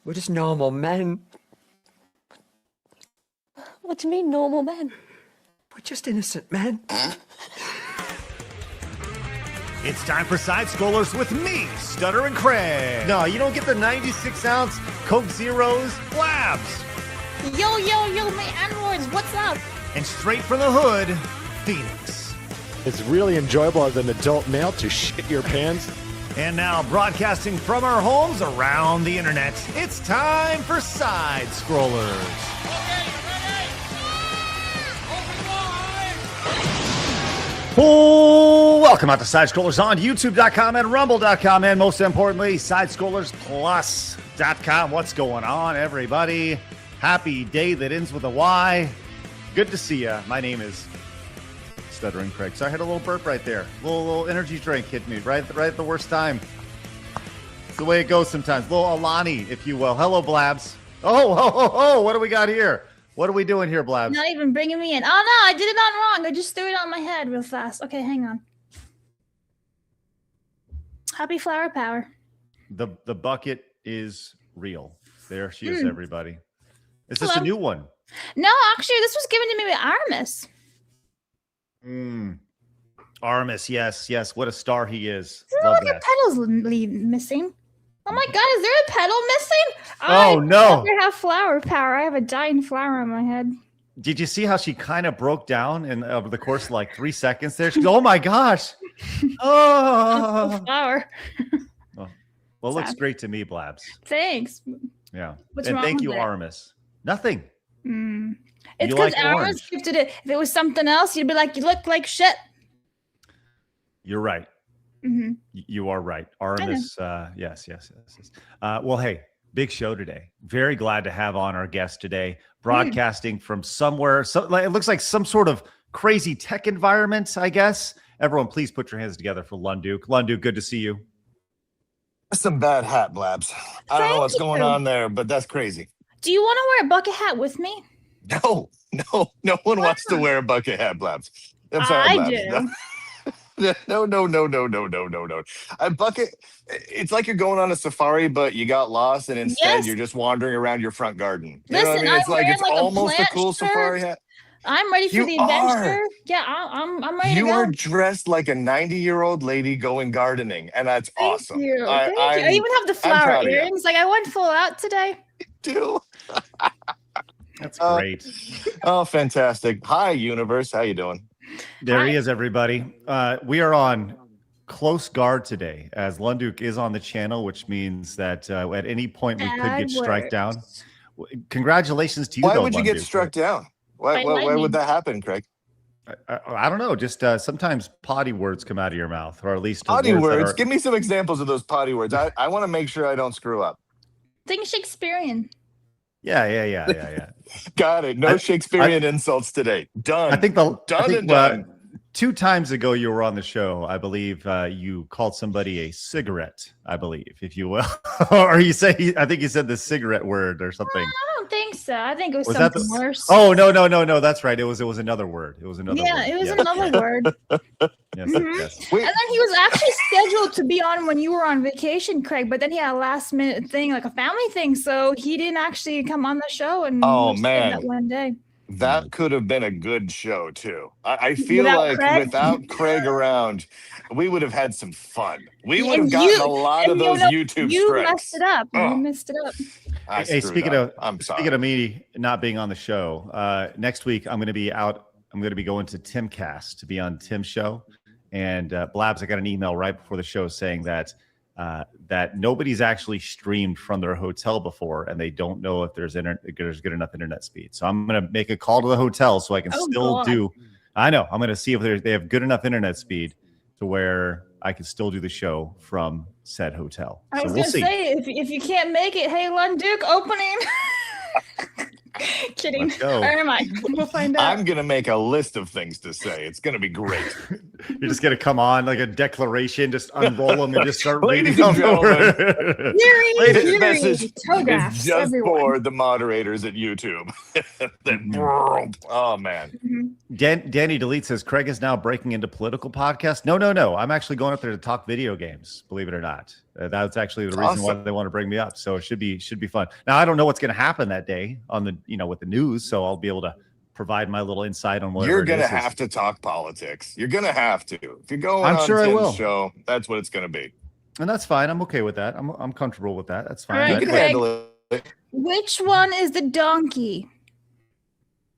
We're just normal men. What do you mean, normal men? We're just innocent men. It's time for Side Scrollers with me, Stuttering Craig. No, you don't get the 96-ounce Coke Zeros, Blabs. Yo, my androids, what's up? And straight from the hood, Phoenix. It's really enjoyable as an adult male to shit your pants. And now, broadcasting from our homes around the internet, it's time for Side Scrollers. Oh, welcome out to Side Scrollers on YouTube.com and Rumble.com, and most importantly, SideScrollersPlus.com. What's going on, everybody? Happy day that ends with a Y. Good to see you. My name is Stuttering Craig. So I had a little burp right there. A little energy drink hit me right at the worst time. It's the way it goes sometimes. A little Alani, if you will. Hello, Blabs. Oh, what do we got here? What are we doing here, Blabs? Not even bringing me in. Oh, no, I did it on wrong. I just threw it on my head real fast. Okay, hang on. Happy flower power. The bucket is real. There she is, everybody. Is this Hello. a new one? No, actually, this was given to me by Aramis. Aramis, yes. What a star he is. Look Love at your that. petals missing. Oh my god, is there a petal missing? Oh, no. I have flower power. I have a dying flower on my head. Did you see how she kind of broke down in over the course of like 3 seconds there? She goes, oh my gosh. Oh. Flower. Well, it looks great to me, Blabs. Thanks. Yeah. What's and wrong thank with you, it? Aramis. Nothing. It's You because like Aramis orange. gifted it. If it was something else, you'd be like, you look like shit. You're right. Mm-hmm. You are right. Aramis, yes. Well, hey, big show today. Very glad to have on our guest today, broadcasting from somewhere. It looks like some sort of crazy tech environment, I guess. Everyone, please put your hands together for Lunduke. Lunduke, good to see you. That's a bad hat, Blabs. I don't know what's Thank going you. on there, but that's crazy. Do you want to wear a bucket hat with me? No one wants to wear a bucket hat, Blabs. I'm sorry, I Blabs. do. No. A bucket, it's like you're going on a safari, but you got lost, and instead you're just wandering around your front garden. You know what I Listen, mean? It's I'm like wearing it's like a almost a plant cool shirt. safari hat. I'm ready for You the are. adventure. Yeah, I'm ready to You go. are dressed like a 90-year-old lady going gardening, and that's awesome. Thank you. I even have the I'm flower proud of you. earrings. Like I went full out today. do. That's great. Oh, fantastic. Hi, universe. How you doing? There he is, everybody. We are on close guard today, as Lunduke is on the channel, which means that at any point we could get struck down. Congratulations to you, Why though, would you get Lunduke. struck down? Why would that happen, Craig? I don't know. Just sometimes potty words come out of your mouth, or at least Potty words. that are- Give me some examples of those potty words. I want to make sure I don't screw up. Think Shakespearean. Yeah. Got it. No Shakespearean insults today. Done. I think done. 2 times ago you were on the show. I believe you called somebody a cigarette. I believe, if you will, or you say I think you said the cigarette word or something. I don't think so. I think it was that something worse. Oh no. That's right. It was another word. It was another. Yeah, word. it was Yes. another word. Yes, Mhm. yes. Wait, And then he was actually scheduled to be on when you were on vacation, Craig. But then he had a last minute thing, like a family thing, so he didn't actually come on the show. And Oh, we stayed man. that one day. that could have been a good show too. I feel Without like Craig? without Craig around, we would have had some fun. We would And have gotten you- a lot of and those know, YouTube you strikes. messed it up. Oh. You messed it up. I Hey, screwed speaking up. of I'm sorry. speaking of me not being on the show, next week I'm going to be out. I'm going to be going to Timcast to be on Tim's show. And Blabs, I got an email right before the show saying that that nobody's actually streamed from their hotel before, and they don't know if there's good enough internet speed. So I'm going to make a call to the hotel so I can still God. do. I know I'm going to see if they have good enough internet speed to where I can still do the show from said hotel. I So was we'll gonna see. say if you can't make it, hey Lunduke opening. Kidding. Let's go. Or am I? We'll find out. I'm gonna make a list of things to say. It's gonna be great. You're just gonna come on like a declaration, just unroll them and just start Ladies reading and them over. Theory, This message theory, togaphs, It's just everyone. for the moderators at YouTube. Oh man. Mhm. Danny Delete says Craig is now breaking into political podcasts. No. I'm actually going up there to talk video games, believe it or not. That's actually the reason why they want to bring me up. So it should be fun. Now I don't know what's going to happen that day on the with the news, so I'll be able to provide my little insight on whatever. You're gonna have to talk politics. You're gonna have to. If you're going I'm on sure Tim's I will. show, that's what it's gonna be. And that's fine. I'm okay with that. I'm comfortable with that. That's fine. All right, You can Greg. handle it. Which one is the donkey?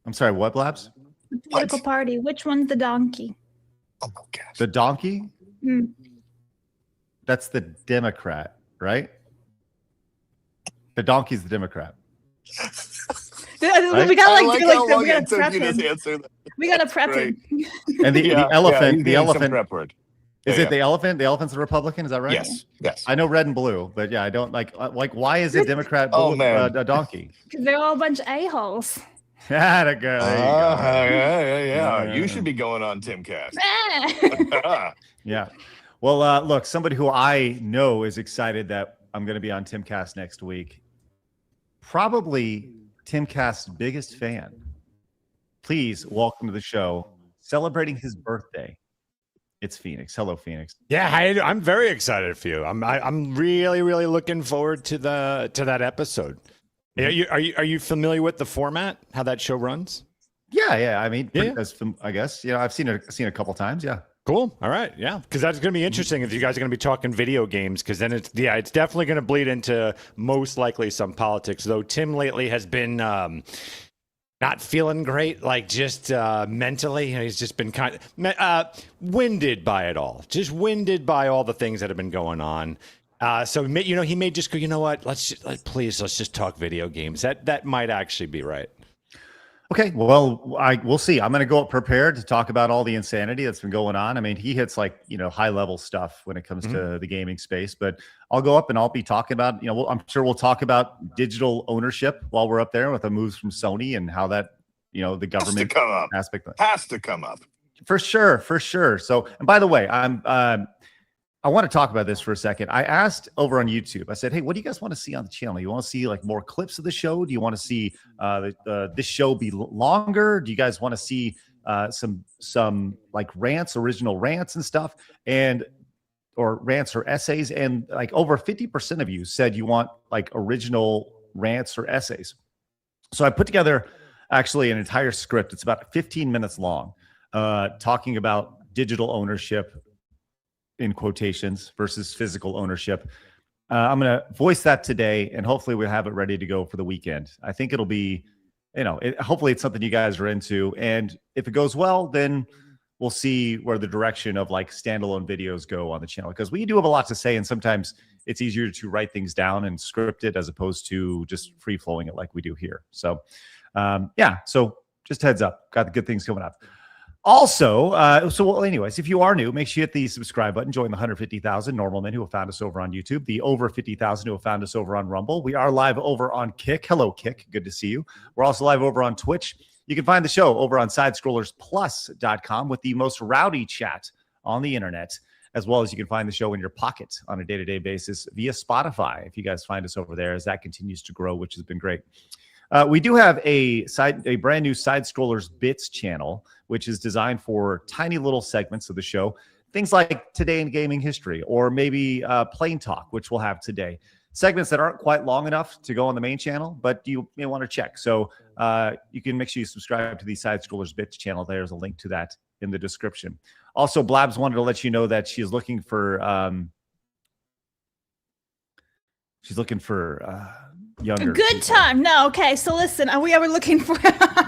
I'm sorry, what, Blabs? The political party. Which one's the donkey? Oh my gosh. The donkey? Hmm. That's the Democrat, right? The donkey's the Democrat. We Right? gotta I like, like do how like long we gotta it took prep you to him. answer that. We gotta prep Right. him. And the Yeah, elephant, he's the doing some elephant. prep work. Is Yeah, it the elephant? The elephant's a Republican, is that right? Yes. I know red and blue, but yeah, I don't like why is a Democrat Oh, man. a donkey? Because they're all a bunch of a-holes. Yeah, there you go. Yeah. You should be going on Timcast. Yeah. Well, look, somebody who I know is excited that I'm going to be on Timcast next week. Probably Timcast's biggest fan. Please welcome to the show, celebrating his birthday. It's Phoenix. Hello, Phoenix. Yeah, I'm very excited for you. I'm really looking forward to that episode. Are you familiar with the format? How that show runs? Yeah. I mean, Yeah. I guess. I've seen it a couple times. Yeah. Cool. All right. Yeah. Because that's going to be interesting if you guys are going to be talking video games, because then it's definitely going to bleed into most likely some politics, though Tim lately has been not feeling great, like just mentally. He's just been kind of winded by it all, just winded by all the things that have been going on. So, he may just go, you know what, let's just talk video games. That might actually be right. Okay, well, we'll see. I'm going to go up prepared to talk about all the insanity that's been going on. I mean, he hits high level stuff when it comes to the gaming space, but I'll go up and I'll be talking about, I'm sure we'll talk about digital ownership while we're up there with the moves from Sony and how that, the government aspect Has to come up. For sure. So, and by the way, I want to talk about this for a second. I asked over on YouTube, I said, hey, what do you guys want to see on the channel? You want to see more clips of the show? Do you want to see this show be longer? Do you guys want to see some rants, original rants and stuff, or rants or essays? And over 50% of you said you want original rants or essays. So I put together actually an entire script. It's about 15 minutes long, talking about digital ownership, in quotations, versus physical ownership. I'm going to voice that today, and hopefully we'll have it ready to go for the weekend. I think it'll be, hopefully it's something you guys are into. And if it goes well, then we'll see where the direction of standalone videos go on the channel, because we do have a lot to say. And sometimes it's easier to write things down and script it as opposed to just free flowing it like we do here. So, so just heads up, got the good things coming up. Also, anyways, if you are new, make sure you hit the subscribe button. Join the 150,000 normal men who have found us over on YouTube, the over 50,000 who have found us over on Rumble. We are live over on Kick. Hello, Kick. Good to see you. We're also live over on Twitch. You can find the show over on sidescrollersplus.com with the most rowdy chat on the internet, as well as you can find the show in your pocket on a day-to-day basis via Spotify. If you guys find us over there, as that continues to grow, which has been great. We do have a brand new Side Scrollers Bits channel, which is designed for tiny little segments of the show. Things like Today in Gaming History, or maybe Plain Talk, which we'll have today. Segments that aren't quite long enough to go on the main channel, but you may want to check. So you can make sure you subscribe to the Side Scrollers Bits channel. There's a link to that in the description. Also, Blabs wanted to let you know that she is looking for younger Good people. time. No, okay. So listen, we are looking for.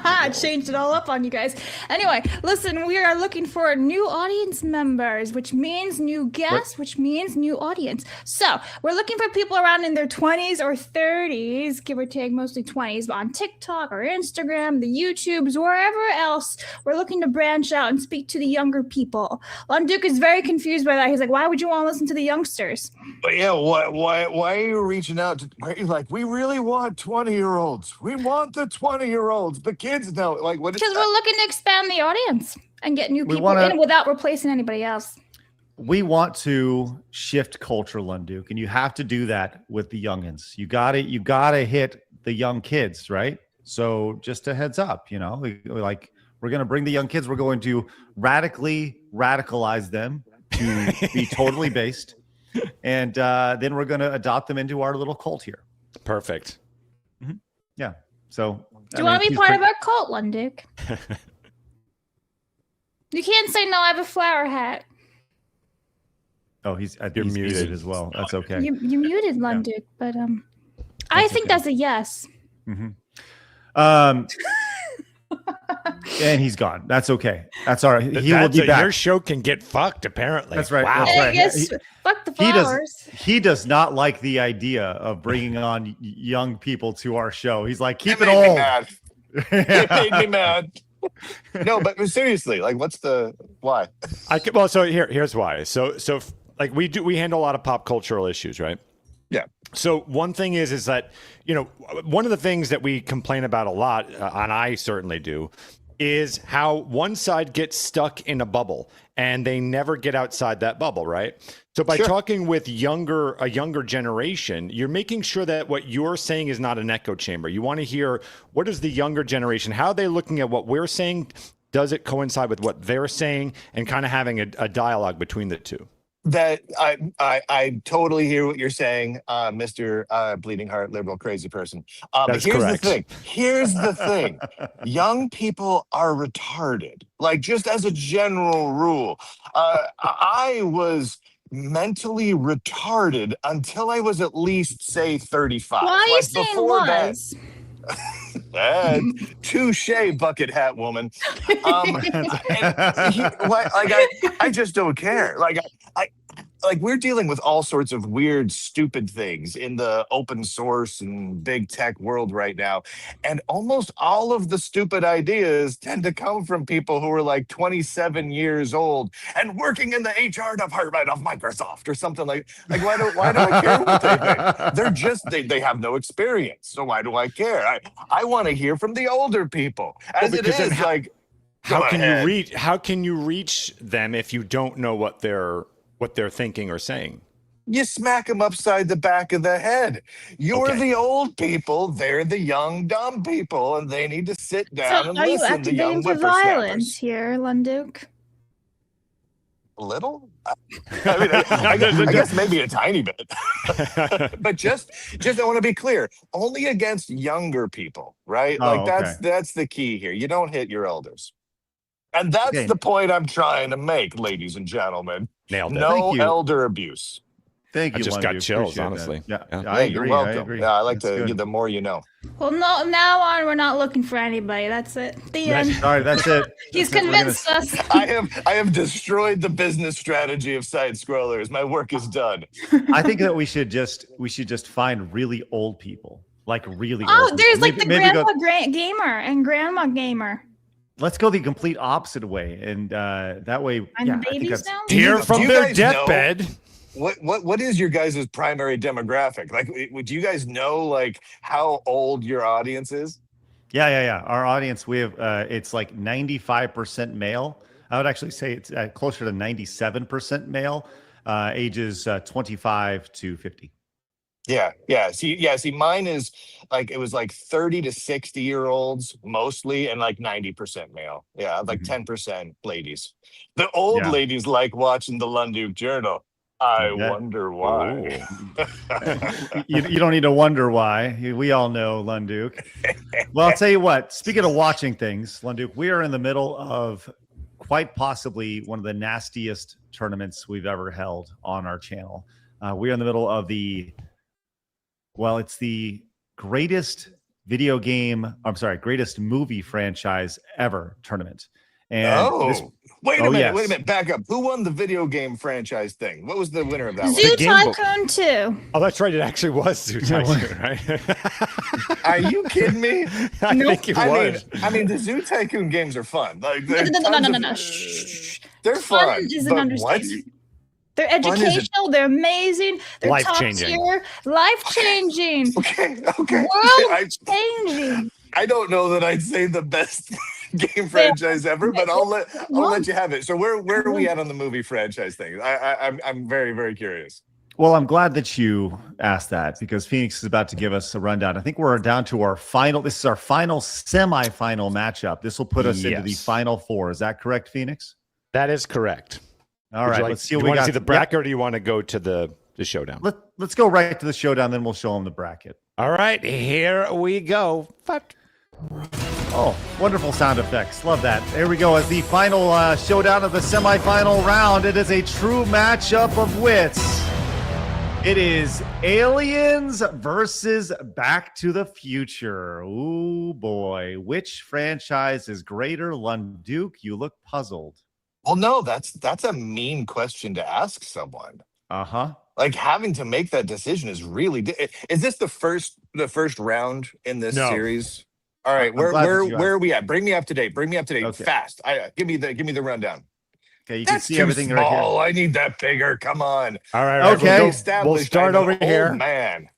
I changed it all up on you guys. Anyway, listen, we are looking for new audience members, which means new guests, which means new audience. So we're looking for people around in their 20s or 30s, give or take, mostly 20s, but on TikTok or Instagram, the YouTubes, wherever else. We're looking to branch out and speak to the younger people. Lunduke is very confused by that. He's like, why would you want to listen to the youngsters? But yeah, why are you reaching out to? We really want 20-year-olds. We want the 20-year-olds. The kids know. What is Because that? we're looking to expand the audience and get new people in without replacing anybody else. We want to shift culture, Lunduke, and you have to do that with the youngins. You gotta hit the young kids, right? So just a heads up, we're going to bring the young kids. We're going to radicalize them to be totally based. and then we're going to adopt them into our little cult here. Perfect. Yeah. So Do you want to be part of our cult, Lunduke? You can't say no. I have a flower hat. Oh, he's You're muted muted as well. That's okay. You muted Lunduke, but I think that's a yes. And he's gone. That's okay. That's all right. He will be Your back. show can get fucked, apparently. That's right. Wow. That's I right. guess fuck the flowers. He does not like the idea of bringing on young people to our show. He's like, keep it made me old. mad. It made me mad. No, but seriously, like, what's the why? So here's why. So like we handle a lot of pop cultural issues, right? Yeah. So one thing is that, one of the things that we complain about a lot, and I certainly do, is how one side gets stuck in a bubble and they never get outside that bubble, right? So by talking with a younger generation, you're making sure that what you're saying is not an echo chamber. You want to hear, what is the younger generation? How are they looking at what we're saying? Does it coincide with what they're saying? And kind of having a dialogue between the two. That I totally hear what you're saying, Mr. Bleeding Heart liberal crazy person. But here's correct. the thing. Here's the thing. Young people are retarded. Like, just as a general rule. I was mentally retarded until I was at least, say, 35. Why are you saying before was? Touche, bucket hat woman. I just don't care. Like we're dealing with all sorts of weird, stupid things in the open source and big tech world right now. And almost all of the stupid ideas tend to come from people who are like 27 years old and working in the HR department of Microsoft or something like why do I care what they think? They're just, they have no experience. So why do I care? I want to hear from the older people. As it is, how can you reach them if you don't know what they're thinking or saying? You smack them upside the back of the head. You're the old people, they're the young, dumb people, and they need to sit down and are you listen to young activating for violence whippersnappers. here, Lunduke? A little? I guess maybe a tiny bit. But just I want to be clear, only against younger people, right? That's the key here. You don't hit your elders. And that's the point I'm trying to make, ladies and gentlemen. Nailed it. No elder abuse. Thank you. I just got chills, honestly. Yeah, Yeah. I agree. You're welcome. I agree. Yeah, I like That's to. good. The more you know. Well, no, now on, we're not looking for anybody. That's it. The end. All right, that's it. He's That's it. convinced us. I have destroyed the business strategy of side scrollers. My work is done. I think that we should just find really old people, like really. Oh, old there's people. like the Maybe grandpa gamer and grandma gamer. Let's go the complete opposite way, and that way, I'm I think babies that's now. Hear Do from you their guys know- deathbed. What is your guys' primary demographic? Like, would you guys know like how old your audience is? Yeah. Our audience, we have it's like 95% male. I would actually say it's closer to 97% male, ages 25 to 50. Yeah. See, mine is like, it was like 30 to 60-year-olds mostly, and like 90% male. Yeah, like 10% ladies. The old ladies like watching the Lunduke Journal. I wonder why. you don't need to wonder why. We all know Lunduke. Well, I'll tell you what, speaking of watching things, Lunduke, we are in the middle of quite possibly one of the nastiest tournaments we've ever held on our channel. We are in the middle of it's the greatest greatest movie franchise ever tournament. And wait a minute, back up. Who won the video game franchise thing? What was the winner of that Zoo Tycoon 2. Oh, that's right. It actually was Zoo Tycoon, right? Are you kidding me? I think it was. I mean, the Zoo Tycoon games are fun. Like, No. Shh. They're fun. Is an understatement. They're educational. They're amazing. They're life-changing. top tier. Life-changing. Okay. World-changing. I don't know that I'd say the best game franchise ever, but I'll let you have it. So where are we at on the movie franchise thing? I'm very, very curious. Well, I'm glad that you asked that, because Phoenix is about to give us a rundown. I think we're down to our final. This is our final semifinal matchup. This will put us into the final four. Is that correct, Phoenix? That is correct. All right. Let's see what we got. Do you want to see the bracket, or do you want to go to the Showdown. Let's go right to the showdown, then we'll show them the bracket. All right, here we go. Oh, wonderful sound effects. Love that. There we go. As the final showdown of the semifinal round, it is a true matchup of wits. It is Aliens versus Back to the Future. Ooh, boy. Which franchise is greater? Lunduke, you look puzzled. Well, no, that's a mean question to ask someone. Uh-huh. Like, having to make that decision is really. Is this the first round in this series? All right, I'm glad that you where asked. are we at? Bring me up to date. Okay. Fast. Give me the rundown. Okay, you That's can see too everything small. right here. I need that bigger. Come on. All right. Okay. We'll start over here. Man.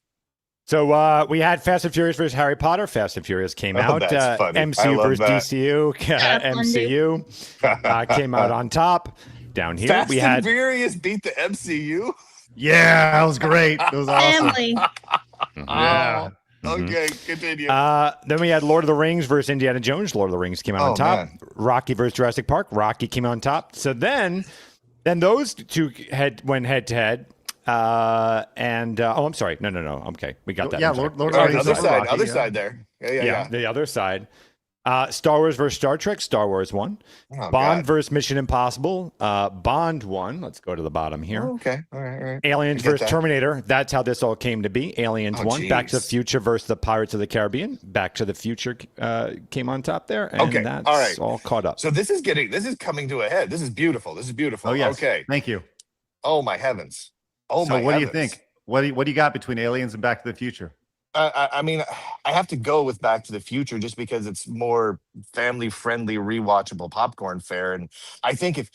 So we had Fast and Furious versus Harry Potter. Fast and Furious came out. That's funny. I MCU love versus that. DCU. MCU came out on top. Down here Fast we and had Furious beat the MCU. Yeah, that was great. It was awesome. Family. Yeah. Okay, continue. Then we had Lord of the Rings versus Indiana Jones. Lord of the Rings came out on top. Man. Rocky versus Jurassic Park. Rocky came out on top. So then those two went head to head. I'm sorry. No. Okay, we got that. Yeah, I'm sorry. Lord of the Rings. Other side there. Yeah. The other side. Star Wars versus Star Trek. Star Wars won. Oh, Bond God. versus Mission Impossible. Bond won. Let's go to the bottom here. Oh, okay. All right. Aliens I get versus that. Terminator. That's how this all came to be. Aliens Oh, won. geez. Back to the Future versus the Pirates of the Caribbean. Back to the Future came on top there. And Okay, that's all right. all caught up. So this is coming to a head. This is beautiful. Oh, yes. Okay. Thank you. Oh my heavens. Oh So my what do you heavens. think? What do you got between Aliens and Back to the Future? I mean, I have to go with Back to the Future just because it's more family-friendly, rewatchable popcorn fare. And I think if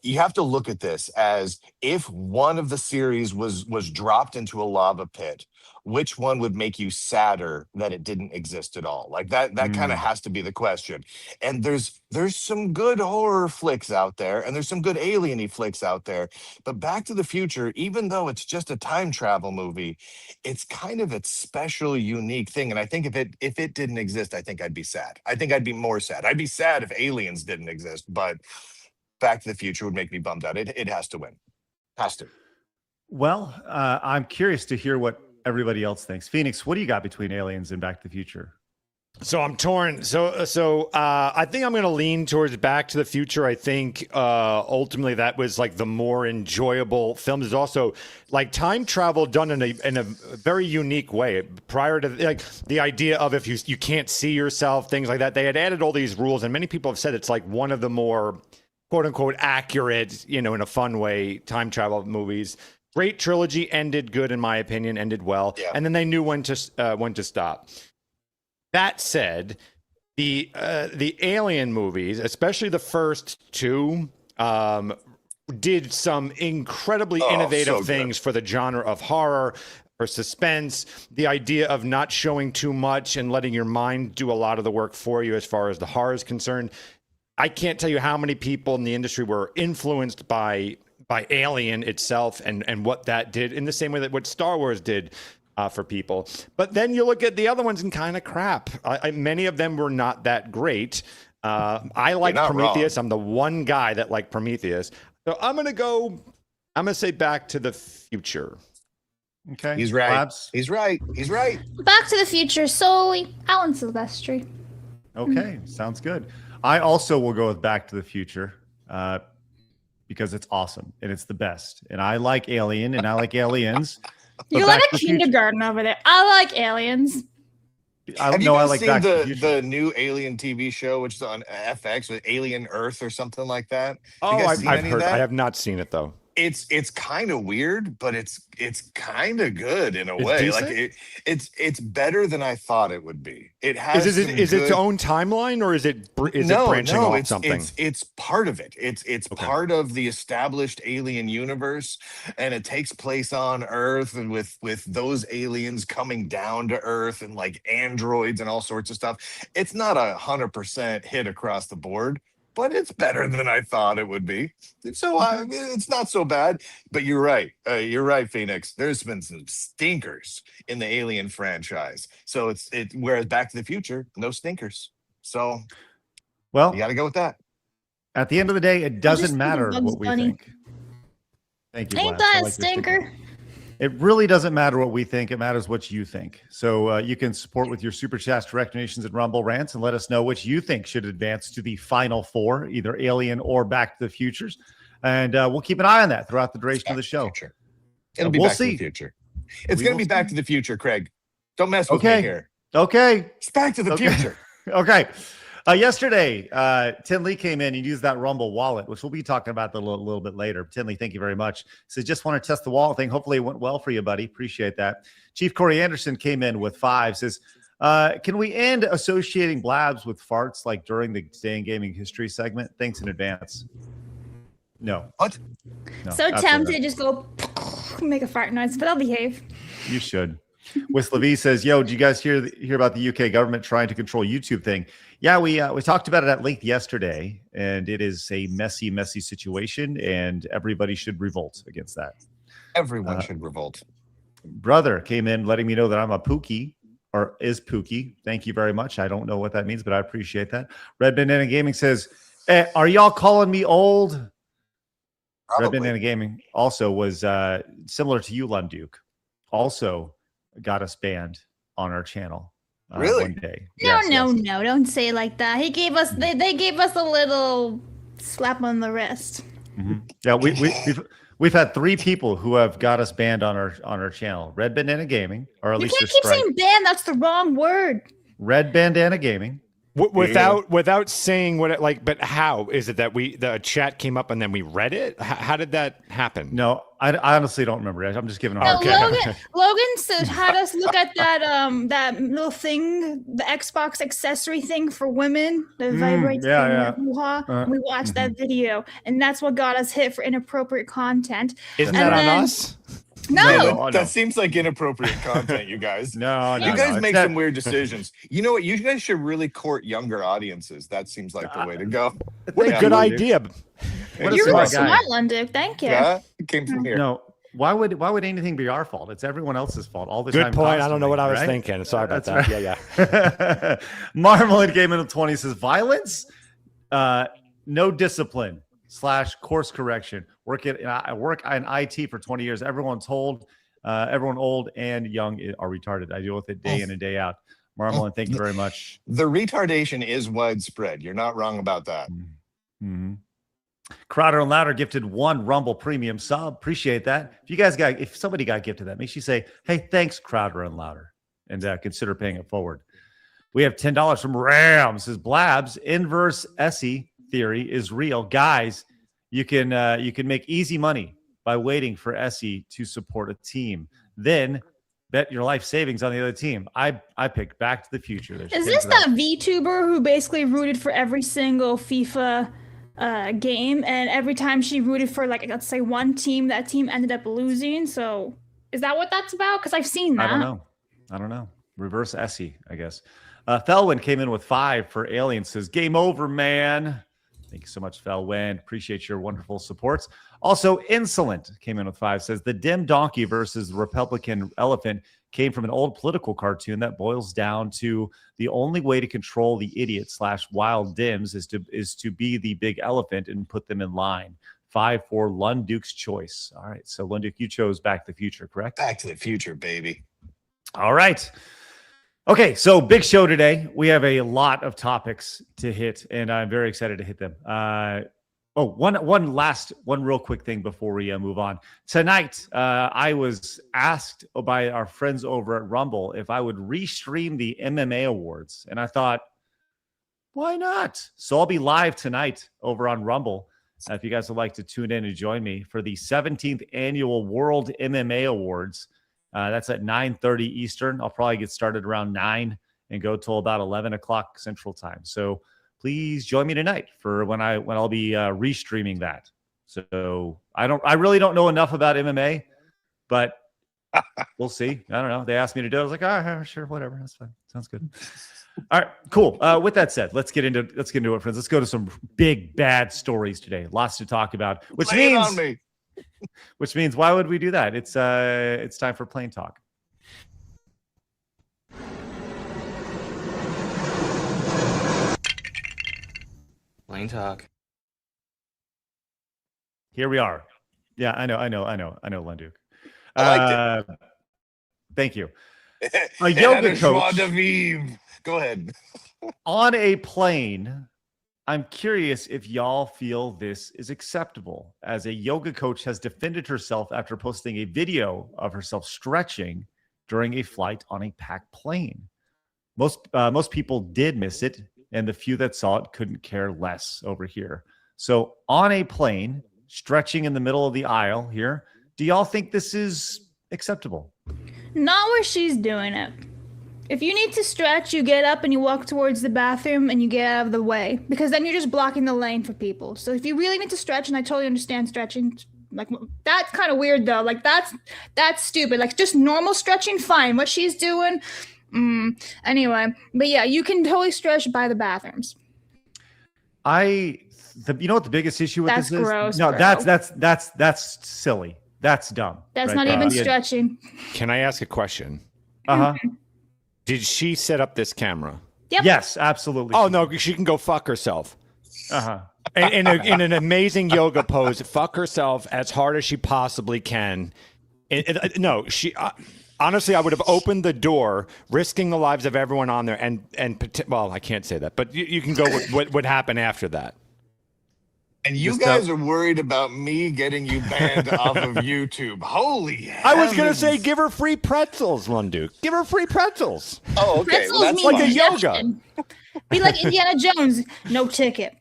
you have to look at this as if one of the series was dropped into a lava pit, which one would make you sadder that it didn't exist at all? Like that kind of has to be the question. And there's some good horror flicks out there, and there's some good alien-y flicks out there. But Back to the Future, even though it's just a time travel movie, it's kind of its special, unique thing. And I think if it didn't exist, I think I'd be sad. I think I'd be more sad. I'd be sad if Aliens didn't exist, but Back to the Future would make me bummed out. It has to win. Has to. Well, I'm curious to hear what everybody else thinks. Phoenix, what do you got between Aliens and Back to the Future? So I'm torn. So I think I'm going to lean towards Back to the Future. I think ultimately that was like the more enjoyable film. There's also like time travel done in a very unique way. Prior to like the idea of if you can't see yourself, things like that. They had added all these rules, and many people have said it's like one of the more quote unquote accurate, in a fun way, time travel movies. Great trilogy, ended good in my opinion, ended well, and then they knew when to stop. That said, the Alien movies, especially the first two, did some incredibly innovative things for the genre of horror, for suspense, the idea of not showing too much and letting your mind do a lot of the work for you as far as the horror is concerned. I can't tell you how many people in the industry were influenced by Alien itself and what that did in the same way that what Star Wars did for people. But then you look at the other ones and kind of crap. Many of them were not that great. I like Prometheus. I'm the one guy that liked Prometheus. So I'm going to say Back to the Future. Okay. He's right. Labs? He's right. Back to the Future solely. Alan Silvestri. Okay. Sounds good. I also will go with Back to the Future because it's awesome and it's the best. And I like Alien and I like Aliens. You're like a kindergarten over there. I like Aliens. Have you guys like seen Back to the Future. the new Alien TV show, which is on FX with Alien Earth or something like that? Oh, You guys seen I've any of heard. that? I have not seen it though. It's kind of weird, but it's kind of good in a way. decent? Like it's better than I thought it would be. It has Is some its good- own timeline, or is it branching off it's, something? It's part of it. It's Okay. part of the established alien universe, and it takes place on Earth, and with those aliens coming down to Earth and like androids and all sorts of stuff. It's not 100% hit across the board, but it's better than I thought it would be. So it's not so bad. But you're right. You're right, Phoenix. There's been some stinkers in the Alien franchise. So whereas Back to the Future, no stinkers. So Well, you got to go with that. at the end of the day, it doesn't just matter Bugs what we Bunny. think. Thank you. Ain't Labs. I that a like your thinking. stinker? It really doesn't matter what we think. It matters what you think. So you can support with your super chats, direct donations, and Rumble rants, and let us know which you think should advance to the final four, either Alien or Back to the Futures. And we'll keep an eye on that throughout the duration of the show. It'll be we'll Back see. to the Future. It's going to be Back to the Future, Craig. Don't mess with Okay. me here. Okay. It's Back to the Future. Okay. Yesterday, Tin Lee came in and used that Rumble wallet, which we'll be talking about a little bit later. Tin Lee, thank you very much. Says, just want to test the wallet thing. Hopefully it went well for you, buddy. Appreciate that. Chief Corey Anderson came in with 5. Says, can we end associating blabs with farts like during the Day in Gaming History segment? Thanks in advance. No. What? No, So tempted to just go make a fart noise, but I'll behave. You should. With Levy says, yo, did you guys hear about the UK government trying to control YouTube thing? Yeah, we talked about it at length yesterday, and it is a messy, messy situation, and everybody should revolt against that. Everyone should revolt. Brother came in letting me know that I'm a Pookie, or is Pookie. Thank you very much. I don't know what that means, but I appreciate that. Red Banana Gaming says, are y'all calling me old? Probably. Red Banana Gaming also was similar to you, Lunduke. Also got us banned on our channel. Really? One day. No, Yes. no, don't say it like that. He gave us they gave us a little slap on the wrist. Mm-hmm. Yeah, we've had 3 people who have got us banned on our channel. Red Bandana Gaming, or at You least can't keep Strike. saying ban, that's the wrong word. Red Bandana Gaming. Without saying what it like, but how is it that the chat came up and then we read it? How did that happen? No, I honestly don't remember it. I'm just giving a hard No, time. Logan had us look at that little thing, the Xbox accessory thing for women, the vibrates yeah, thing. yeah. We watched that video, and that's what got us hit for inappropriate content. Isn't And that then- on us? No, That seems like inappropriate content, you guys. No, You guys no. make some weird decisions. You know what? You guys should really court younger audiences. That seems like the way to go. What a Yeah. good idea. What a you're really smart guy. smart, Lunduke. Thank you. Yeah, it came from here. No, why would anything be our fault? It's everyone else's fault all the Good time. point. I don't know what I was constantly, right? thinking. Sorry about That's that. right. Yeah. Marmalade Game in 20 says violence, no discipline / course correction. I work in IT for 20 years. Everyone's told, everyone old and young are retarded. I deal with it day in and day out. Marmalade, thank you very much. The retardation is widespread. You're not wrong about that. Mm-hmm. Crowder and Louder gifted 1 Rumble Premium sub. Appreciate that. If somebody got gifted that, make sure you say, hey, thanks, Crowder and Louder, and consider paying it forward. We have $10 from Ram. Says Blabs, inverse Essie theory is real. Guys, you can make easy money by waiting for Essie to support a team. Then bet your life savings on the other team. I picked Back to the Future. Is this that VTuber who basically rooted for every single FIFA game, and every time she rooted for, like, let's say one team, that team ended up losing? So is that what that's about? Because I've seen that. I don't know. Reverse Essie, I guess. Felwyn came in with 5 for Alien. Says, game over, man. Thank you so much, Felwyn. Appreciate your wonderful supports. Also, Insolent came in with 5. Says, the dim donkey versus the Republican elephant came from an old political cartoon that boils down to the only way to control the idiot / wild dims is to be the big elephant and put them in line. 5 for Lunduke's choice. All right, so Lunduke, you chose Back to the Future, correct? Back to the Future, baby. All right. Okay, so big show today. We have a lot of topics to hit, and I'm very excited to hit them. One real quick thing before we move on. Tonight, I was asked by our friends over at Rumble if I would restream the MMA awards, and I thought, why not? So I'll be live tonight over on Rumble. If you guys would like to tune in and join me for the 17th annual World MMA Awards. That's at 9:30 Eastern. I'll probably get started around 9 and go till about 11 o'clock Central Time. So please join me tonight for when I'll be restreaming that. So I really don't know enough about MMA, but we'll see. I don't know. They asked me to do it. I was like, sure, whatever. That's fine. Sounds good. All right, cool. With that said, let's get into it, friends. Let's go to some big bad stories today. Lots to talk about, which Lay it means on me. Which means, why would we do that? It's time for Plain Talk. Plain Talk. Here we are. Yeah, I know, Lunduke. I liked Thank you. it. A It yoga had joie coach de vivre. Go ahead. on a plane. I'm curious if y'all feel this is acceptable, as a yoga coach has defended herself after posting a video of herself stretching during a flight on a packed plane. Most people did miss it, and the few that saw it couldn't care less over here. So on a plane, stretching in the middle of the aisle here, do y'all think this is acceptable? Not where she's doing it. If you need to stretch, you get up and you walk towards the bathroom and you get out of the way, because then you're just blocking the lane for people. So if you really need to stretch, and I totally understand stretching, like that's kind of weird though. Like that's stupid. Like just normal stretching, fine. What she's doing, anyway. But yeah, you can totally stretch by the bathrooms. You know what the biggest issue with That's this is? gross, No, bro. that's silly. That's dumb. That's right not there. even Yeah. stretching. Can I ask a question? Uh-huh. Did she set up this camera? Yep. Yes, absolutely. Oh no, she can go fuck herself. Uh-huh. In an amazing yoga pose, fuck herself as hard as she possibly can. No, she. Honestly, I would have opened the door, risking the lives of everyone on there, and well, I can't say that, but you can go with what would happen after that. And you Just guys are worried about me getting you banned off of YouTube. Holy I was gonna heavens. say, give her free pretzels, Lunduke. Give her free pretzels. Oh, okay. Pretzels Well, that's mean like a yoga. rejection. Be like Indiana Jones, no ticket.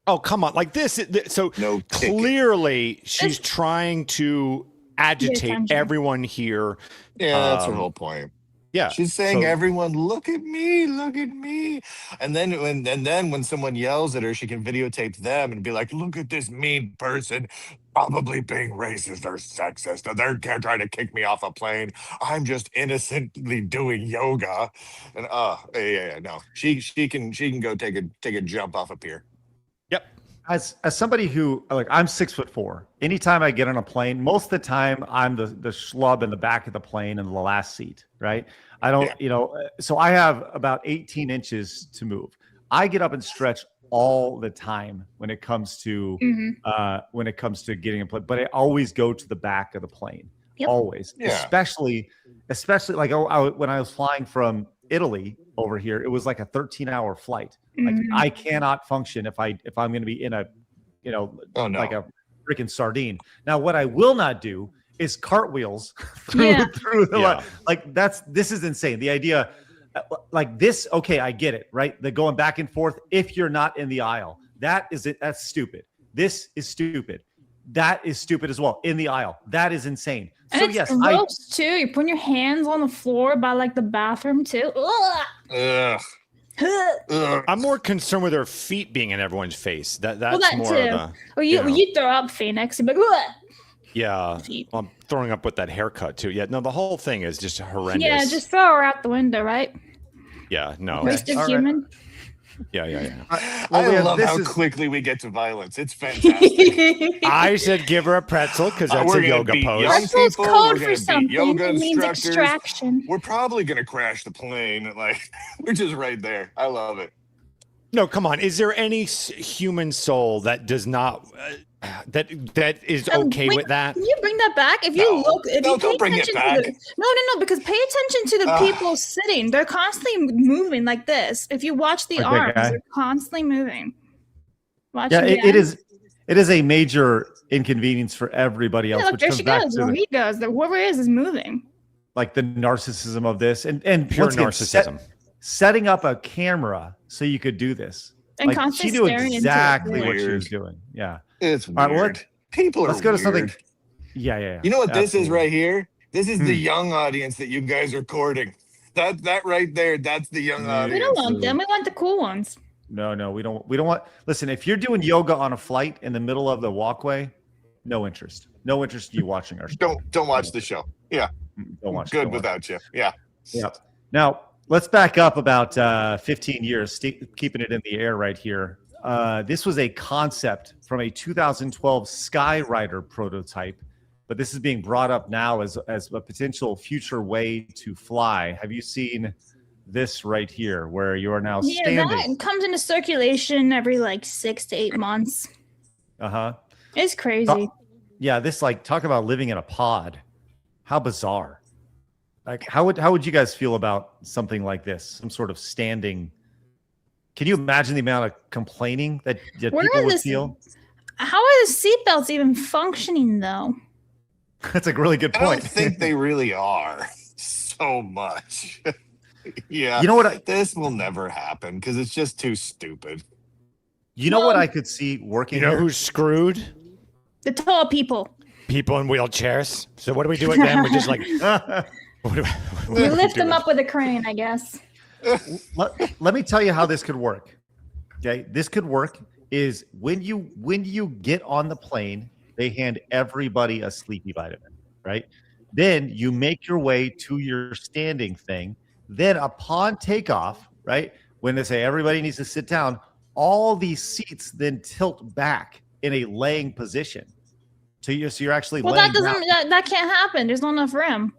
Oh, come on. Like this. So No ticket. clearly she's trying to agitate attention. everyone here. Yeah, that's her whole point. Yeah. She's saying, so- "Everyone, look at me, look at me." And then when someone yells at her, she can videotape them and be like, "Look at this mean person, probably being racist or sexist. They're trying to kick me off a plane. I'm just innocently doing yoga." And no, she can go take a jump off a pier. Yep. As somebody who, like, I'm 6'4". Anytime I get on a plane, most of the time I'm the schlub in the back of the plane in the last seat, right? I don't, so I have about 18 inches to move. I get up and stretch all the time when it comes to getting a plane, but I always go to the back of the plane. Yep. Always, Yeah. especially like when I was flying from Italy over here, it was like a 13-hour flight. Like I cannot function if I'm going to be in a, Oh, no. like a freaking sardine. Now, what I will not do is cartwheels through Yeah. the like this is insane. The idea, like this, okay, I get it, right? The going back and forth if you're not in the aisle. That's stupid. This is stupid. That is stupid as well. In the aisle, that is insane. And So it's yes, gross too. You're putting your hands on the floor by like the bathroom too. Ugh. Ugh. Ugh. Ugh. I'm more concerned with her feet being in everyone's face. That's Well, that more too. of the. Or you throw up, Phoenix. You're like, ugh. Yeah. Feet. Well, I'm throwing up with that haircut too. Yeah. No, the whole thing is just horrendous. Yeah, just throw her out the window, right? Yeah. No. Waste of All right. human. Yeah. I love this how is- quickly we get to violence. It's fantastic. I said give her a pretzel because that's We're a gonna yoga beat pose. young Pretzel's people, code we're for gonna beat something. yoga It means instructors. extraction. We're probably gonna crash the plane. Like we're just right there. I love it. No, come on. Is there any human soul that does not that is okay Wait, with that? Can you bring that back? If you No. look, if No, you pay don't bring it attention to back. the no, because pay attention to the Ugh. people sitting. They're constantly moving like this. If you watch the Like that arms, guy? they're constantly moving. Watch Yeah, again. it is a major inconvenience for everybody Yeah, else, look, which there comes she back goes. to Well, he goes. Whoever is moving. like the narcissism of this and Pure once again, narcissism. setting up a camera so you could do this. And Like, she constantly knew staring into it. exactly what she Weird. was doing. Yeah. It's right, well, weird. People are Let's go to something. weird. Yeah. You know what this is Absolutely. right here? This is Hmm. the young audience that you guys are courting. That right there, that's the young We audience. don't want them. We want the cool ones. No, we don't want. Listen, if you're doing yoga on a flight in the middle of the walkway, no interest. No interest in you watching our show. Don't watch the show. Yeah, Don't watch. good don't watch. without you. Yeah. Yeah. Now let's back up about 15 years, keeping it in the air right here. This was a concept from a 2012 Skyrider prototype, but this is being brought up now as a potential future way to fly. Have you seen this right here, where you are now Yeah, standing? that comes into circulation every like 6 to 8 months. Uh huh. It's crazy. Yeah, this, like, talk about living in a pod. How bizarre. Like, how would you guys feel about something like this? Some sort of standing. Can you imagine the amount of complaining that Where people are would this- feel? How are the seatbelts even functioning though? That's a really good I don't point. think they really are so much. Yeah. You know what? This will never happen because it's just too stupid. You know what I could see working. You know here? who's screwed? The tall people. People in wheelchairs. So what do we do with them? We're just like, We lift them up with a crane, I guess. let me tell you how this could work. Okay, this could work is when you get on the plane, they hand everybody a sleepy vitamin, right? Then you make your way to your standing thing. Then upon takeoff, right, when they say everybody needs to sit down, all these seats then tilt back in a laying position. So you're actually Well, laying that doesn't. down. That can't happen. There's not enough room.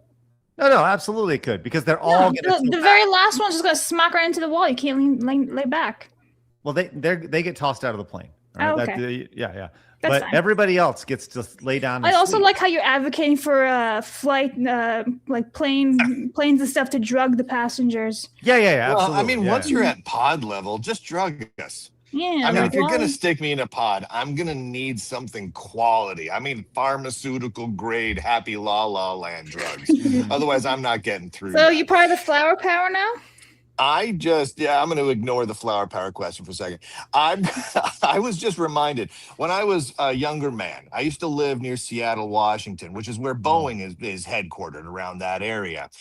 No, absolutely it could because they're all No, going to the very last one's just gonna smack right into the wall. You can't lay back. Well, they get tossed out of the plane. All right? Oh, okay. Yeah. That's But fine. everybody else gets to lay down. I and also sleep. like how you're advocating for flight, like planes and stuff to drug the passengers. Yeah, Well, absolutely. I mean, yeah. once you're at pod level, just drug us. Yeah. I mean, if you're why- going to stick me in a pod, I'm going to need something quality. I mean, pharmaceutical grade, happy la la land drugs. Otherwise, I'm not getting through. So that. you part of the flower power now? I'm going to ignore the flower power question for a second. I was just reminded when I was a younger man, I used to live near Seattle, Washington, which is where Boeing is headquartered around that area.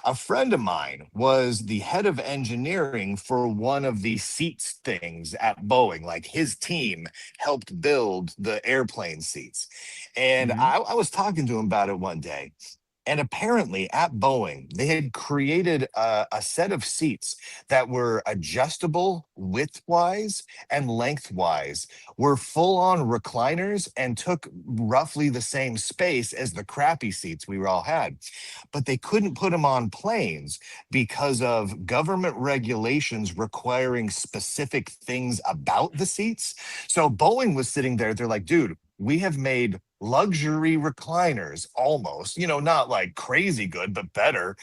A friend of mine was the head of engineering for one of the seats things at Boeing. Like his team helped build the airplane seats. And I was talking to him about it one day. And apparently at Boeing, they had created a set of seats that were adjustable width-wise and lengthwise, were full-on recliners and took roughly the same space as the crappy seats we all had. But they couldn't put them on planes because of government regulations requiring specific things about the seats. So Boeing was sitting there, they're like, dude, we have made luxury recliners almost, not like crazy good, but better.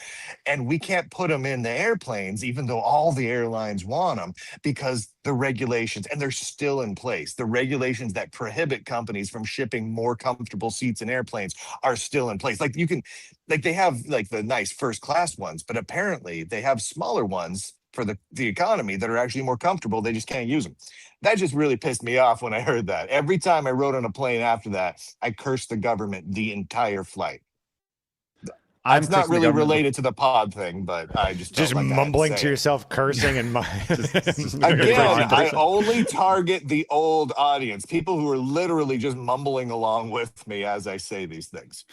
And we can't put them in the airplanes, even though all the airlines want them because the regulations, and they're still in place. The regulations that prohibit companies from shipping more comfortable seats in airplanes are still in place. Like they have like the nice first class ones, but apparently they have smaller ones for the economy that are actually more comfortable. They just can't use them. That just really pissed me off when I heard that. Every time I rode on a plane after that, I cursed the government the entire flight. It's not really related to the pod thing, but I just felt like mumbling I had to say it. yourself, cursing and Again, I only target the old audience, people who are literally just mumbling along with me as I say these things.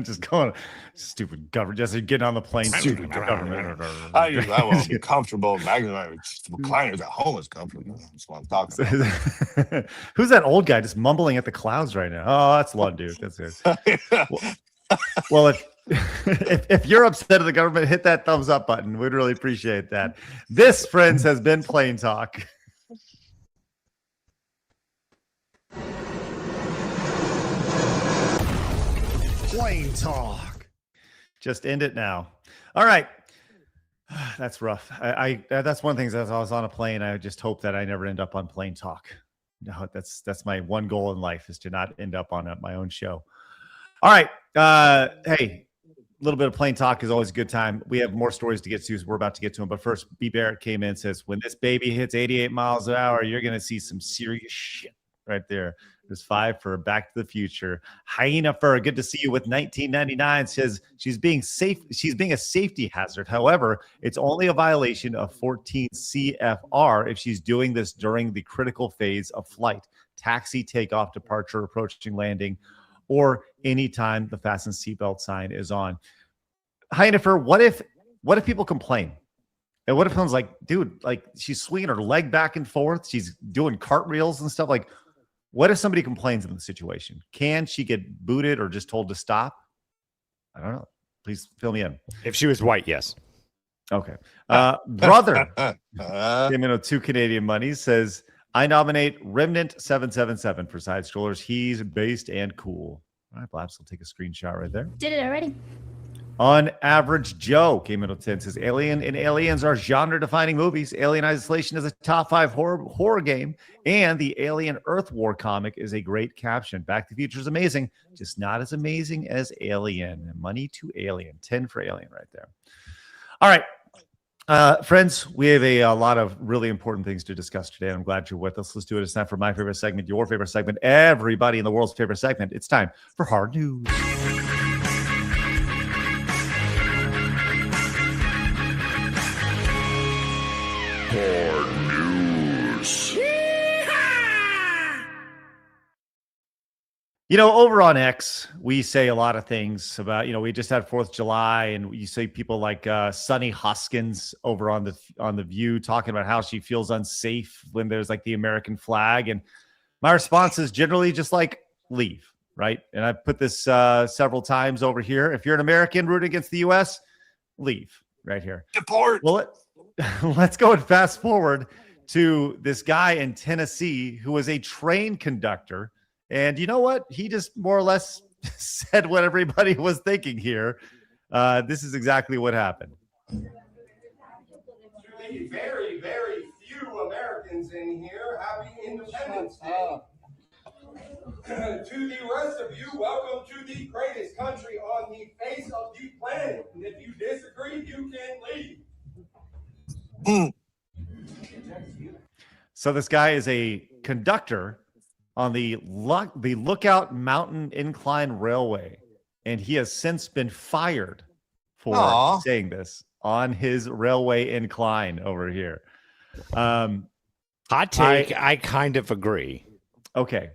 Just going, stupid government. Just getting on the plane. Stupid government. I want to be comfortable. Recliners at home is comfortable. That's what I'm talking about. Who's that old guy just mumbling at the clouds right now? Oh, that's Lunduke. That's it. Well, if you're upset at the government, hit that thumbs up button. We'd really appreciate that. This, friends, has been Plain Talk. Plain Talk. Just end it now. All right. That's rough. I that's one of the things. As I was on a plane, I just hope that I never end up on Plain Talk. No, that's my one goal in life is to not end up on my own show. All right. Hey, a little bit of Plain Talk is always a good time. We have more stories to get to, so we're about to get to them. But first, B. Barrett came in and says, when this baby hits 88 miles an hour, you're going to see some serious shit right there. There's 5 for Back to the Future. Hyena Fur, good to see you with 1999, says she's being safe. She's being a safety hazard. However, it's only a violation of 14 CFR if she's doing this during the critical phase of flight, taxi, takeoff, departure, approaching landing, or anytime the fasten seatbelt sign is on. Hyena Fur, what if people complain? And what if someone's like, dude, like she's swinging her leg back and forth, she's doing cartwheels and stuff, like, what if somebody complains in the situation? Can she get booted or just told to stop? I don't know. Please fill me in. If she was white, yes. Okay. Brother came in with 2 Canadian monies, says, I nominate Remnant 777 for side scrollers. He's based and cool. All right, Blaps will take a screenshot right there. Did it already. On Average Joe came in with 10, says Alien and Aliens are genre-defining movies. Alien Isolation is a top 5 horror game, and the Alien Earth War comic is a great caption. Back to the Future is amazing, just not as amazing as Alien. Money to Alien. 10 for Alien right there. All right. Friends, we have a lot of really important things to discuss today. I'm glad you're with us. Let's do it. It's time for my favorite segment, your favorite segment, everybody in the world's favorite segment. It's time for Hard News. You know, over on X, we say a lot of things about, we just had 4th of July, and you see people like Sunny Hoskins over on the View talking about how she feels unsafe when there's like the American flag. And my response is generally just like, leave, right? And I've put this several times over here. If you're an American rooting against the U.S., leave right here. Deport. Well, let's go and fast forward to this guy in Tennessee who was a train conductor. And you know what? He just more or less said what everybody was thinking here. This is exactly what happened. To the very, very few Americans in here, happy Independence Day. To the rest of you, welcome to the greatest country on the face of the planet. And if you disagree, you can leave. So this guy is a conductor on the Lookout Mountain Incline Railway, and he has since been fired for saying this on his railway incline over here. Hot take. I kind of agree. Okay.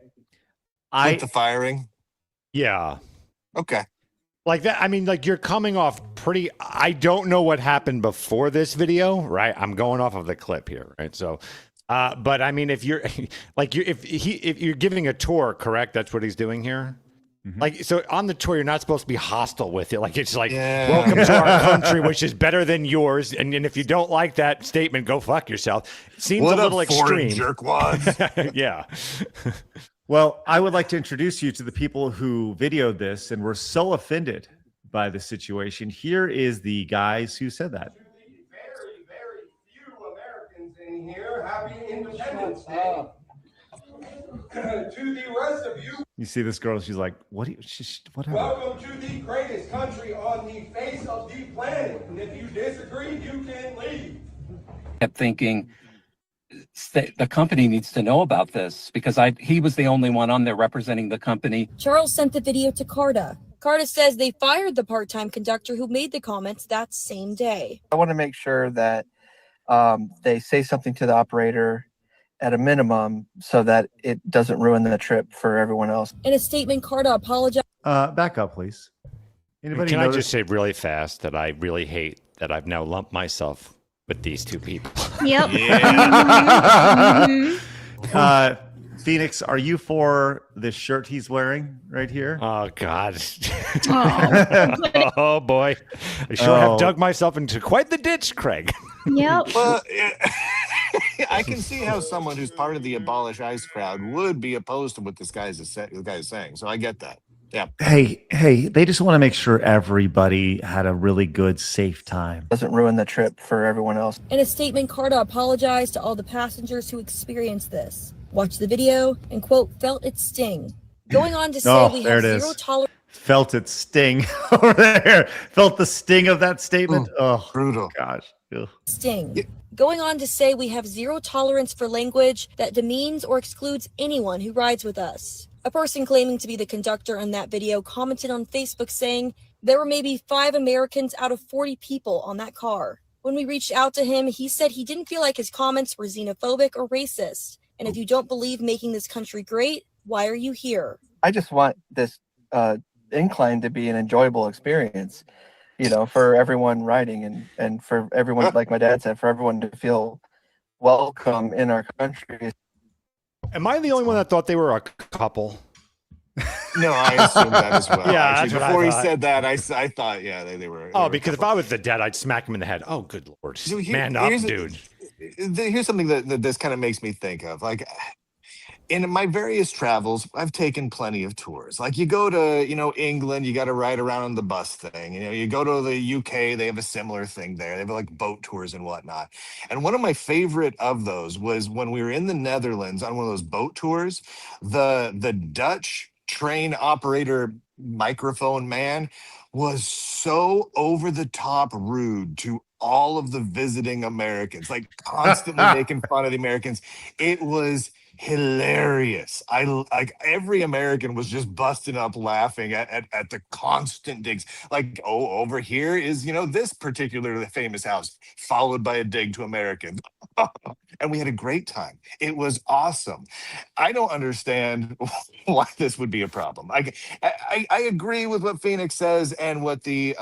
With the firing? Yeah. Okay. Like that. I mean, like you're coming off pretty. I don't know what happened before this video, right? I'm going off of the clip here, right? So. But I mean, if you're like if you're giving a tour, correct? That's what he's doing here. Mm-hmm. Like, so on the tour, you're not supposed to be hostile with it. Like, it's like, welcome to our country, which is better than yours. And if you don't like that statement, go fuck yourself. Seems a little extreme. Jerkwad. Yeah. Well, I would like to introduce you to the people who videoed this and were so offended by the situation. Here is the guys who said that. In here, happy Independence Day. To the rest of you, you see this girl, she's like, whatever. Welcome to the greatest country on the face of the planet. And if you disagree, you can leave. Kept thinking the company needs to know about this because he was the only one on there representing the company. Charles sent the video to Carta. Carta says they fired the part-time conductor who made the comments that same day. I want to make sure that they say something to the operator at a minimum so that it doesn't ruin the trip for everyone else. In a statement, Carta apologized. Back up, please. Anybody Can I just say really fast that I really hate that I've now lumped myself with these two people? Yep. Phoenix, are you for the shirt he's wearing right here? Oh, God. Oh, boy. I sure have dug myself into quite the ditch, Craig. Yep. Well, I can see how someone who's part of the Abolish ICE crowd would be opposed to what this guy is saying. So I get that. Yeah. Hey, they just want to make sure everybody had a really good, safe time. Doesn't ruin the trip for everyone else. In a statement, Carta apologized to all the passengers who experienced this. Watched the video and, quote, felt it sting. Going on to say we have zero tolerance. Felt it sting over there. Felt the sting of that statement. Oh, brutal. Gosh. Ugh. Sting. Going on to say we have zero tolerance for language that demeans or excludes anyone who rides with us. A person claiming to be the conductor in that video commented on Facebook saying there were maybe 5 Americans out of 40 people on that car. When we reached out to him, he said he didn't feel like his comments were xenophobic or racist. And if you don't believe making this country great, why are you here? I just want this incline to be an enjoyable experience, for everyone riding and for everyone, like my dad said, for everyone to feel welcome in our country. Am I the only one that thought they were a couple? No, I assumed that as well. Yeah, actually, before he said that, I thought, they were. Oh, because if I was the dad, I'd smack him in the head. Oh, good Lord. Man up, dude. Here's something that this kind of makes me think of. Like, in my various travels, I've taken plenty of tours. Like you go to, England, you got to ride around on the bus thing. You go to the UK, they have a similar thing there. They have like boat tours and whatnot. And one of my favorite of those was when we were in the Netherlands on one of those boat tours. The Dutch train operator microphone man was so over the top rude to all of the visiting Americans, like constantly making fun of the Americans. It was hilarious. I like every American was just busting up laughing at the constant digs. Like, oh, over here is this particularly famous house, followed by a dig to Americans. And we had a great time. It was awesome. I don't understand why this would be a problem. I agree with what Phoenix says and what the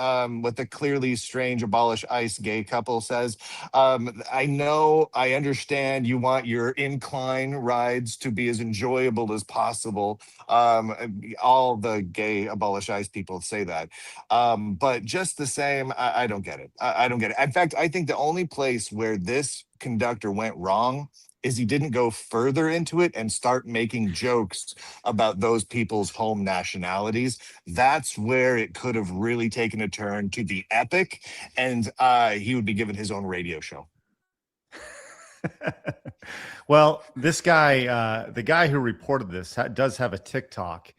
clearly strange abolish ICE gay couple says. I understand you want your incline rides to be as enjoyable as possible. All the gay abolish ICE people say that. But just the same, I don't get it. I don't get it. In fact, I think the only place where this conductor went wrong is he didn't go further into it and start making jokes about those people's home nationalities. That's where it could have really taken a turn to the epic, and he would be given his own radio show. Well, this guy, the guy who reported this, does have a TikTok,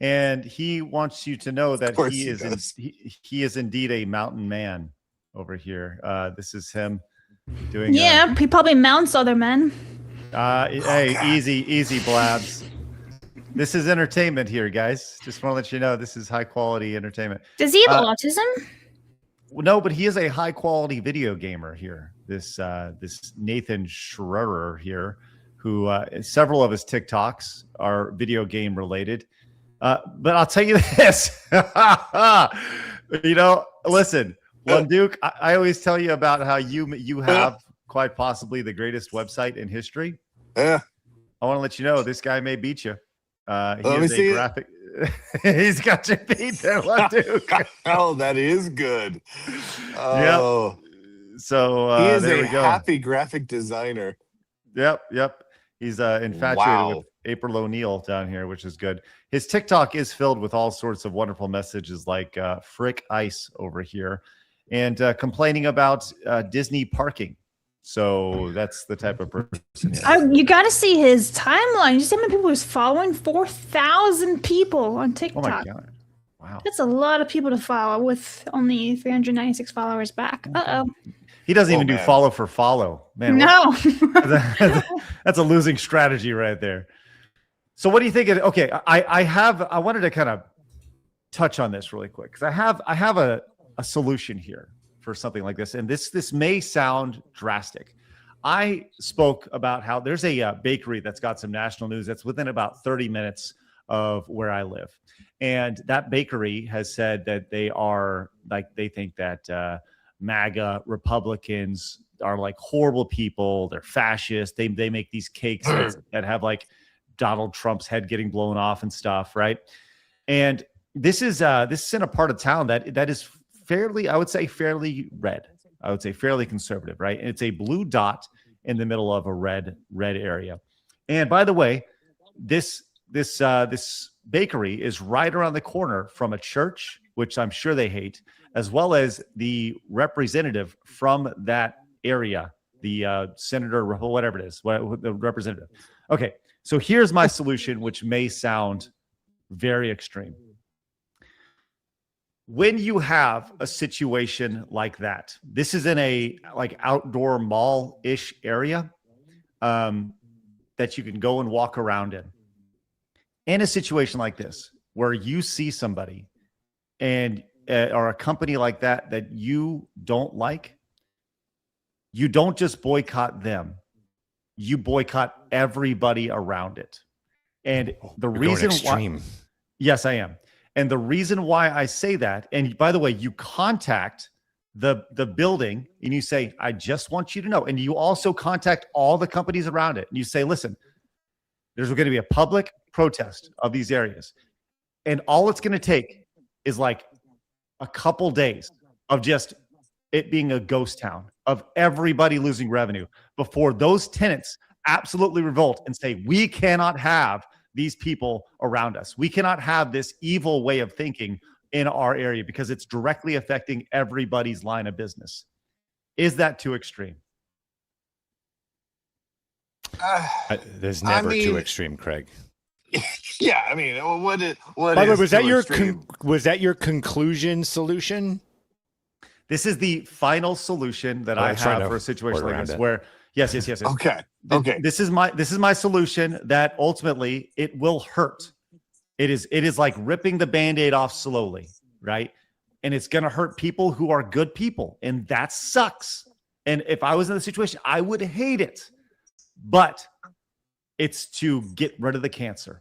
and he wants you to know that he is indeed a mountain man over here. This is him doing. Yeah, he probably mounts other men. Hey, easy, Blabs. This is entertainment here, guys. Just want to let you know this is high quality entertainment. Does he have autism? No, but he is a high quality video gamer here. This Nathan Schreier here, who several of his TikToks are video game related. But I'll tell you this, listen, Lunduke, I always tell you about how you have quite possibly the greatest website in history. Yeah. I want to let you know this guy may beat you. Let me see graphic. He's got you beat there, Lunduke. Oh, that is good. Oh. Yep. So he is there a we go. happy graphic designer. Yep. He's infatuated with April O'Neil down here, which is good. His TikTok is filled with all sorts of wonderful messages like frick ice over here and complaining about Disney parking. So that's the type of person he is. You got to see his timeline. You see how many people he's following? 4,000 people on TikTok. Oh my God. Wow. That's a lot of people to follow with only 396 followers back. Uh-oh. He doesn't even do follow for follow. Man, no. That's a losing strategy right there. So what do you think? Okay, I wanted to kind of touch on this really quick because I have a solution here for something like this, and this may sound drastic. I spoke about how there's a bakery that's got some national news that's within about 30 minutes of where I live, and that bakery has said that they think that MAGA Republicans are like horrible people. They're fascist. They make these cakes that have like Donald Trump's head getting blown off and stuff, right? And this is in a part of town that is fairly, I would say, fairly red. I would say fairly conservative, right? And it's a blue dot in the middle of a red area. And by the way, this bakery is right around the corner from a church, which I'm sure they hate, as well as the representative from that area, the senator, whatever it is, the representative. Okay, so here's my solution, which may sound very extreme. When you have a situation like that, this is in a like outdoor mall-ish area that you can go and walk around in. In a situation like this, where you see somebody and or a company like that you don't like, you don't just boycott them, you boycott everybody around it. And the reason why, yes, I am. And the reason why I say that, and by the way, you contact the building and you say, I just want you to know. And you also contact all the companies around it. And you say, listen, there's going to be a public protest of these areas. And all it's going to take is like a couple days of just it being a ghost town, of everybody losing revenue before those tenants absolutely revolt and say, we cannot have these people around us. We cannot have this evil way of thinking in our area because it's directly affecting everybody's line of business. Is that too extreme? There's never too extreme, Craig. Yeah, I mean, what By the way, was that your conclusion solution? This is the final solution that I have for a situation like this, where yes. Okay. This is my solution that ultimately it will hurt. It is like ripping the Band-Aid off slowly, right? And it's going to hurt people who are good people, and that sucks. And if I was in the situation, I would hate it. But it's to get rid of the cancer.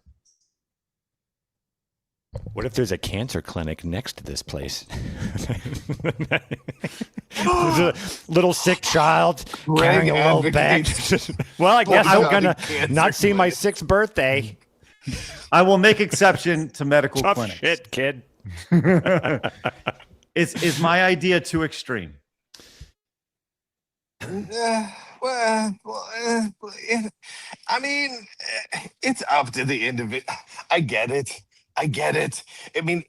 What if there's a cancer clinic next to this place? There's a little sick child carrying a little bag. Well, I guess I'm going to not see my 6th birthday. I will make exception to medical Tough clinics. shit, kid. Is my idea too extreme? I mean, it's up to the individual. I get it. I mean,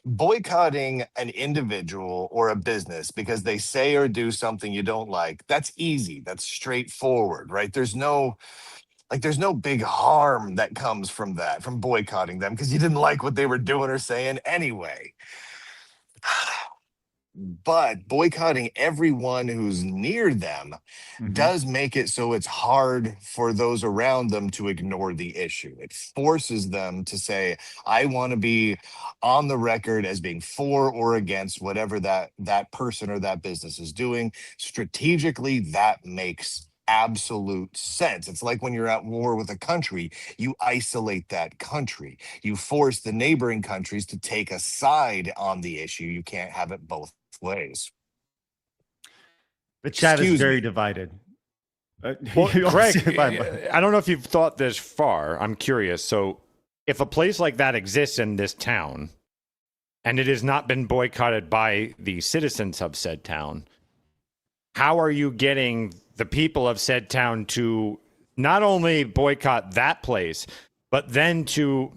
boycotting an individual or a business because they say or do something you don't like, that's easy. That's straightforward, right? There's no big harm that comes from that, from boycotting them because you didn't like what they were doing or saying anyway. But boycotting everyone who's near them does make it so it's hard for those around them to ignore the issue. It forces them to say, I want to be on the record as being for or against whatever that person or that business is doing. Strategically, that makes absolute sense. It's like when you're at war with a country, you isolate that country. You force the neighboring countries to take a side on the issue. You can't have it both ways. The chat is very divided. Well, Craig, I don't know if you've thought this far. I'm curious. So if a place like that exists in this town and it has not been boycotted by the citizens of said town, how are you getting the people of said town to not only boycott that place, but then to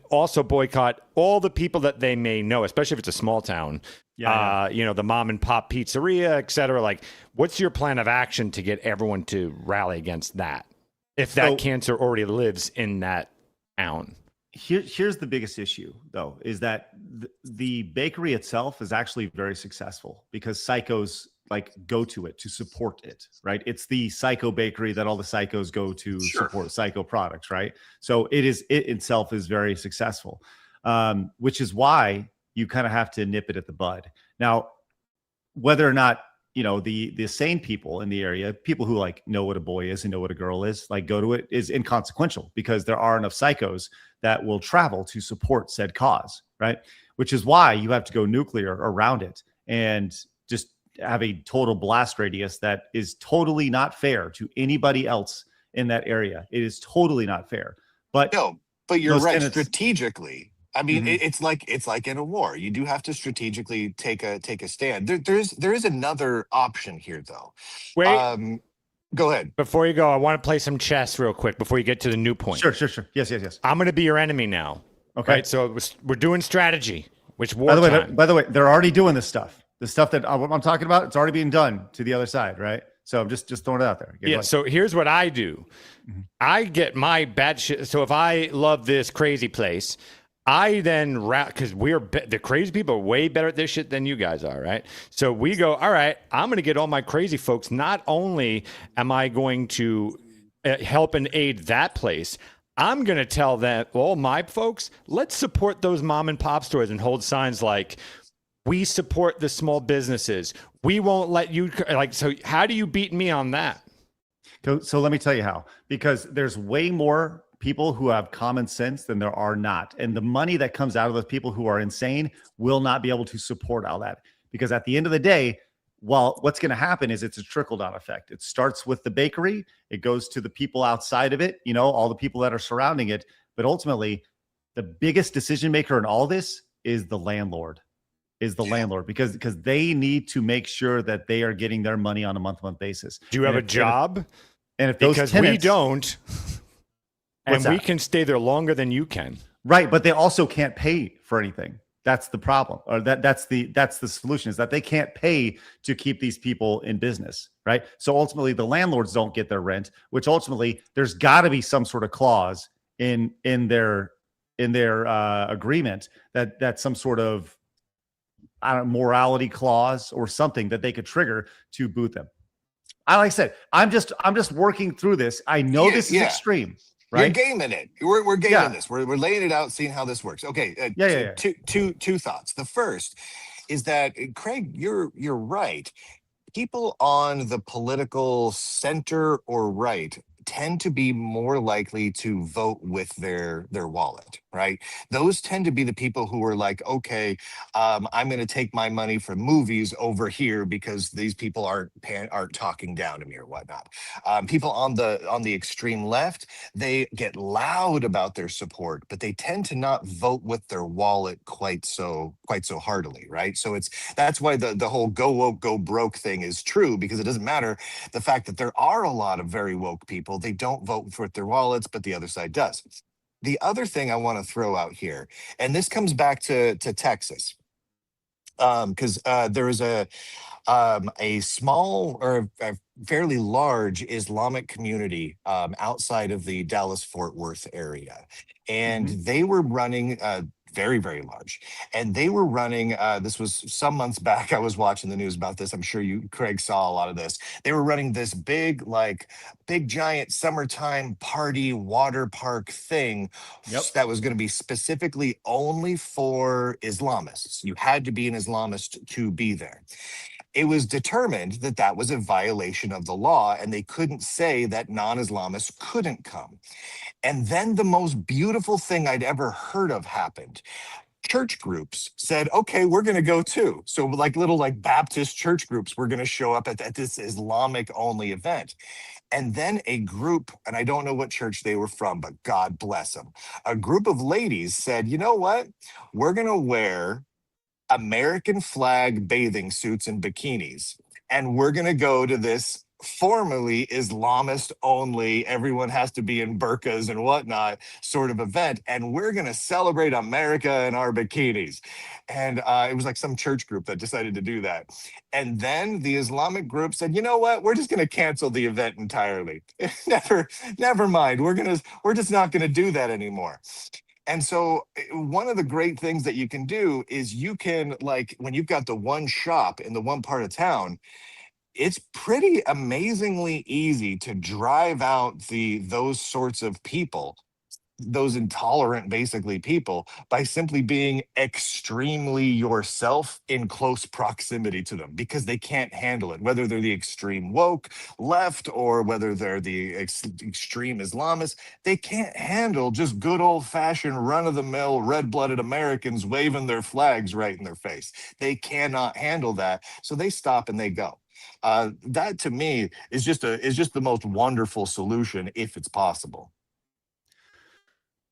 also boycott all the people that they may know, especially if it's a small town, the mom and pop pizzeria, et cetera. Like, what's your plan of action to get everyone to rally against that? If that cancer already lives in that town. Here's the biggest issue, though, is that the bakery itself is actually very successful because psychos go to it to support it, right? It's the psycho bakery that all the psychos go to support psycho products, right? So it itself is very successful, which is why you kind of have to nip it at the bud. Now, whether or not, the sane people in the area, people who know what a boy is and know what a girl is, go to it, is inconsequential because there are enough psychos that will travel to support said cause, right? Which is why you have to go nuclear around it and just have a total blast radius that is totally not fair to anybody else in that area. It is totally not fair. But you're right. Strategically, I mean, it's like in a war. You do have to strategically take a stand. There is another option here, though. Wait. Go ahead. Before you go, I want to play some chess real quick before you get to the new point. Sure. Yes. I'm going to be your enemy now. Okay. Right, so we're doing strategy. Which war? By the way, they're already doing this stuff. The stuff that I'm talking about, it's already being done to the other side, right? So I'm just throwing it out there. Yeah. So here's what I do. I get my bad shit. So if I love this crazy place, I then because the crazy people are way better at this shit than you guys are, right? So we go, all right, I'm going to get all my crazy folks. Not only am I going to help and aid that place, I'm going to tell them, all my folks, let's support those mom and pop stores and hold signs like, we support the small businesses. We won't let you so how do you beat me on that? So let me tell you how, because there's way more people who have common sense than there are not. And the money that comes out of those people who are insane will not be able to support all that. Because at the end of the day, what's going to happen is it's a trickle-down effect. It starts with the bakery. It goes to the people outside of it, all the people that are surrounding it. But ultimately, the biggest decision maker in all this is the landlord. Because they need to make sure that they are getting their money on a month-to-month basis. Do you have a job? And if those because tenants, we don't, and What's we that? can stay there longer than you can. right, but they also can't pay for anything. That's the problem, or that's the solution, is that they can't pay to keep these people in business, right? So ultimately, the landlords don't get their rent, which ultimately there's got to be some sort of clause in their agreement that some sort of, I don't know, morality clause or something that they could trigger to boot them. Like I said, I'm just working through this. I know this is extreme. Right? You're gaming it. We're gaming Yeah. this. We're laying it out, seeing how this works. Okay. Yeah. Two thoughts. The first is that Craig, you're right. People on the political center or right tend to be more likely to vote with their wallet, right? Those tend to be the people who are like, okay, I'm going to take my money from movies over here because these people aren't talking down to me or whatnot. People on the extreme left, they get loud about their support, but they tend to not vote with their wallet quite so heartily, right? So that's why the whole go woke, go broke thing is true, because it doesn't matter the fact that there are a lot of very woke people. They don't vote with their wallets, but the other side does. The other thing I want to throw out here, and this comes back to Texas, because there is a small or a fairly large Islamic community outside of the Dallas-Fort Worth area. And they were running very, very large. And they were running, this was some months back, I was watching the news about this. I'm sure you, Craig, saw a lot of this. They were running this big giant summertime party water park thing that was going to be specifically only for Islamists. You had to be an Islamist to be there. It was determined that that was a violation of the law, and they couldn't say that non-Islamists couldn't come. And then the most beautiful thing I'd ever heard of happened. Church groups said, okay, we're going to go too. So little Baptist church groups were going to show up at this Islamic only event. And then a group, and I don't know what church they were from, but God bless them. A group of ladies said, you know what? We're going to wear American flag bathing suits and bikinis, and we're going to go to this formerly Islamist only, everyone has to be in burqas and whatnot sort of event, and we're going to celebrate America in our bikinis. And it was like some church group that decided to do that. And then the Islamic group said, you know what, we're just going to cancel the event entirely. Never mind, we're just not going to do that anymore. And so one of the great things that you can do is you can, when you've got the one shop in the one part of town, it's pretty amazingly easy to drive out those sorts of people, those intolerant, basically, people, by simply being extremely yourself in close proximity to them, because they can't handle it, whether they're the extreme woke left or whether they're the extreme Islamists. They can't handle just good old-fashioned run-of-the-mill red-blooded Americans waving their flags right in their face. They cannot handle that, so they stop and they go. That to me is just the most wonderful solution, if it's possible.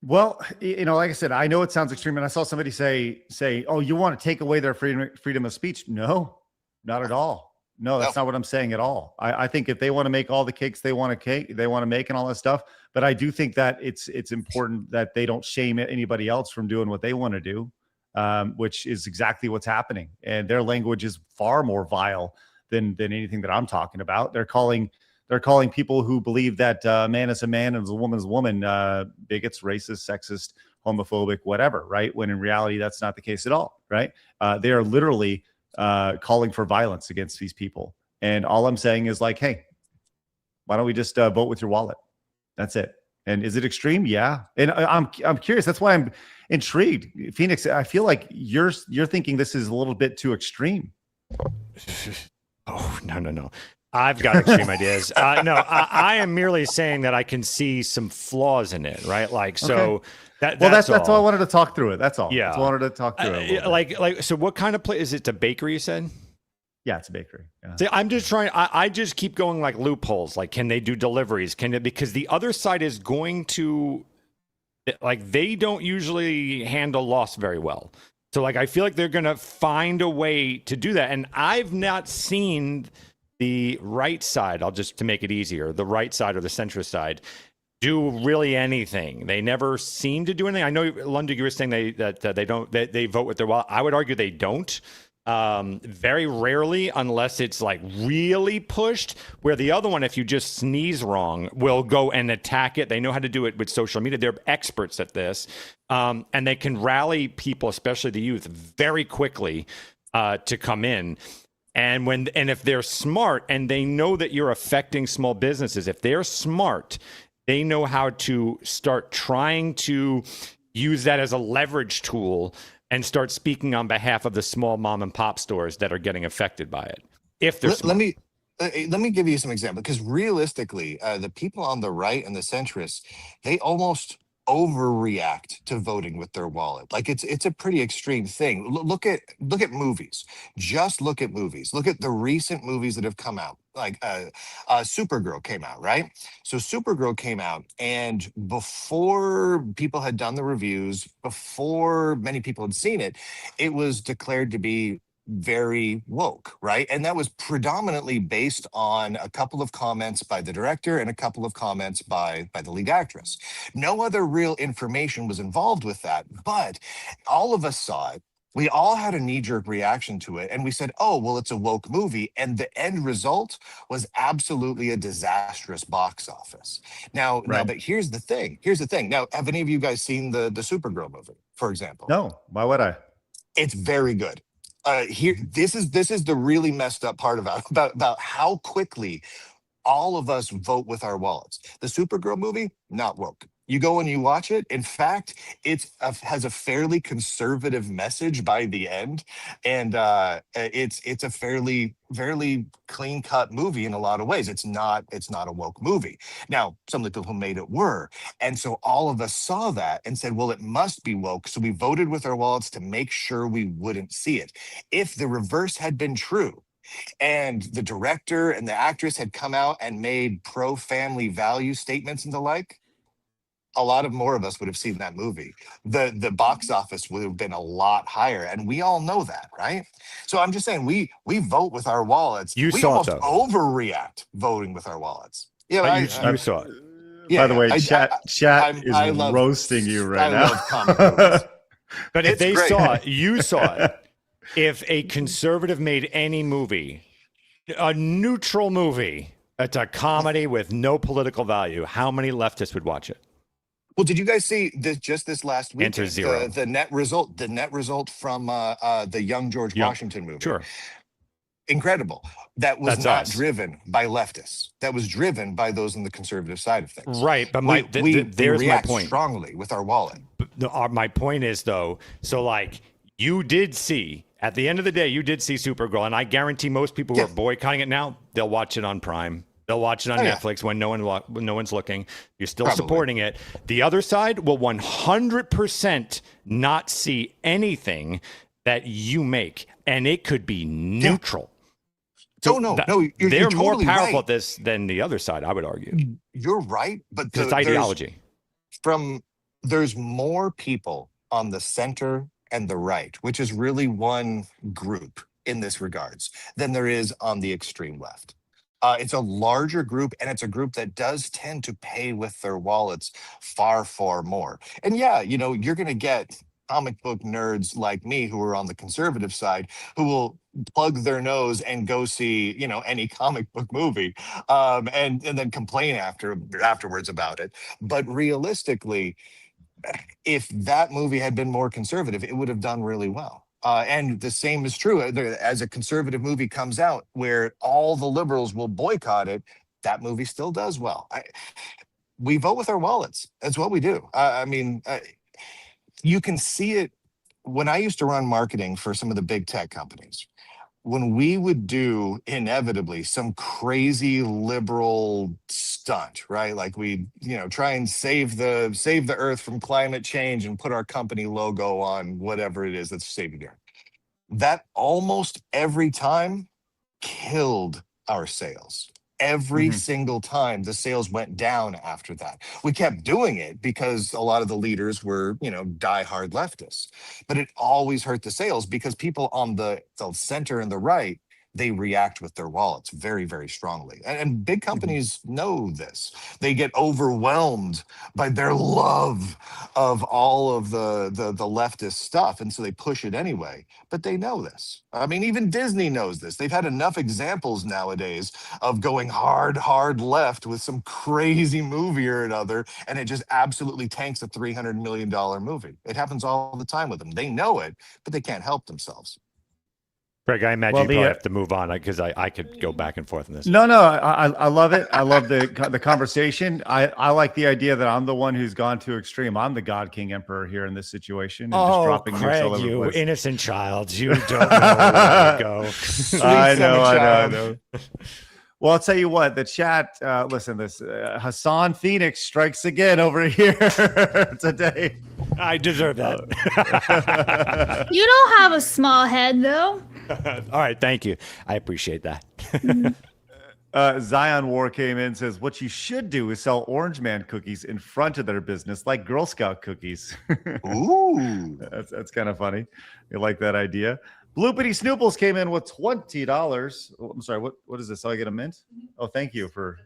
Well, like I said, I know it sounds extreme, and I saw somebody say, "Oh, you want to take away their freedom of speech?" No, not at all. No, that's not what I'm saying at all. I think if they want to make all the cakes they want to make and all that stuff, but I do think that it's important that they don't shame anybody else from doing what they want to do, which is exactly what's happening. And their language is far more vile than anything that I'm talking about. They're calling people who believe that man is a man and a woman is a woman bigots, racist, sexist, homophobic, whatever, right? When in reality, that's not the case at all, right? They are literally calling for violence against these people. And all I'm saying is hey, why don't we just vote with your wallet? That's it. And is it extreme? Yeah. And I'm curious. That's why I'm intrigued. Phoenix, I feel like you're thinking this is a little bit too extreme. Oh, no. I've got extreme ideas. No, I am merely saying that I can see some flaws in it, right? So that's all I wanted to talk through it. That's all. Yeah. That's all I wanted to talk through it. So what kind of place is it? A bakery, you said? Yeah, it's a bakery. Yeah. See, I'm just trying. I just keep going loopholes. Can they do deliveries? Because the other side is going to, they don't usually handle loss very well. So I feel like they're going to find a way to do that. And I've not seen the right side, I'll just to make it easier, the right side or the centrist side, do really anything. They never seem to do anything. I know, Lunduke, you were saying they vote with their wallet. I would argue they don't. Very rarely, unless it's like really pushed, where the other one, if you just sneeze wrong, will go and attack it. They know how to do it with social media. They're experts at this. And they can rally people, especially the youth, very quickly to come in. And if they're smart and they know that you're affecting small businesses, if they're smart, they know how to start trying to use that as a leverage tool and start speaking on behalf of the small mom and pop stores that are getting affected by it. If they're let me give you some example, because realistically, the people on the right and the centrists, they almost overreact to voting with their wallet. Like it's a pretty extreme thing. Look at movies. Just look at movies. Look at the recent movies that have come out. Like Supergirl came out, right? So Supergirl came out, and before people had done the reviews, before many people had seen it, it was declared to be very woke, right? And that was predominantly based on a couple of comments by the director and a couple of comments by the lead actress. No other real information was involved with that, but all of us saw it. We all had a knee-jerk reaction to it, and we said, oh, well, it's a woke movie. And the end result was absolutely a disastrous box office. Now, but here's the thing. Now, have any of you guys seen the Supergirl movie, for example? No. Why would I? It's very good. This is the really messed up part about how quickly all of us vote with our wallets. The Supergirl movie, not woke. You go and you watch it. In fact, has a fairly conservative message by the end, and it's a fairly clean cut movie in a lot of ways. It's not a woke movie. Now, some of the people who made it were, and so all of us saw that and said, well, it must be woke. So we voted with our wallets to make sure we wouldn't see it. If the reverse had been true, and the director and the actress had come out and made pro-family value statements and the like, a lot of more of us would have seen that movie. The box office would have been a lot higher, and we all know that, right? So I'm just saying, we vote with our wallets. You we saw almost it, though. overreact voting with our wallets. Yeah, you saw it. By the way, chat is roasting you right now. Love comic movies. But if It's they great. saw it, you saw it. If a conservative made any movie, a neutral movie, it's a comedy with no political value, how many leftists would watch it? Well, did you guys see this last week? Answer zero. The net result from the Young George Washington movie. Sure. Incredible. That's not us. driven by leftists. That was driven by those on the conservative side of things. Right, but we there's my react point. strongly with our wallet. My point is, though, so like you did see, at the end of the day, you did see Supergirl, and I guarantee most people who are boycotting it now, they'll watch it on Prime. They'll watch it on Netflix when no one's looking. You're still supporting it. The other side will 100% not see anything that you make, and it could be neutral. So no, you're they're totally more powerful right. at this than the other side, I would argue. You're right, but It's ideology. There's more people on the center and the right, which is really one group in this regards, than there is on the extreme left. It's a larger group, and it's a group that does tend to pay with their wallets far, far more. And yeah, you're going to get comic book nerds like me who are on the conservative side who will plug their nose and go see, any comic book movie, and then complain afterwards about it. But realistically, if that movie had been more conservative, it would have done really well. And the same is true as a conservative movie comes out where all the liberals will boycott it, that movie still does well. We vote with our wallets. That's what we do. You can see it when I used to run marketing for some of the big tech companies. When we would do inevitably some crazy liberal stunt, right? Like we, try and save the earth from climate change and put our company logo on whatever it is that's saving the earth. That almost every time killed our sales. Every single time the sales went down after that. We kept doing it because a lot of the leaders were, diehard leftists. But it always hurt the sales because people on the center and the right, they react with their wallets very, very strongly. And big companies know this. They get overwhelmed by their love of all of the leftist stuff. And so they push it anyway. But they know this. I mean, even Disney knows this. They've had enough examples nowadays of going hard left with some crazy movie or another, and it just absolutely tanks a $300 million movie. It happens all the time with them. They know it, but they can't help themselves. Greg, I imagine you probably have to move on because I could go back and forth on this. No, I love it. I love the conversation. I like the idea that I'm the one who's gone too extreme. I'm the God King Emperor here in this situation. And just dropping Craig, all over the you place. innocent child. You don't know where to go. I know. Well, I'll tell you what, the chat, listen, this Hassan Phoenix strikes again over here today. I deserve that. You don't have a small head, though. All right, thank you. I appreciate that. Zion War came in and says, what you should do is sell Orange Man cookies in front of their business, like Girl Scout cookies. Ooh. That's kind of funny. You like that idea? Bloopity Snooples came in with $20. Oh, I'm sorry, what is this? Oh, I get a mint? Oh, thank you for...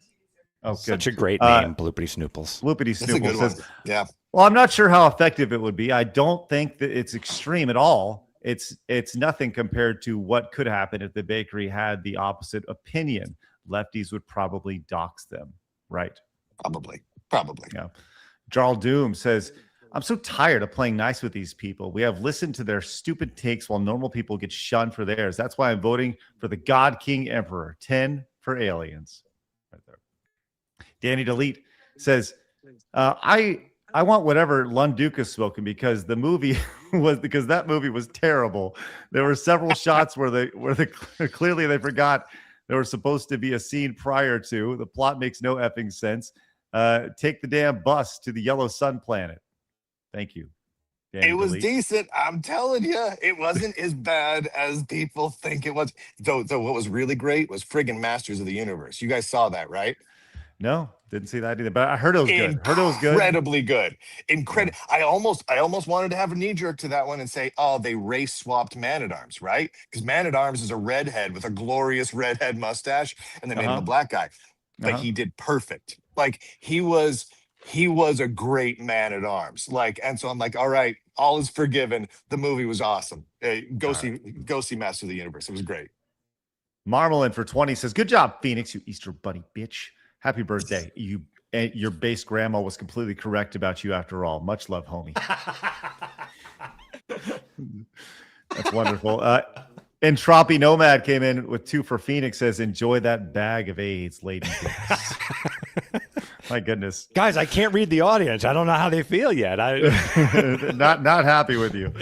Oh, good. Such a great name, Bloopity Snooples. Bloopity Snooples says, yeah. Well, I'm not sure how effective it would be. I don't think that it's extreme at all. It's nothing compared to what could happen if the bakery had the opposite opinion. Lefties would probably dox them, right? Probably. Yeah. Jarl Doom says, I'm so tired of playing nice with these people. We have listened to their stupid takes while normal people get shunned for theirs. That's why I'm voting for the God King Emperor. 10 for aliens. Right there. Danny Delete says, I want whatever Lunduke has spoken because that movie was terrible. There were several shots where clearly they forgot there was supposed to be a scene prior to. The plot makes no effing sense. Take the damn bus to the Yellow Sun planet. Thank you. Danny It was Delete. decent. I'm telling you, it wasn't as bad as people think it was. Though what was really great was friggin' Masters of the Universe. You guys saw that, right? No, didn't see that either. But I heard it was good. Incredibly good. I almost wanted to have a knee jerk to that one and say, oh, they race swapped Man-at-Arms, right? Because Man-at-Arms is a redhead with a glorious redhead mustache, and they made him a black guy. But he did perfect. Like he was a great Man-at-Arms. Like, and so I'm like, all right, all is forgiven. The movie was awesome. Go see Master of the Universe. It was great. Marmalin for 20 says, good job, Phoenix, you Easter bunny bitch. Happy birthday. Your base grandma was completely correct about you after all. Much love, homie. That's wonderful. Entropy Nomad came in with 2 for Phoenix, says, enjoy that bag of AIDS, lady. My goodness. Guys, I can't read the audience. I don't know how they feel yet. Not happy with you.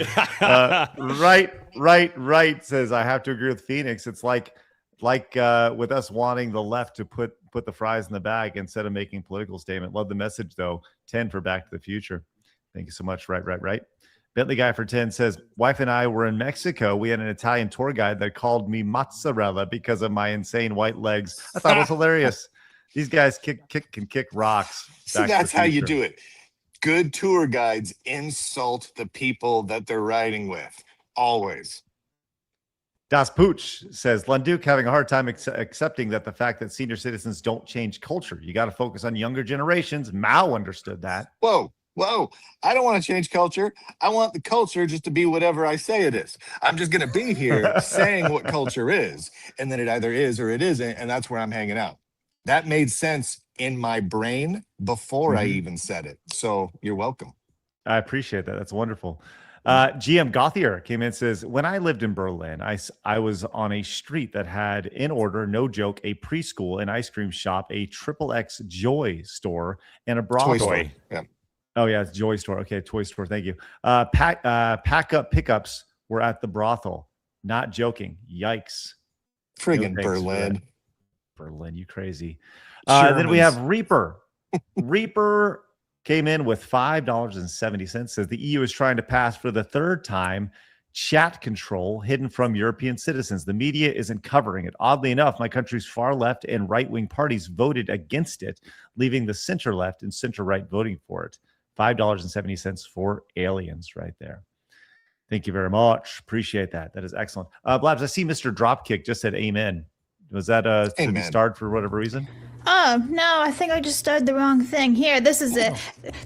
Right says, I have to agree with Phoenix. It's like with us wanting the left to put the fries in the bag instead of making political statement. Love the message, though. 10 for Back to the Future. Thank you so much. Right. Bentley Guy for 10 says, wife and I were in Mexico. We had an Italian tour guide that called me mozzarella because of my insane white legs. I thought it was hilarious. These guys can kick rocks. See, that's how you do it. Good tour guides insult the people that they're riding with. Always. Das Pooch says, Lunduke having a hard time accepting that the fact that senior citizens don't change culture. You got to focus on younger generations. Mao understood that. Whoa. I don't want to change culture. I want the culture just to be whatever I say it is. I'm just going to be here saying what culture is, and then it either is or it isn't, and that's where I'm hanging out. That made sense in my brain before I even said it. So you're welcome. I appreciate that. That's wonderful. GM Gothier came in and says, when I lived in Berlin, I was on a street that had, in order, no joke, a preschool, an ice cream shop, a XXX Joy store, and a brothel. Toy store. Yeah. Oh, yeah, it's Joy store. Okay, toy store. Thank you. Pack up pickups were at the brothel. Not joking. Yikes. Friggin' Berlin. Berlin, you crazy. Then we have Reaper. Reaper came in with $5.70. Says the EU is trying to pass for the third time chat control hidden from European citizens. The media isn't covering it. Oddly enough, my country's far left and right-wing parties voted against it, leaving the center left and center right voting for it. $5.70 for aliens right there. Thank you very much. Appreciate that. That is excellent. Blabs, I see Mr. Dropkick just said amen. Was that to be starred for whatever reason? Oh, no, I think I just started the wrong thing. Here, this is it.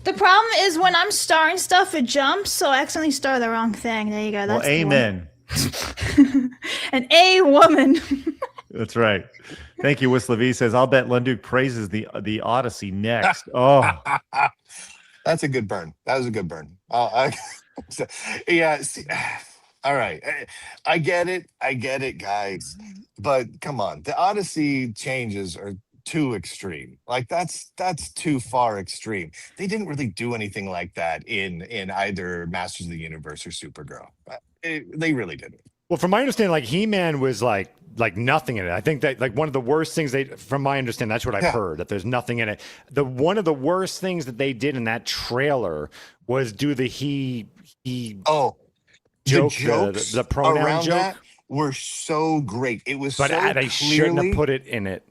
The problem is when I'm starring stuff, it jumps, so I accidentally started the wrong thing. There you go. That's well, amen. An A woman. That's right. Thank you, Whistler V says, I'll bet Lunduke praises the Odyssey next. Oh. That's a good burn. That was a good burn. Yeah. See, all right. I get it, guys. But come on. The Odyssey changes are too extreme. Like that's too far extreme. They didn't really do anything like that in either Masters of the Universe or Supergirl. They really didn't. Well, from my understanding, like He-Man was like nothing in it. I think that like one of the worst things from my understanding, that's what I've heard, that there's nothing in it. One of the worst things that they did in that trailer was do the joke, the pronoun around joke. That were so great. It was, but they shouldn't have put it in it.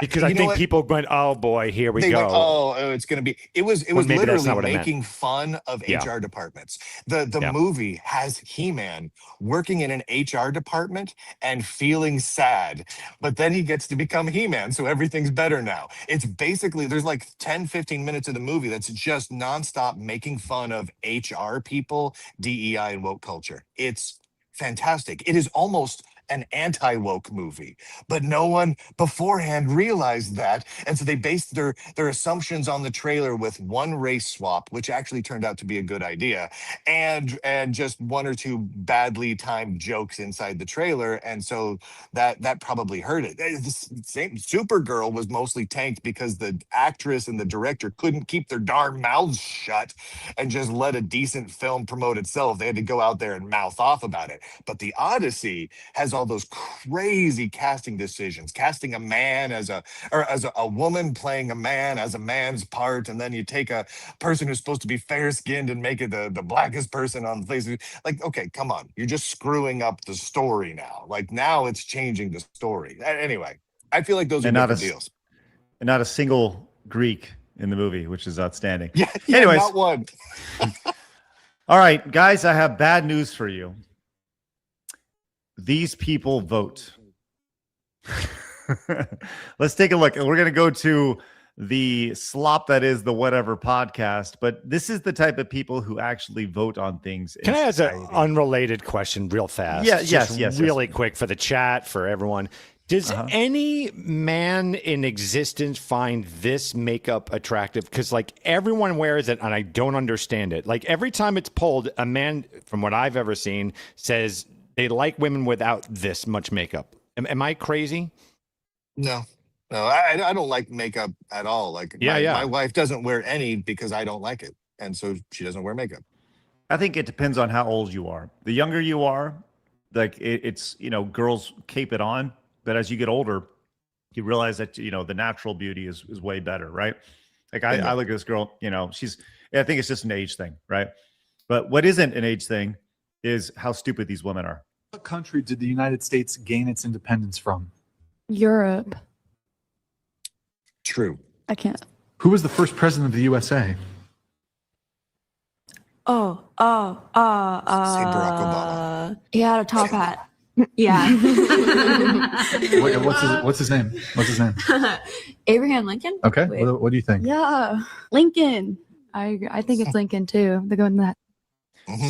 Because I think people went, oh boy, here we go. Went, oh, it's going to be. It was literally making fun of HR departments. The movie has He-Man working in an HR department and feeling sad, but then he gets to become He-Man, so everything's better now. It's basically, there's like 10, 15 minutes of the movie that's just nonstop making fun of HR people, DEI, and woke culture. It's fantastic. It is almost an anti-woke movie, but no one beforehand realized that, and so they based their assumptions on the trailer with one race swap, which actually turned out to be a good idea, and just one or two badly timed jokes inside the trailer, and so that probably hurt it. The same Supergirl was mostly tanked because the actress and the director couldn't keep their darn mouths shut and just let a decent film promote itself. They had to go out there and mouth off about it. But the Odyssey has all those crazy casting decisions, casting a man as a woman playing a man as a man's part, and then you take a person who's supposed to be fair-skinned and make it the blackest person on the face. Like, okay, come on, you're just screwing up the story now. Like now it's changing the story. Anyway, I feel like those are different deals. And not a single Greek in the movie, which is outstanding. Yeah, anyways, not one. All right, guys, I have bad news for you. These people vote. Let's take a look. We're going to go to the slop that is the Whatever podcast, but this is the type of people who actually vote on things. Can I ask an unrelated question real fast? Yeah, yes. Really quick for the chat, for everyone. Does any man in existence find this makeup attractive? Because like everyone wears it and I don't understand it. Like every time it's pulled, a man, from what I've ever seen, says they like women without this much makeup. Am I crazy? No, I don't like makeup at all. Like my wife doesn't wear any because I don't like it. And so she doesn't wear makeup. I think it depends on how old you are. The younger you are, like it's, girls keep it on. But as you get older, you realize that, the natural beauty is way better, right? Like I look at this girl, I think it's just an age thing, right? But what isn't an age thing is how stupid these women are. What country did the United States gain its independence from? Europe. True. I can't. Who was the first president of the USA? Say Barack Obama. He had a top hat. Yeah. What's his name? Abraham Lincoln. Okay. What do you think? Yeah, Lincoln. I think it's Lincoln too. They're going that.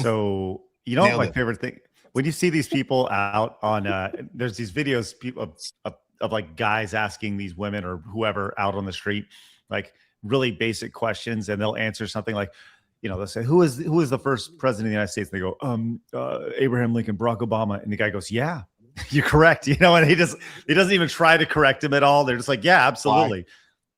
So my favorite thing, when you see these people out on there's these videos of like guys asking these women or whoever out on the street like really basic questions, and they'll answer something like, they'll say, who is the first president of the United States? And they go, Abraham Lincoln, Barack Obama. And the guy goes, yeah, you're correct. And he doesn't even try to correct him at all. They're just like, yeah, absolutely. Why?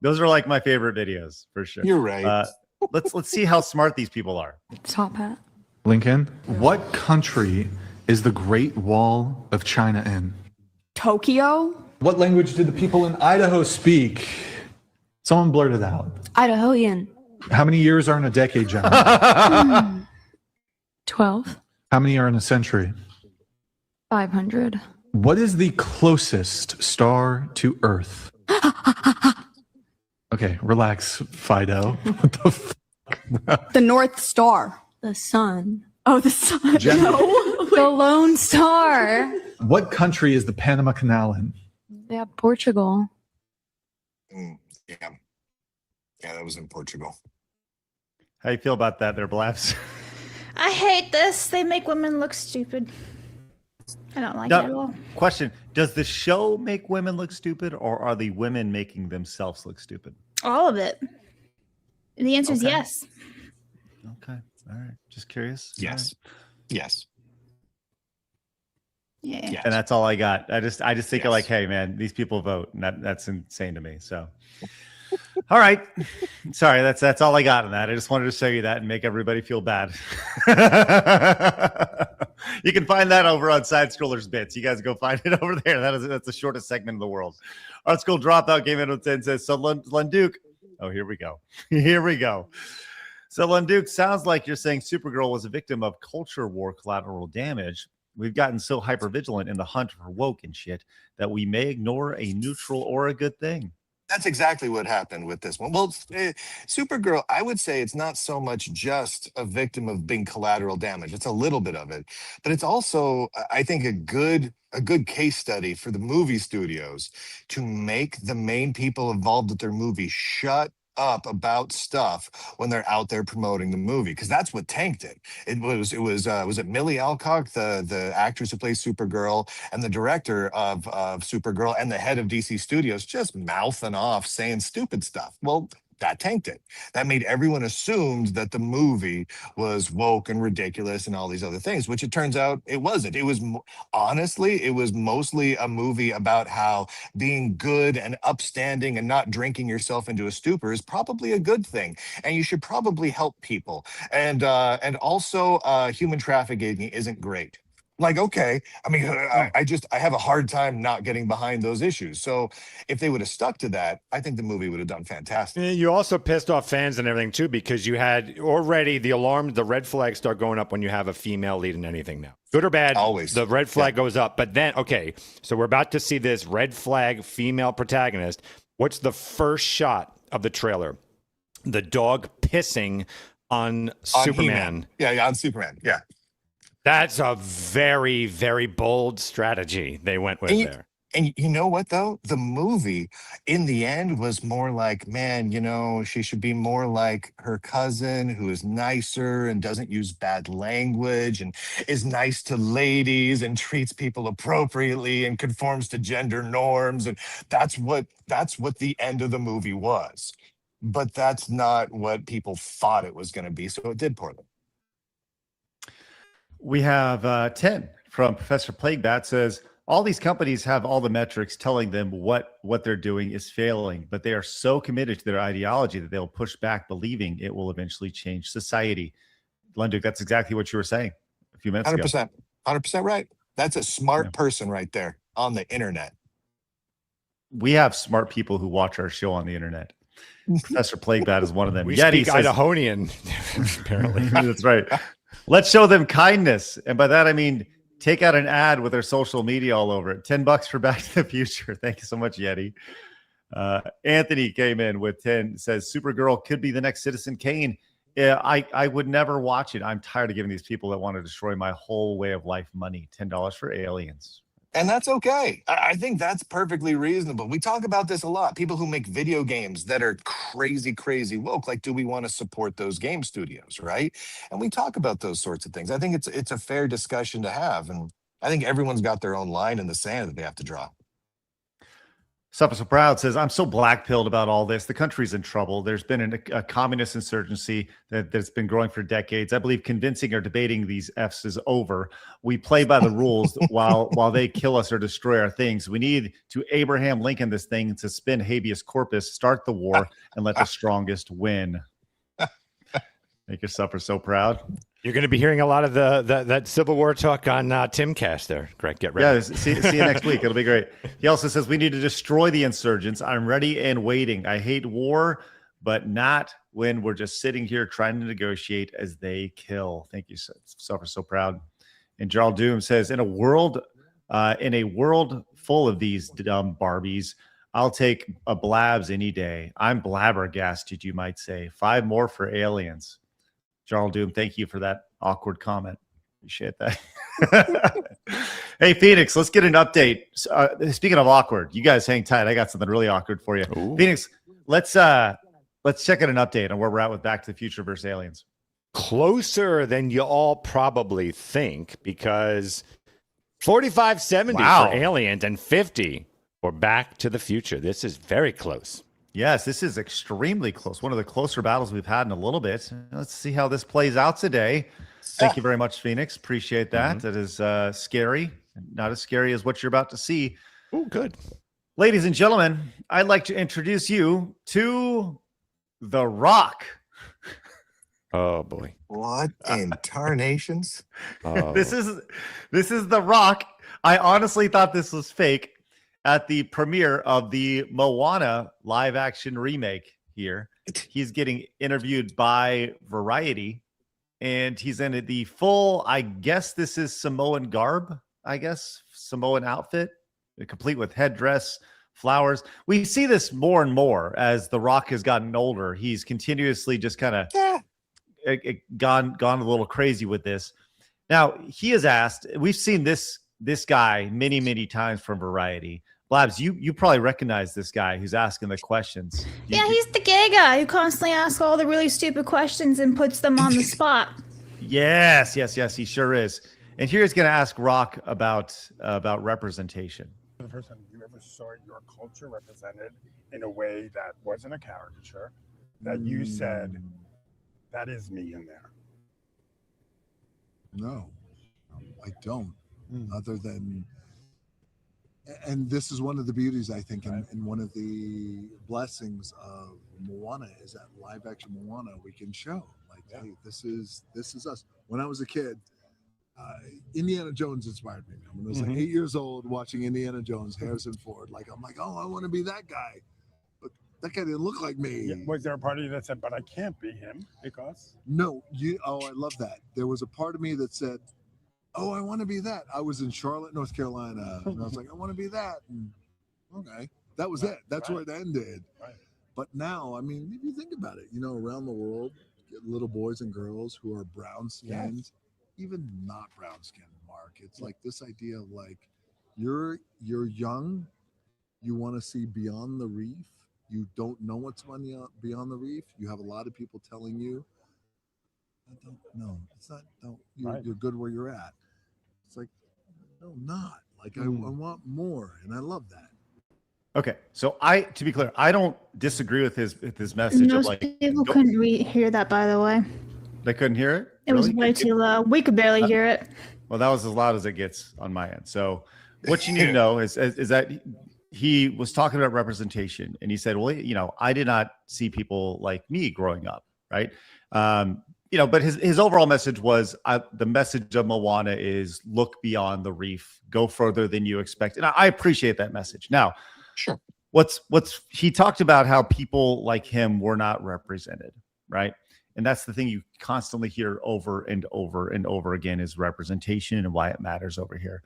Those are like my favorite videos for sure. You're right. Let's see how smart these people are. Top hat. Lincoln, what country is the Great Wall of China in? Tokyo. What language do the people in Idaho speak? Someone blurt it out. Idahoan. How many years are in a decade, John? 12. How many are in a century? 500. What is the closest star to Earth? Okay, relax, Fido. What the fuck? The North Star. The sun. Oh, the sun. Jen- No. The Lone Star. What country is the Panama Canal in? Yeah, Portugal. Yeah, that was in Portugal. How you feel about that there, Blabs? I hate this. They make women look stupid. I don't like it at all. Question: does the show make women look stupid, or are the women making themselves look stupid? All of it. And the answer is Okay. yes. Okay, all right. Just curious. Yes, yes. Yeah. Yes. And that's all I got. I just think Yes. like, hey man, these people vote, and that's insane to me. So, all right, sorry, that's all I got on that. I just wanted to show you that and make everybody feel bad. You can find that over on Side Scrollers Bits. You guys go find it over there. That's the shortest segment in the world. Art School Dropout Game out of 10 says so. Lunduke. Oh, here we go. Here we go. So Lunduke, sounds like you're saying Supergirl was a victim of culture war collateral damage. We've gotten so hypervigilant in the hunt for woke and shit that we may ignore a neutral or a good thing. That's exactly what happened with this one. Well, Supergirl, I would say it's not so much just a victim of being collateral damage. It's a little bit of it, but it's also, I think, a good case study for the movie studios to make the main people involved with their movie shut up about stuff when they're out there promoting the movie, because that's what tanked it. Was it Millie Alcock, the actress who plays Supergirl, and the director of Supergirl, and the head of DC Studios just mouthing off saying stupid stuff. Well, that tanked it. That made everyone assumed that the movie was woke and ridiculous and all these other things, which it turns out it wasn't. It was honestly, it was mostly a movie about how being good and upstanding and not drinking yourself into a stupor is probably a good thing, and you should probably help people. And also human trafficking isn't great. Like, okay, I mean, I have a hard time not getting behind those issues. So if they would have stuck to that, I think the movie would have done fantastic. You also pissed off fans and everything too, because you had already the red flags start going up when you have a female lead in anything now. Good or bad, always. The red flag goes up. But then, okay, so we're about to see this red flag female protagonist. What's the first shot of the trailer? The dog pissing on Superman. He-Man. Yeah, on Superman. Yeah. That's a very, very bold strategy they went with there. And you know what, though? The movie, in the end, was more like, man, you know, she should be more like her cousin, who is nicer and doesn't use bad language and is nice to ladies and treats people appropriately and conforms to gender norms. And that's what the end of the movie was. But that's not what people thought it was going to be. So it did poorly. We have 10 from Professor Plaguebat says, all these companies have all the metrics telling them what they're doing is failing, but they are so committed to their ideology that they'll push back, believing it will eventually change society. Lunduke, that's exactly what you were saying a few minutes 100%, ago. 100% right. That's a smart person right there on the internet. We have smart people who watch our show on the internet. Professor Plaguebat is one of them. We Yeti speak says, Idahonian, apparently. That's right. Let's show them kindness. And by that, I mean, take out an ad with their social media all over it. $10 for Back to the Future. Thank you so much, Yeti. Anthony came in with 10, says Supergirl could be the next Citizen Kane. Yeah, I would never watch it. I'm tired of giving these people that want to destroy my whole way of life money. $10 for aliens. And that's okay. I think that's perfectly reasonable. We talk about this a lot. People who make video games that are crazy, crazy woke. Like, do we want to support those game studios, right? And we talk about those sorts of things. I think it's a fair discussion to have. And I think everyone's got their own line in the sand that they have to draw. Suffer So Proud says, I'm so black-pilled about all this. The country's in trouble. There's been a communist insurgency that's been growing for decades. I believe convincing or debating these Fs is over. We play by the rules while they kill us or destroy our things. We need to Abraham Lincoln this thing, to suspend habeas corpus, start the war, and let the strongest win. Make your Suffer So Proud. You're going to be hearing a lot of that Civil War talk on Timcast there, Greg. Get ready. Yeah, see you next week. It'll be great. He also says, we need to destroy the insurgents. I'm ready and waiting. I hate war, but not when we're just sitting here trying to negotiate as they kill. Thank you, Suffer So Proud. And Jarl Doom says, in a world full of these dumb Barbies, I'll take a Blabs any day. I'm blabbergasted, you might say. 5 more for aliens. Jarl Doom, thank you for that awkward comment. Appreciate that. Hey, Phoenix, let's get an update. Speaking of awkward, you guys hang tight. I got something really awkward for you. Ooh. Phoenix, let's check out an update on where we're at with Back to the Future versus Aliens. Closer than you all probably think, because 45-70 for Aliens and 50 for Back to the Future. This is very close. Yes, this is extremely close. One of the closer battles we've had in a little bit. Let's see how this plays out today. Thank you very much, Phoenix. Appreciate that. That is scary. Not as scary as what you're about to see. Oh, good. Ladies and gentlemen, I'd like to introduce you to The Rock. Oh, boy. What in tarnations? Oh. This is The Rock. I honestly thought this was fake at the premiere of the Moana live action remake here. He's getting interviewed by Variety, and he's in the full, I guess this is Samoan garb, Samoan outfit, complete with headdress, flowers. We see this more and more as The Rock has gotten older. He's continuously just kind of gone a little crazy with this. Now, he has asked, we've seen this guy many times from Variety. Blabs, you probably recognize this guy who's asking the questions. Yeah, he's the gay guy who constantly asks all the really stupid questions and puts them on the spot. Yes, he sure is. And here he's going to ask Rock about representation. The first time you ever saw your culture represented in a way that wasn't a caricature, that you said, that is me in there. No, I don't. Other than, and this is one of the beauties, I think, and one of the blessings of Moana is that live action Moana we can show. Like, hey, this is us. When I was a kid, Indiana Jones inspired me. When I was like 8 years old, watching Indiana Jones, Harrison Ford, I'm like, oh, I want to be that guy. But that guy didn't look like me. Yeah. Was there a part of you that said, but I can't be him because? No, I love that. There was a part of me that said, oh, I want to be that. I was in Charlotte, North Carolina, and I was like, I want to be that. And, okay, that was it. That's where it ended. Right. But now, I mean, if you think about it, around the world, little boys and girls who are brown skinned, even not brown skinned, Mark. It's like this idea of you're young, you want to see beyond the reef. You don't know what's beyond the reef. You have a lot of people telling you, it's not. You're good where you're at. It's like, no, not. I want more, and I love that. Okay, so to be clear, I don't disagree with his message. Most people couldn't hear that, by the way. They couldn't hear it? It was way too loud. We could barely hear it. Well, that was as loud as it gets on my end. So what you need to know is that he was talking about representation, and he said, well, I did not see people like me growing up, right? But his overall message was the message of Moana is look beyond the reef, go further than you expect. And I appreciate that message. Now, sure. What's he talked about how people like him were not represented, right? And that's the thing you constantly hear over and over and over again is representation and why it matters over here.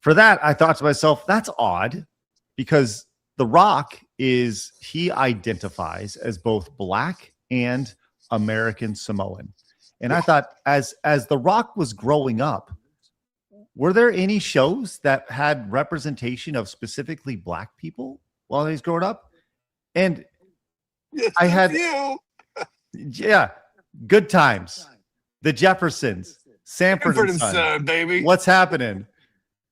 For that, I thought to myself, that's odd because The Rock he identifies as both Black and American Samoan. And I thought as The Rock was growing up, were there any shows that had representation of specifically Black people while he was growing up? And I had, Good Times, The Jeffersons, Sanford and Son, baby. What's Happening,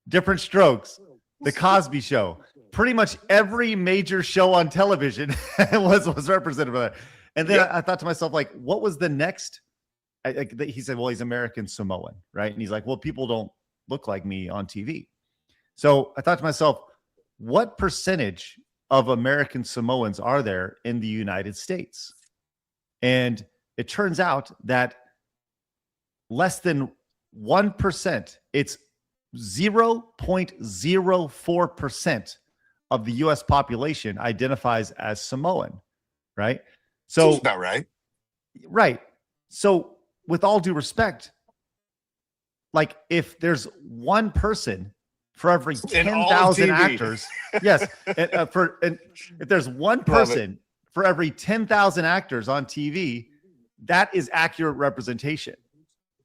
Different Strokes, The Cosby Show. Pretty much every major show on television was represented by that. And then I thought to myself, what was the next? He said, well, he's American Samoan, right? And he's like, well, people don't look like me on TV. So I thought to myself, what percentage of American Samoans are there in the United States? And it turns out that less than 1%, it's 0.04% of the U.S. population identifies as Samoan, right? So that's about right. Right. So with all due respect, if there's one person for every 10,000 actors, yes, if there's one person for every 10,000 actors on TV, that is accurate representation.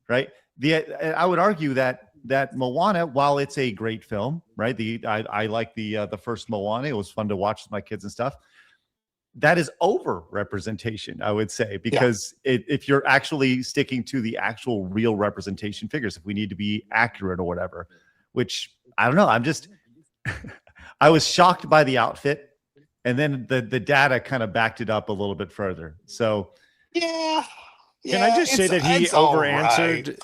right? I would argue that Moana, while it's a great film, right? I like the first Moana. It was fun to watch with my kids and stuff. That is over representation, I would say, because if you're actually sticking to the actual real representation figures, if we need to be accurate or whatever, which I don't know. I'm just, I was shocked by the outfit, and then the data kind of backed it up a little bit further. So, yeah. Can I just say that he over-answered? Right.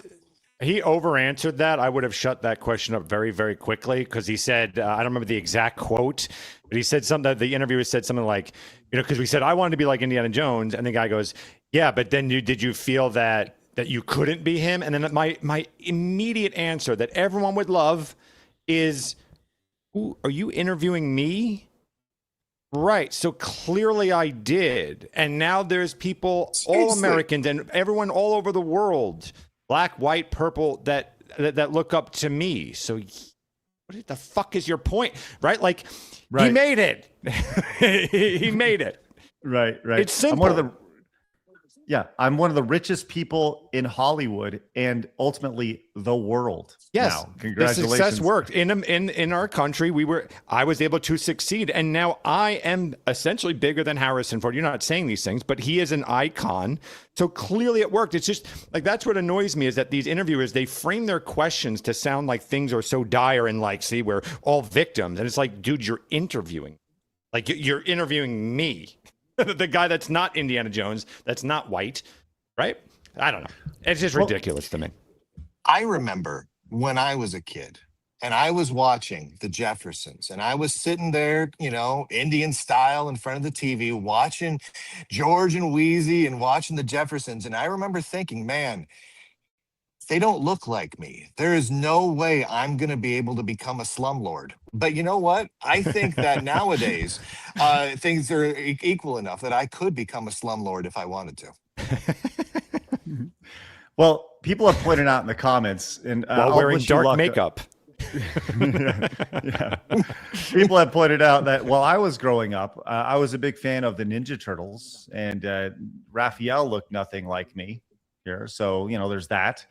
He over-answered that. I would have shut that question up very, very quickly because he said, I don't remember the exact quote, but he said something, the interviewer said something like, because we said, I wanted to be like Indiana Jones. And the guy goes, yeah, but then did you feel that you couldn't be him? And then my immediate answer that everyone would love is, are you interviewing me? Right. So clearly I did. And now there's people, all Americans and everyone all over the world, black, white, purple, that look up to me. So what the fuck is your point? Right? Like, he made it. He made it. Right. It's simple. I'm one of the richest people in Hollywood and ultimately the world. Yes, now. Congratulations. The success worked in our country. I was able to succeed, and now I am essentially bigger than Harrison Ford. You're not saying these things, but he is an icon. So clearly, it worked. It's just like that's what annoys me is that these interviewers, they frame their questions to sound like things are so dire and like, see, we're all victims, and it's like, dude, you're interviewing, like you're interviewing me. The guy that's not Indiana Jones, that's not white, right? I don't know. It's just ridiculous to me. I remember when I was a kid and I was watching the Jeffersons and I was sitting there, Indian style in front of the TV, watching George and Wheezy and watching the Jeffersons. And I remember thinking, man, they don't look like me. There is no way I'm going to be able to become a slumlord. But you know what? I think that nowadays things are equal enough that I could become a slumlord if I wanted to. Well, people have pointed out in the comments, and while wearing dark makeup. Yeah. People have pointed out that while I was growing up, I was a big fan of the Ninja Turtles, and Raphael looked nothing like me here. So, there's that.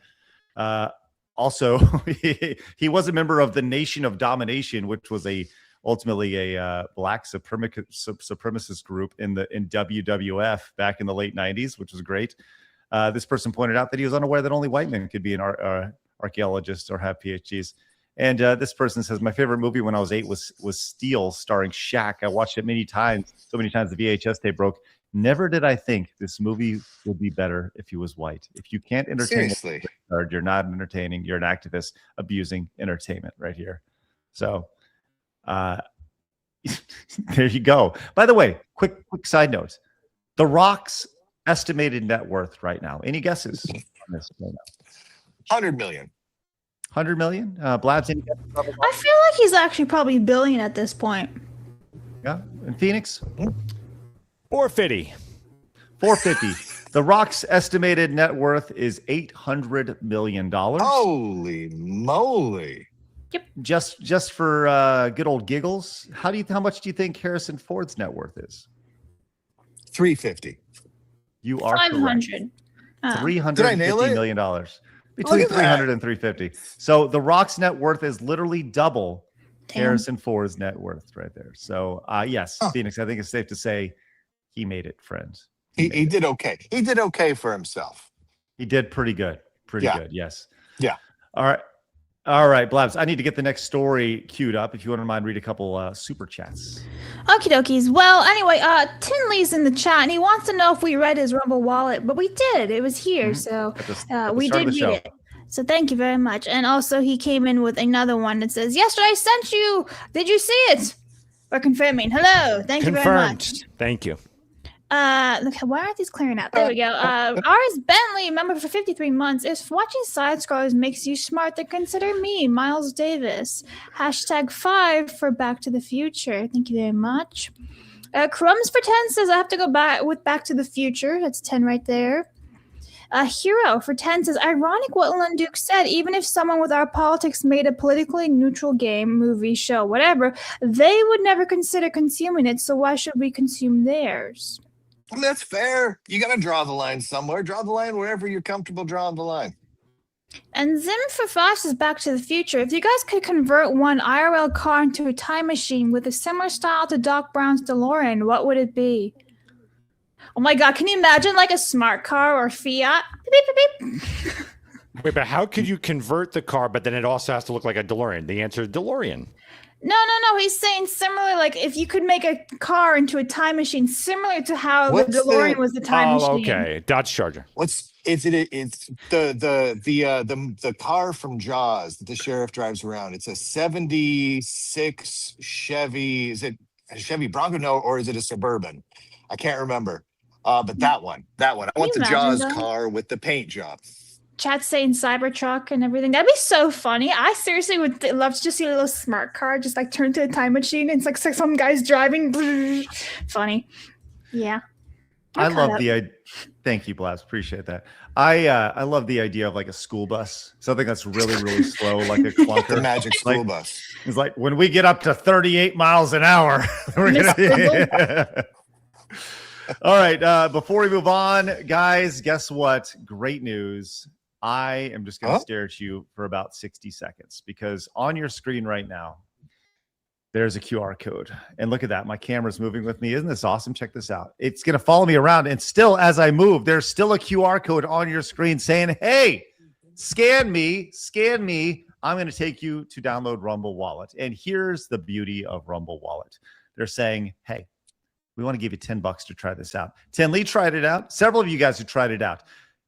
Also, he was a member of the Nation of Domination, which was ultimately a black supremacist group in WWF back in the late 90s, which was great. This person pointed out that he was unaware that only white men could be an archaeologist or have PhDs. And this person says, my favorite movie when I was 8 was Steel, starring Shaq. I watched it many times, so many times the VHS tape broke. Never did I think this movie would be better if he was white. If you can't entertain, you're not entertaining. You're an activist abusing entertainment right here. So there you go. By the way, quick side note. The Rock's estimated net worth right now. Any guesses on this right now? 100 million. 100 million? Blabs, any guesses? I feel like he's actually probably a billion at this point. Yeah. In Phoenix? 450. 450. The Rock's estimated net worth is $800 million. Holy moly. Yep. Just for good old giggles, how much do you think Harrison Ford's net worth is? 350. You are 500. $350 million. Between 300 and 350. So The Rock's net worth is literally double Harrison Ford's net worth right there. So yes, Phoenix, I think it's safe to say he made it, friends. He did okay. He did okay for himself. He did pretty good. Pretty good, yes. Yeah. All right, Blabs, I need to get the next story queued up. If you wouldn't mind, read a couple super chats. Okie dokies. Well, anyway, Tinley's in the chat, and he wants to know if we read his Rumble wallet, but we did. It was here, so we did read it. So thank you very much. And also, he came in with another one that says, yesterday I sent you. Did you see it? We're confirming. Hello. Thank you very much. Thank you. Look, why aren't these clearing out? There we go. Ours Bentley, member for 53 months. If watching side scrollers makes you smart, then consider me, Miles Davis. #5 for Back to the Future. Thank you very much. Crumbs for 10 says I have to go back with Back to the Future. That's 10 right there. Hero for 10 says, ironic what Lunduke said. Even if someone with our politics made a politically neutral game, movie, show, whatever, they would never consider consuming it. So why should we consume theirs? That's fair. You got to draw the line somewhere. Draw the line wherever you're comfortable drawing the line. And Zim for Flash is Back to the Future. If you guys could convert one IRL car into a time machine with a similar style to Doc Brown's DeLorean, what would it be? Oh my god, can you imagine like a smart car or Fiat? Beep, beep, beep, beep. Wait, but how could you convert the car, but then it also has to look like a DeLorean? The answer is DeLorean. No. He's saying similar, like if you could make a car into a time machine, similar to how the DeLorean was the time machine. Okay, Dodge Charger. It's the car from Jaws that the sheriff drives around. It's a 76 Chevy. Is it a Chevy Bronco? No, or is it a Suburban? I can't remember. But that one. I want the Jaws car with the paint job. Chat's saying Cybertruck and everything. That'd be so funny. I seriously would love to just see a little smart car just like turn into a time machine. And it's like some guy's driving. Funny. Yeah. I love the idea. Thank you, Blast. Appreciate that. I love the idea of like a school bus, something that's really, really slow, like a clunker. The magic school bus. It's like when we get up to 38 miles an hour, we're gonna. All right. Before we move on, guys, guess what? Great news. I am just going to stare at you for about 60 seconds because on your screen right now, there's a QR code. And look at that. My camera's moving with me. Isn't this awesome? Check this out. It's going to follow me around. And still, as I move, there's still a QR code on your screen saying, hey, scan me. I'm going to take you to download Rumble Wallet. And here's the beauty of Rumble Wallet. They're saying, hey, we want to give you $10 to try this out. Tin Lee tried it out. Several of you guys who tried it out.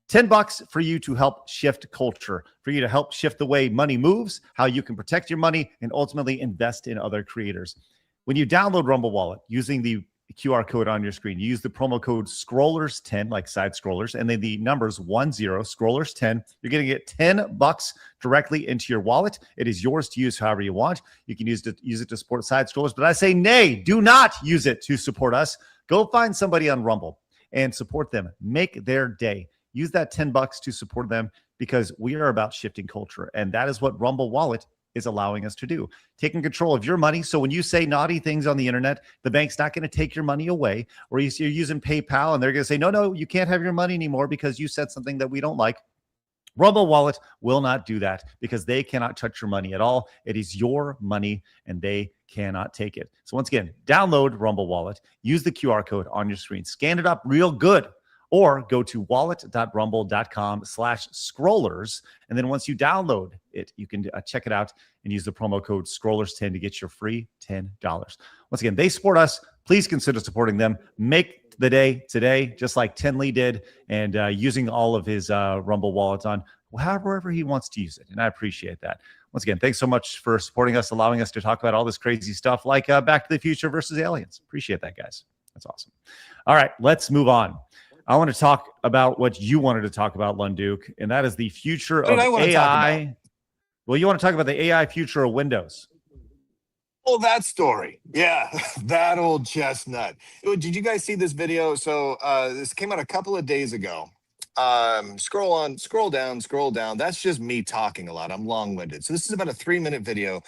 $10 for you to help shift culture, for you to help shift the way money moves, how you can protect your money, and ultimately invest in other creators. When you download Rumble Wallet using the QR code on your screen, you use the promo code Scrollers10, like side scrollers, and then the numbers 10, Scrollers10. You're going to get $10 directly into your wallet. It is yours to use however you want. You can use it to support side scrollers, but I say nay, do not use it to support us. Go find somebody on Rumble and support them. Make their day. Use that $10 to support them because we are about shifting culture. And that is what Rumble Wallet is allowing us to do. Taking control of your money. So when you say naughty things on the internet, the bank's not going to take your money away. Or you're using PayPal and they're going to say, no, you can't have your money anymore because you said something that we don't like. Rumble Wallet will not do that because they cannot touch your money at all. It is your money and they cannot take it. So once again, download Rumble Wallet. Use the QR code on your screen. Scan it up real good. Or go to wallet.rumble.com/scrollers. And then once you download it, you can check it out and use the promo code Scrollers10 to get your free $10. Once again, they support us. Please consider supporting them. Make the day today, just like Tin Lee did, and using all of his Rumble wallets on however he wants to use it. And I appreciate that. Once again, thanks so much for supporting us, allowing us to talk about all this crazy stuff like Back to the Future versus Aliens. Appreciate that, guys. That's awesome. All right, let's move on. I want to talk about what you wanted to talk about, Lunduke, and that is the future of AI. Well, you want to talk about the AI future of Windows. Oh, that story. Yeah, that old chestnut. Did you guys see this video? So this came out a couple of days ago. Scroll down. That's just me talking a lot. I'm long-winded. So this is about a 3-minute video.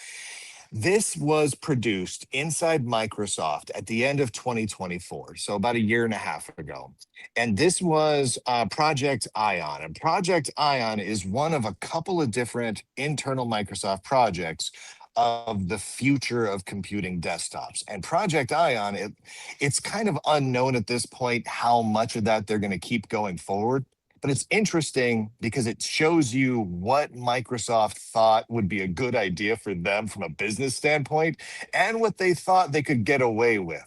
This was produced inside Microsoft at the end of 2024, so about a year and a half ago. And this was Project Ion. And Project Ion is one of a couple of different internal Microsoft projects of the future of computing desktops. And Project Ion, it's kind of unknown at this point how much of that they're going to keep going forward. But it's interesting because it shows you what Microsoft thought would be a good idea for them from a business standpoint and what they thought they could get away with.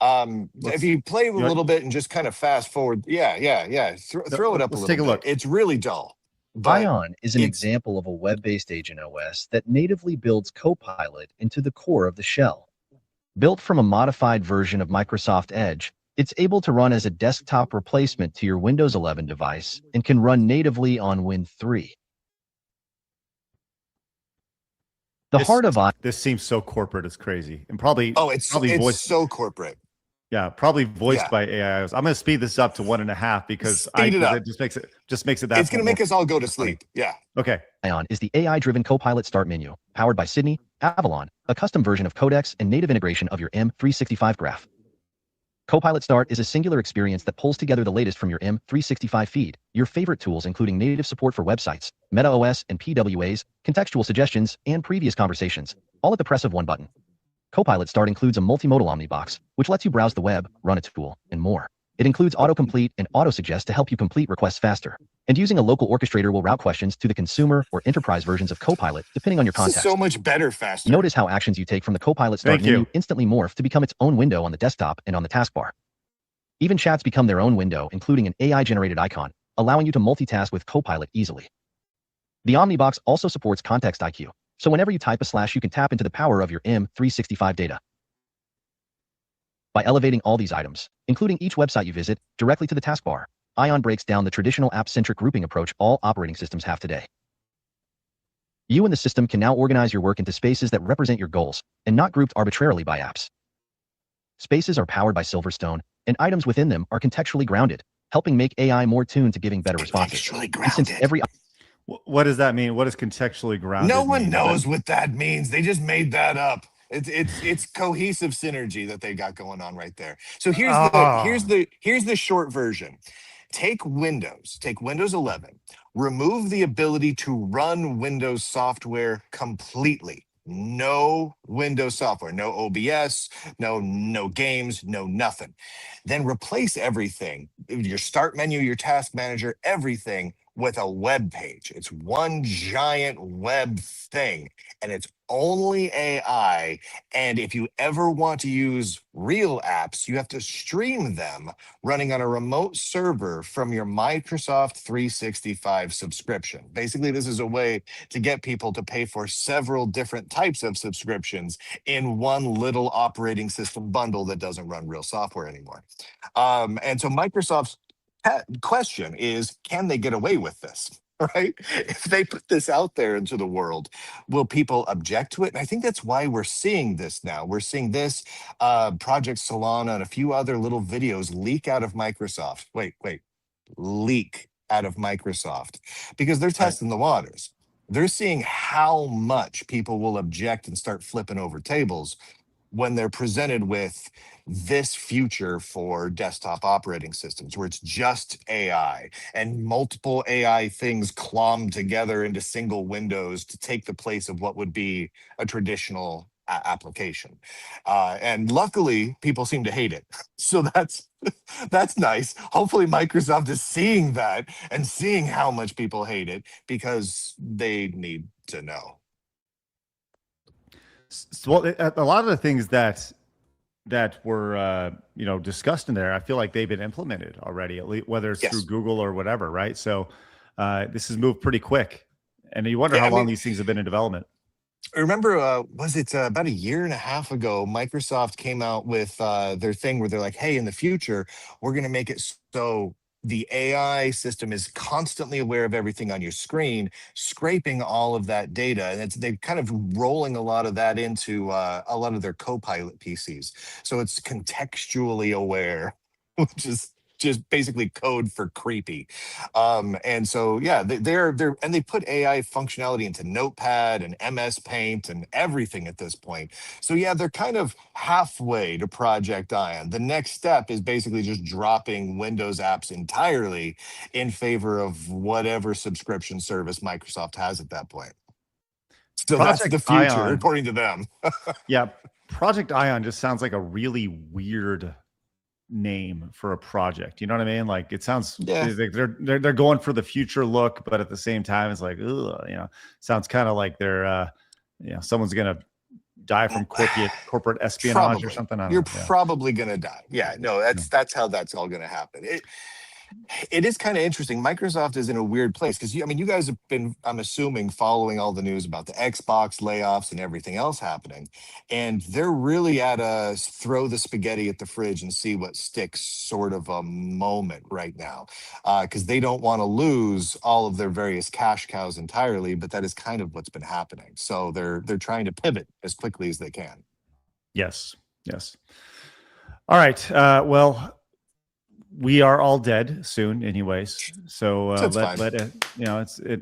If you play a little bit and just kind of fast forward, throw it up a little bit. Look. It's really dull. Ion is an example of a web-based agent OS that natively builds Copilot into the core of the shell. Built from a modified version of Microsoft Edge, it's able to run as a desktop replacement to your Windows 11 device and can run natively on Win 3. Heart of Ion. This seems so corporate. It's crazy, and probably it's so corporate. Yeah, probably voiced by AI. I'm going to speed this up to 1.5 because it just makes it that. It's going to make us all go to sleep. Yeah. Okay. Ion is the AI-driven Copilot start menu, powered by Sydney, Avalon, a custom version of Codex, and native integration of your M365 graph. Copilot Start is a singular experience that pulls together the latest from your M365 feed, your favorite tools including native support for websites, Meta OS and PWAs, contextual suggestions, and previous conversations, all at the press of one button. Copilot Start includes a multimodal Omnibox, which lets you browse the web, run a tool, and more. It includes autocomplete and autosuggest to help you complete requests faster. And using a local orchestrator will route questions to the consumer or enterprise versions of Copilot, depending on your This is context. so much better faster. Notice how actions you take from the Copilot Start Thank you. menu instantly morph to become its own window on the desktop and on the taskbar. Even chats become their own window, including an AI-generated icon, allowing you to multitask with Copilot easily. The Omnibox also supports Context IQ, so whenever you type a / you can tap into the power of your M365 data. By elevating all these items, including each website you visit, directly to the taskbar, Ion breaks down the traditional app-centric grouping approach all operating systems have today. You and the system can now organize your work into spaces that represent your goals, and not grouped arbitrarily by apps. Spaces are powered by Silverstone, and items within them are contextually grounded, helping make AI more tuned to giving better responses. Contextually And since grounded. every What does that mean? What does contextually grounded No one mean? knows what that means. They just made that up. It's cohesive synergy that they got going on right there. So here's the short version. Take Windows 11, remove the ability to run Windows software completely. No Windows software, no OBS, no games, no nothing. Then replace everything, your start menu, your task manager, everything with a web page. It's one giant web thing, and it's only AI. And if you ever want to use real apps, you have to stream them running on a remote server from your Microsoft 365 subscription. Basically, this is a way to get people to pay for several different types of subscriptions in one little operating system bundle that doesn't run real software anymore. And so Microsoft's question is, can they get away with this? Right? If they put this out there into the world, will people object to it? And I think that's why we're seeing this now. We're seeing this Project Solana and a few other little videos leak out of Microsoft. Leak out of Microsoft because they're testing the waters. They're seeing how much people will object and start flipping over tables when they're presented with this future for desktop operating systems where it's just AI and multiple AI things clomb together into single windows to take the place of what would be a traditional application. And luckily, people seem to hate it. So that's nice. Hopefully Microsoft is seeing that and seeing how much people hate it because they need to know. Well, a lot of the things that were discussed in there, I feel like they've been implemented already, at least whether it's through Google or whatever, right? So this has moved pretty quick, and you wonder how long these things have been in development. Remember, was it about a year and a half ago, Microsoft came out with their thing where they're like, hey, in the future, we're going to make it so the AI system is constantly aware of everything on your screen, scraping all of that data. And they're kind of rolling a lot of that into a lot of their Copilot PCs. So it's contextually aware, which is just basically code for creepy. And so, yeah, they're and they put AI functionality into Notepad and MS Paint and everything at this point. So yeah, they're kind of halfway to Project Ion. The next step is basically just dropping Windows apps entirely in favor of whatever subscription service Microsoft has at that point. So that's the future, Ion, according to them. Yeah, Project Ion just sounds like a really weird name for a project. You know what I mean? Like it sounds like they're going for the future look, but at the same time, it's like, ugh, sounds kind of like they're someone's gonna die from corporate espionage or something. You're probably gonna die. Yeah, no, that's how that's all gonna happen. It is kind of interesting. Microsoft is in a weird place because you guys have been, I'm assuming, following all the news about the Xbox layoffs and everything else happening, and they're really at a throw the spaghetti at the fridge and see what sticks sort of a moment right now, because they don't want to lose all of their various cash cows entirely, but that is kind of what's been happening. So they're trying to pivot as quickly as they can. Yes. All right. Well, we are all dead soon, anyways. So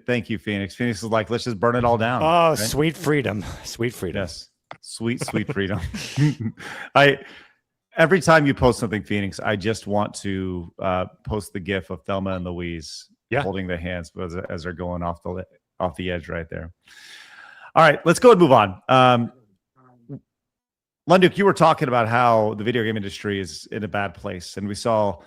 thank you, Phoenix. Phoenix is like, let's just burn it all down. Oh, right? Sweet freedom, sweet freedom. Yes, sweet freedom. Every time you post something, Phoenix, I just want to post the GIF of Thelma and Louise holding their hands as they're going off the edge right there. All right, let's go and move on. Lunduke, you were talking about how the video game industry is in a bad place, and we saw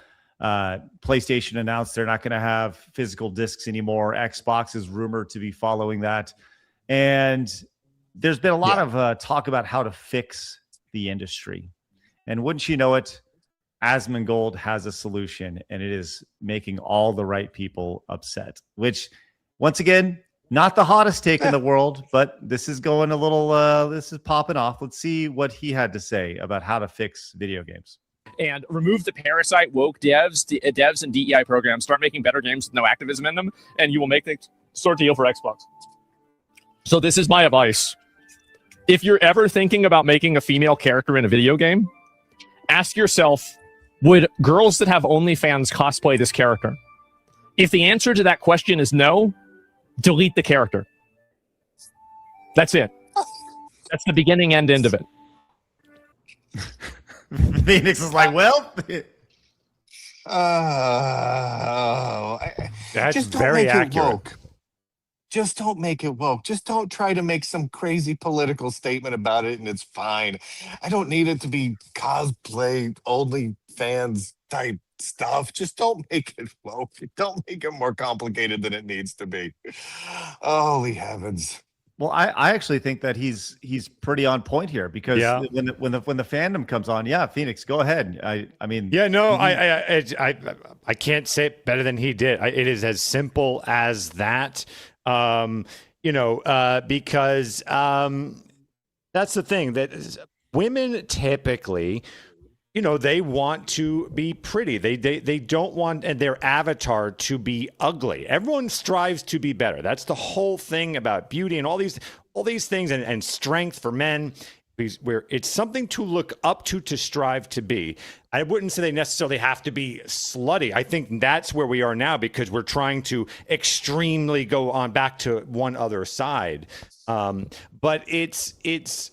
PlayStation announce they're not going to have physical discs anymore. Xbox is rumored to be following that, and there's been a lot of talk about how to fix the industry. And wouldn't you know it, Asmongold has a solution, and it is making all the right people upset, which, once again, not the hottest take in the world, but this is going a little, this is popping off. Let's see what he had to say about how to fix video games. And remove the parasite woke devs and DEI programs. Start making better games with no activism in them, and you will make the sort of deal for Xbox. So this is my advice. If you're ever thinking about making a female character in a video game, ask yourself, would girls that have OnlyFans cosplay this character? If the answer to that question is no, delete the character. That's it. That's the beginning and end of it. Phoenix is like, well, that's just don't very make accurate. It woke. Just don't make it woke. Just don't try to make some crazy political statement about it, and it's fine. I don't need it to be cosplay only fans type stuff. Just don't make it woke. Don't make it more complicated than it needs to be. Holy heavens. Well, I actually think that he's pretty on point here, because when the fandom comes on, Phoenix, go ahead. I mean, I can't say it better than he did. It is as simple as that. Because that's the thing, that women typically, they want to be pretty. They don't want their avatar to be ugly. Everyone strives to be better. That's the whole thing about beauty and all these things, and strength for men, where it's something to look up to strive to be. I wouldn't say they necessarily have to be slutty. I think that's where we are now, because we're trying to extremely go on back to one other side. But it's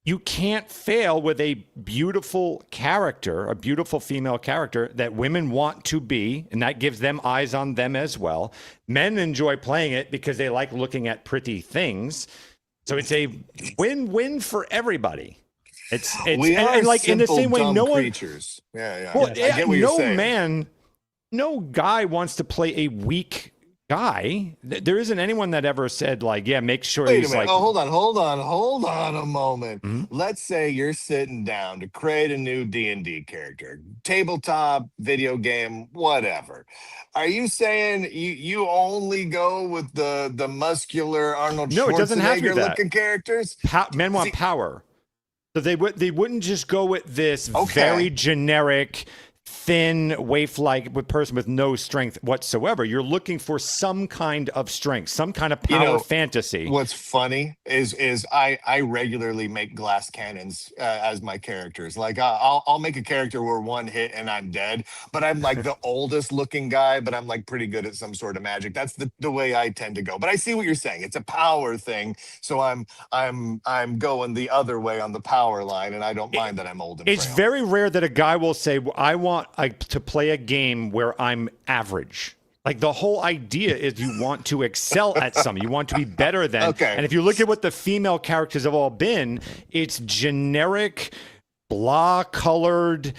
you can't fail with a beautiful character, a beautiful female character that women want to be, and that gives them eyes on them as well. Men enjoy playing it because they like looking at pretty things. So it's a win-win for everybody. It's we are and like in the same way, no one creatures. Yeah. Well, I get what you're saying. man, no guy wants to play a weak guy. There isn't anyone that ever said make sure Wait he's a minute. like. Hold on a moment. Let's say you're sitting down to create a new D&D character, tabletop, video game, whatever. Are you saying you only go with the muscular Arnold No, it doesn't have to be Schwarzenegger that. looking characters? Men want power, so they wouldn't just go with this very generic, thin waif-like person with no strength whatsoever. You're looking for some kind of strength, some kind of power fantasy. What's funny is I regularly make glass cannons as my characters. Like I'll make a character where one hit and I'm dead, but I'm like the oldest looking guy, but I'm like pretty good at some sort of magic. That's the way I tend to go. But I see what you're saying. It's a power thing, so I'm going the other way on the power line, and I don't mind that I'm old and It's frail. very rare that a guy will say, I want to play a game where I'm average. Like, the whole idea is you want to excel at something. You want to be better than. And if you look at what the female characters have all been, it's generic, blah-colored,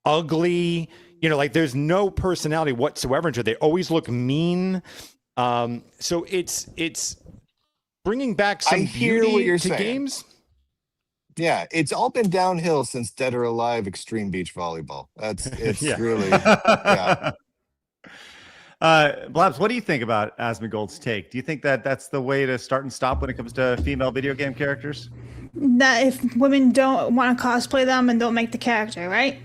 ugly. There's no personality whatsoever into it. They always look mean. So it's bringing back some beauty to games. Yeah, it's all been downhill since Dead or Alive Extreme Beach Volleyball. It's really Blabs, what do you think about Asmongold's take? Do you think that that's the way to start and stop when it comes to female video game characters? That if women don't want to cosplay them and don't make the character, right?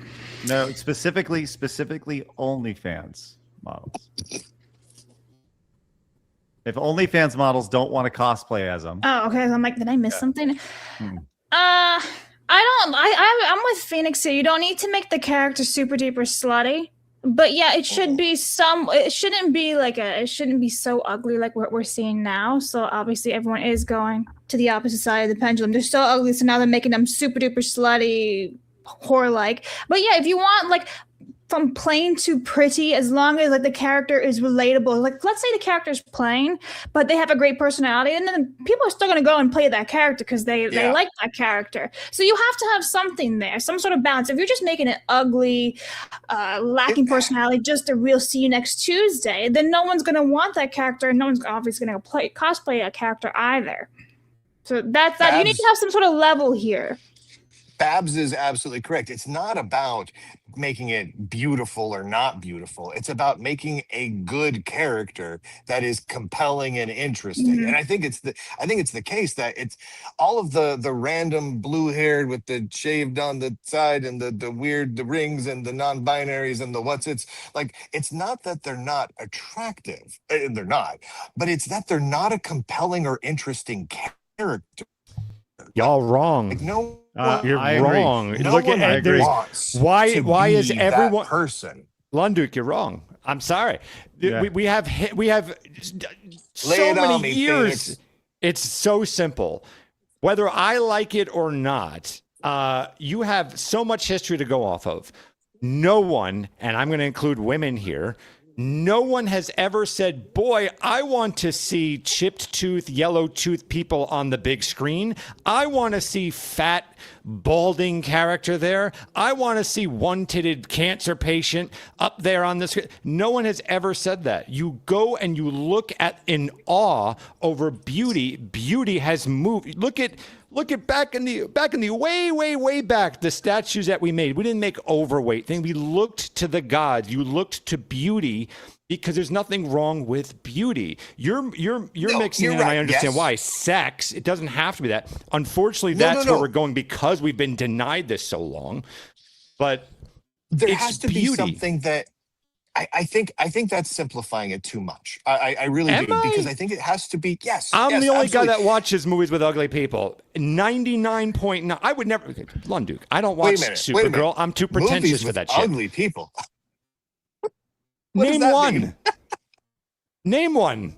No, specifically OnlyFans models. If OnlyFans models don't want to cosplay as them. Oh, okay. So I'm like, did I miss something? I'm with Phoenix here. You don't need to make the character super duper slutty, but yeah, it should be it shouldn't be it shouldn't be so ugly like what we're seeing now. So obviously everyone is going to the opposite side of the pendulum. They're so ugly, so now they're making them super duper slutty, whore-like. But yeah, if you want like from plain to pretty, as long as like the character is relatable. Like let's say the character is plain, but they have a great personality, and then people are still gonna go and play that character because they like that character. So you have to have something there, some sort of balance. If you're just making it ugly, lacking personality, just a real see you next Tuesday, then no one's gonna want that character, and no one's obviously gonna cosplay a character either. So that's that. You need to have some sort of level here. Babs is absolutely correct. It's not about making it beautiful or not beautiful. It's about making a good character that is compelling and interesting. And I think it's the case that it's all of the random blue-haired with the shaved on the side and the weird the rings and the non-binaries and the like. It's not that they're not attractive. They're not, but it's that they're not a compelling or interesting character. Y'all wrong. Like, no. You're wrong. No Look one at wants why to is be everyone that person? Lunduke, you're wrong. I'm sorry. Yeah. We have so many years. Phoenix. It's so simple. Whether I like it or not, you have so much history to go off of. No one, and I'm going to include women here, no one has ever said, boy, I want to see chipped tooth, yellow tooth people on the big screen. I want to see fat, balding character there. I want to see one-titted cancer patient up there on the screen. No one has ever said that. You go and you look at in awe over beauty. Beauty has moved. Look at back in the way back, the statues that we made. We didn't make overweight thing. We looked to the gods. You looked to beauty because there's nothing wrong with beauty. You're mixing in, and I understand why. Sex, it doesn't have to be that. Unfortunately, that's where we're going because we've been denied this so long. But there it's has to beauty. be something that I think that's simplifying it too much. I really do, because I think it has to be. Yes, I'm the only absolutely. guy that watches movies with ugly people. 99.9. I would never. Lunduke. I don't watch Supergirl. I'm too pretentious Movies for with that shit. ugly people. Name one. Name one.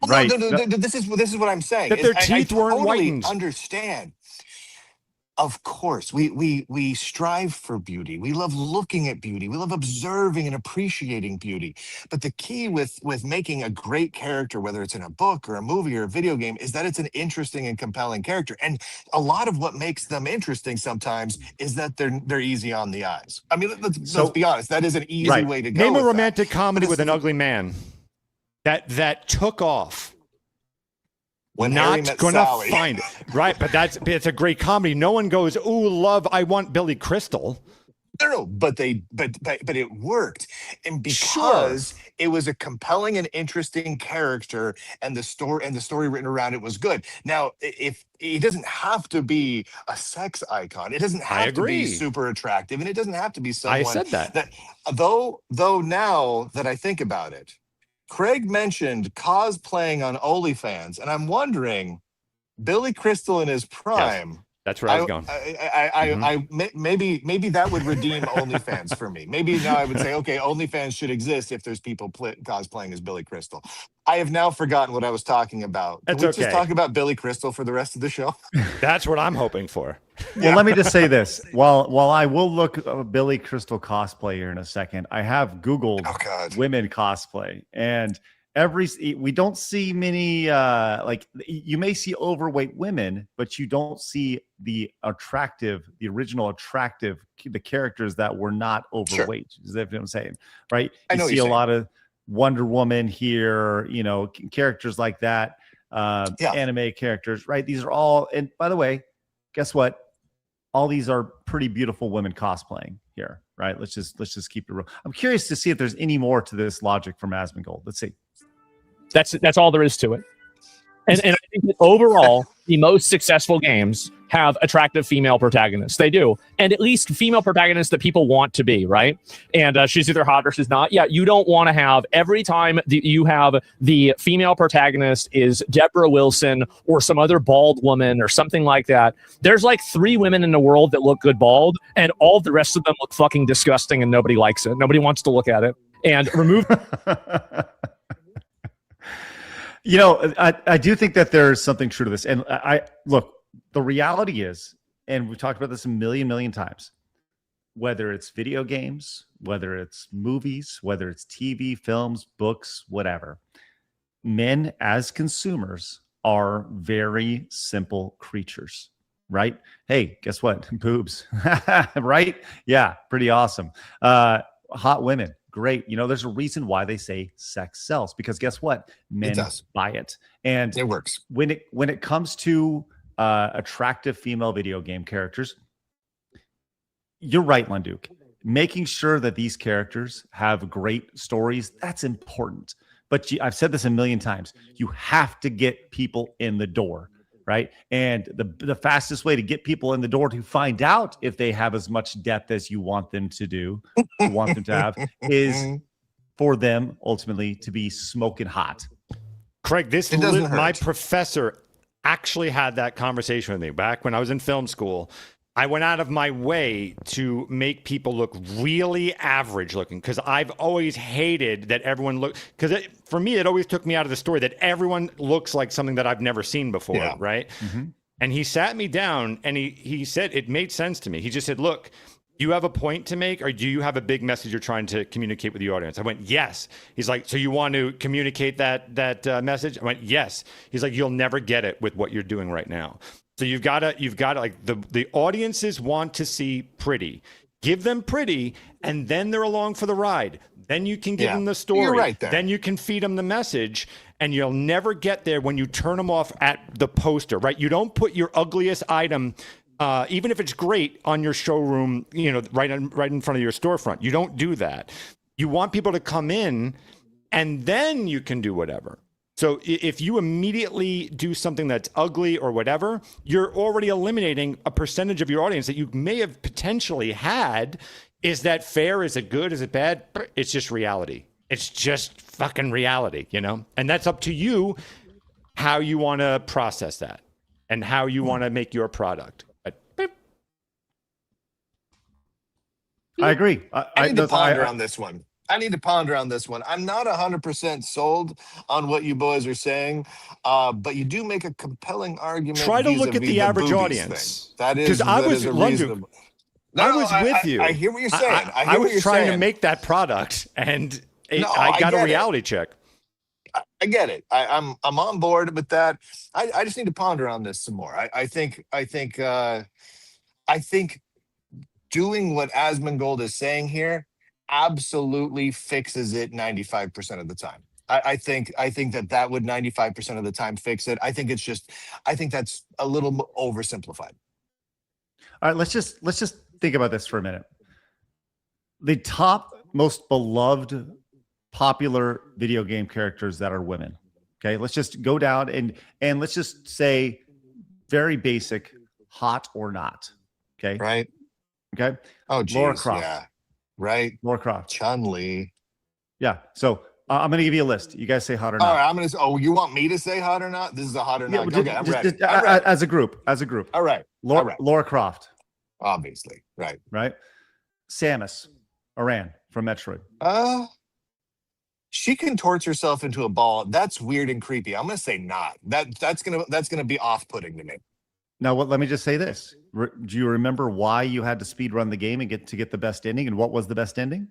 Right. No, this is what I'm saying. That their teeth weren't totally whitened. Understand. Of course, we strive for beauty. We love looking at beauty. We love observing and appreciating beauty. But the key with making a great character, whether it's in a book or a movie or a video game, is that it's an interesting and compelling character. And a lot of what makes them interesting sometimes is that they're easy on the eyes. I mean, let's be honest. That is an easy way to go. Name a romantic comedy with an ugly man that took off. When Harry Not Met gonna Sally. find it, right? But it's a great comedy. No one goes, "Ooh, love, I want Billy Crystal." No, but it worked, and because it was a compelling and interesting character, and the story written around it was good. Now, if it doesn't have to be a sex icon, it doesn't have to be super attractive, and it doesn't have to be someone. I said that. Though now that I think about it, Craig mentioned cosplaying on OnlyFans, and I'm wondering, Billy Crystal in his prime. Yes, that's where I was going. Maybe that would redeem OnlyFans for me. Maybe now I would say, okay, OnlyFans should exist if there's people cosplaying as Billy Crystal. I have now forgotten what I was talking about. Can we just talk about Billy Crystal for the rest of the show? That's what I'm hoping for. Well, let me just say this. While I will look up a Billy Crystal cosplay here in a second, I have Googled women cosplay, and we don't see many like you may see overweight women, but you don't see the original attractive the characters that were not overweight. Is that what I'm saying? Right? You see a lot of Wonder Woman here, characters like that, anime characters, right? These are all, and by the way, guess what? All these are pretty beautiful women cosplaying here, right? Let's just keep it real. I'm curious to see if there's any more to this logic from Asmongold. Let's see. That's all there is to it. And I think that overall, the most successful games have attractive female protagonists. They do. And at least female protagonists that people want to be, right? And she's either hot or she's not. Yeah, you don't want to have, every time you have the female protagonist is Deborah Wilson or some other bald woman or something like that, there's like 3 women in the world that look good bald, and all the rest of them look fucking disgusting and nobody likes it. Nobody wants to look at it. And remove... I do think that there's something true to this. And I look, the reality is and we've talked about this a million times, whether it's video games, whether it's movies, whether it's TV, films, books, whatever, men as consumers are very simple creatures, right? Hey, guess what? Boobs, right? Yeah, pretty awesome. Hot women, great. You know, there's a reason why they say sex sells, because guess what? Men buy it. And it works. When it comes to attractive female video game characters, you're right, Lunduke. Making sure that these characters have great stories, that's important. But I've said this a million times. You have to get people in the door, right? And the fastest way to get people in the door to find out if they have as much depth as you want them to have, is for them ultimately to be smoking hot. Craig, my professor actually had that conversation with me back when I was in film school. I went out of my way to make people look really average looking, because I've always hated that everyone look, because for me, it always took me out of the story that everyone looks like something that I've never seen before, right? Mm-hmm. And he sat me down and he said, it made sense to me. He just said, look, do you have a point to make, or do you have a big message you're trying to communicate with the audience? I went, yes. He's like, so you want to communicate that message? I went, yes. He's like, you'll never get it with what you're doing right now. So you've got to like the audiences want to see pretty. Give them pretty, and then they're along for the ride. Then you can give them the story. You're right there. Then you can feed them the message, and you'll never get there when you turn them off at the poster, right? You don't put your ugliest item, even if it's great, on your showroom, you know, right in front of your storefront. You don't do that. You want people to come in, and then you can do whatever. So if you immediately do something that's ugly or whatever, you're already eliminating a percentage of your audience that you may have potentially had. Is that fair? Is it good? Is it bad? It's just reality. It's just fucking reality, you know? And that's up to you how you want to process that and how you want to make your product. I agree. I need to ponder on this one. I'm not 100% sold on what you boys are saying, but you do make a compelling argument. Try to look at the average audience. That is, I was reasonable. I was with you. I hear what you're saying. I was trying to make that product, and I got a reality check. I get it. I'm on board with that. I just need to ponder on this some more. I think doing what Asmongold is saying here absolutely fixes it 95% of the time. I think that would 95% of the time fix it. I think that's a little oversimplified. All right, let's just think about this for a minute. The top most beloved popular video game characters that are women. Okay, let's just go down and let's just say very basic, hot or not. Okay. Right. Okay. Oh, geez, Lara Croft. Yeah. Right. Lara Croft. Chun-Li. Yeah. So I'm going to give you a list. You guys say hot or not. All right. Oh, you want me to say hot or not? This is a hot or not. Yeah, Okay, I'm ready. I'm ready. As a group. All right. Lara Croft. Obviously. Right. Right. Samus Aran from Metroid. She contorts herself into a ball. That's weird and creepy. I'm going to say not. That's gonna be off-putting to me. Now, let me just say this. Do you remember why you had to speed run the game and get the best ending? And what was the best ending?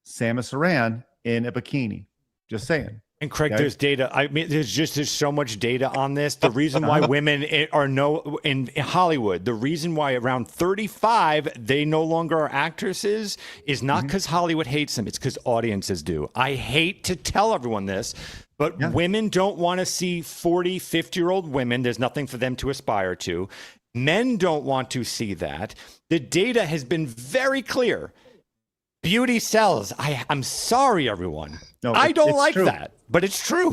Samus Aran in a bikini. Just saying. And Craig, there's data. I mean, there's so much data on this. The reason why women are in Hollywood, the reason why around 35 they no longer are actresses is not because Hollywood hates them. It's because audiences do. I hate to tell everyone this, but women don't want to see 40, 50-year-old women. There's nothing for them to aspire to. Men don't want to see that. The data has been very clear. Beauty sells. I'm sorry, everyone. No, I don't like true. that, but it's true.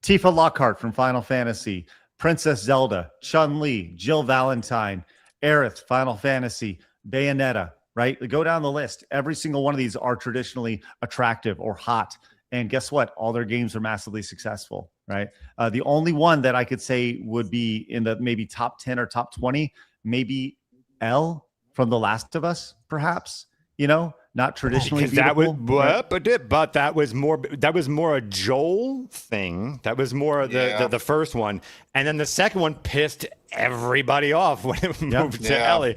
Tifa Lockhart from Final Fantasy, Princess Zelda, Chun-Li, Jill Valentine, Aerith, Final Fantasy, Bayonetta, right? Go down the list. Every single one of these are traditionally attractive or hot. And guess what? All their games are massively successful, right? The only one that I could say would be in the maybe top 10 or top 20, maybe Elle from The Last of Us, perhaps. You know, not traditionally beautiful. But that was more a Joel thing. That was more the first one, and then the second one pissed everybody off when it moved to Yeah. Ellie.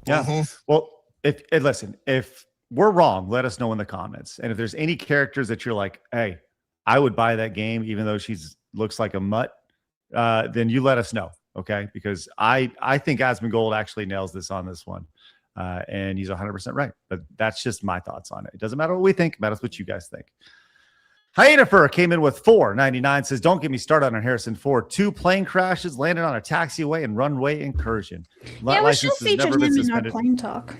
Yeah. Well, listen, if we're wrong, let us know in the comments. And if there's any characters that you're like, hey, I would buy that game even though she's looks like a mutt, then you let us know, okay? Because I think Asmongold actually nails this on this one. And he's 100% right. But that's just my thoughts on it. It doesn't matter what we think, it matters what you guys think. Hyenifer came in with $4.99, says, don't get me started on Harrison Ford. 2 plane crashes, landed on a taxiway and runway incursion. Yeah, we should License has feature never been him in our suspended. plane talk.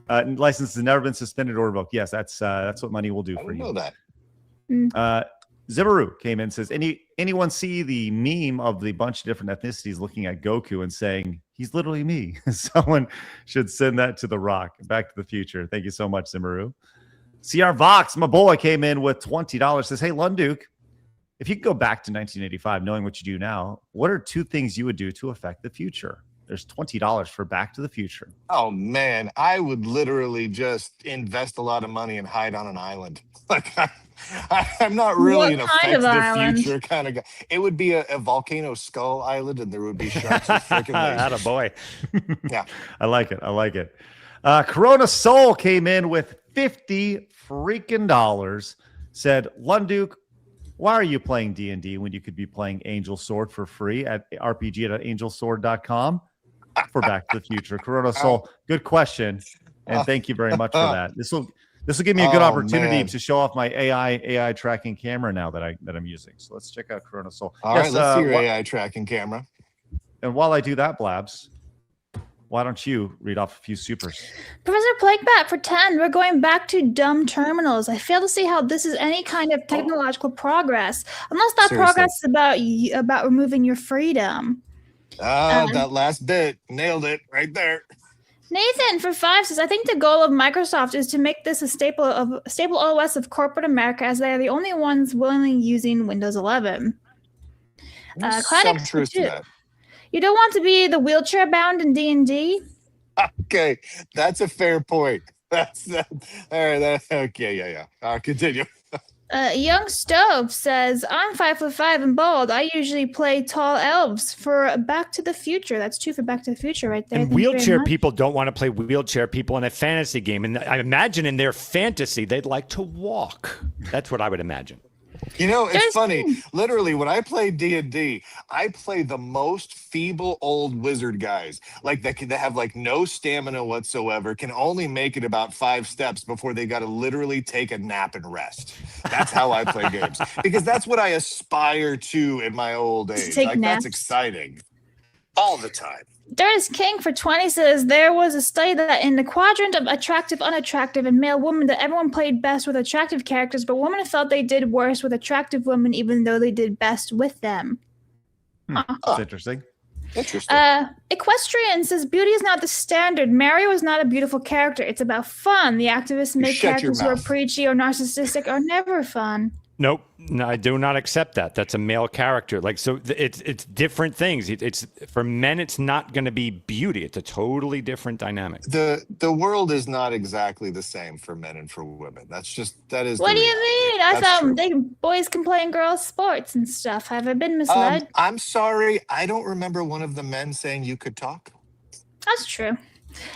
License has never been suspended or revoked. Yes, that's what money will do for you. know that. Zibaru came in and says, anyone see the meme of the bunch of different ethnicities looking at Goku and saying, he's literally me? Someone should send that to The Rock. Back to the Future. Thank you so much, Zibaru. CR Vox, my boy, came in with $20. Says, hey, Lunduke, if you could go back to 1985, knowing what you do now, what are 2 things you would do to affect the future? There's $20 for Back to the Future. Oh man, I would literally just invest a lot of money and hide on an island. Like I'm not really an affect the future kind of guy. It would be a volcano skull island, and there would be sharks with freaking lasers. Attaboy. Yeah, I like it. Corona Soul came in with $50 freaking dollars. Said, Lunduke, why are you playing D&D when you could be playing Angel Sword for free at rpg.angelsword.com for Back to the Future? Corona Soul, good question, and thank you very much for that. This will give me a good opportunity to show off my AI tracking camera now that I'm using. So let's check out Corona Soul. All right, let's see your AI tracking camera. And while I do that, Blabs, why don't you read off a few supers? Professor Plaguebat for 10. We're going back to dumb terminals. I fail to see how this is any kind of technological progress, unless that Seriously. progress is about removing your freedom. That last bit, nailed it right there. Nathan for 5 says, I think the goal of Microsoft is to make this a staple OS of corporate America, as they are the only ones willingly using Windows 11. Some Cladix for truth to 2. that. You don't want to be the wheelchair bound in D&D? Okay, that's a fair point. That's all right. Okay, yeah. Continue. Young Stove says, I'm 5'5" and bald. I usually play tall elves for Back to the Future. That's 2 for Back to the Future right there. And Thank you very wheelchair much. people don't want to play wheelchair people in a fantasy game. And I imagine in their fantasy, they'd like to walk. That's what I would imagine. You know, it's funny. Literally, when I play D&D, I play the most feeble old wizard guys. Like that have like no stamina whatsoever, can only make it about 5 steps before they got to literally take a nap and rest. That's how I play games. Because that's what I aspire to in my old age. take Like naps. that's exciting. All the time. There's King for 20 says, there was a study that in the quadrant of attractive, unattractive, and male women that everyone played best with attractive characters, but women felt they did worse with attractive women even though they did best with them. That's interesting. Interesting. Equestrian says, beauty is not the standard. Mario is not a beautiful character. It's about fun. The activists make shut your characters who are mouth. preachy or narcissistic are never fun. Nope, no, I do not accept that. That's a male character. Like, so it's different things. It's for men. It's not going to be beauty. It's a totally different dynamic. The world is not exactly the same for men and for women. That is. What the do you reality. mean? I That's thought true. boys can play in girls' sports and stuff. Have I been misled? I'm sorry. I don't remember one of the men saying you could talk. That's true.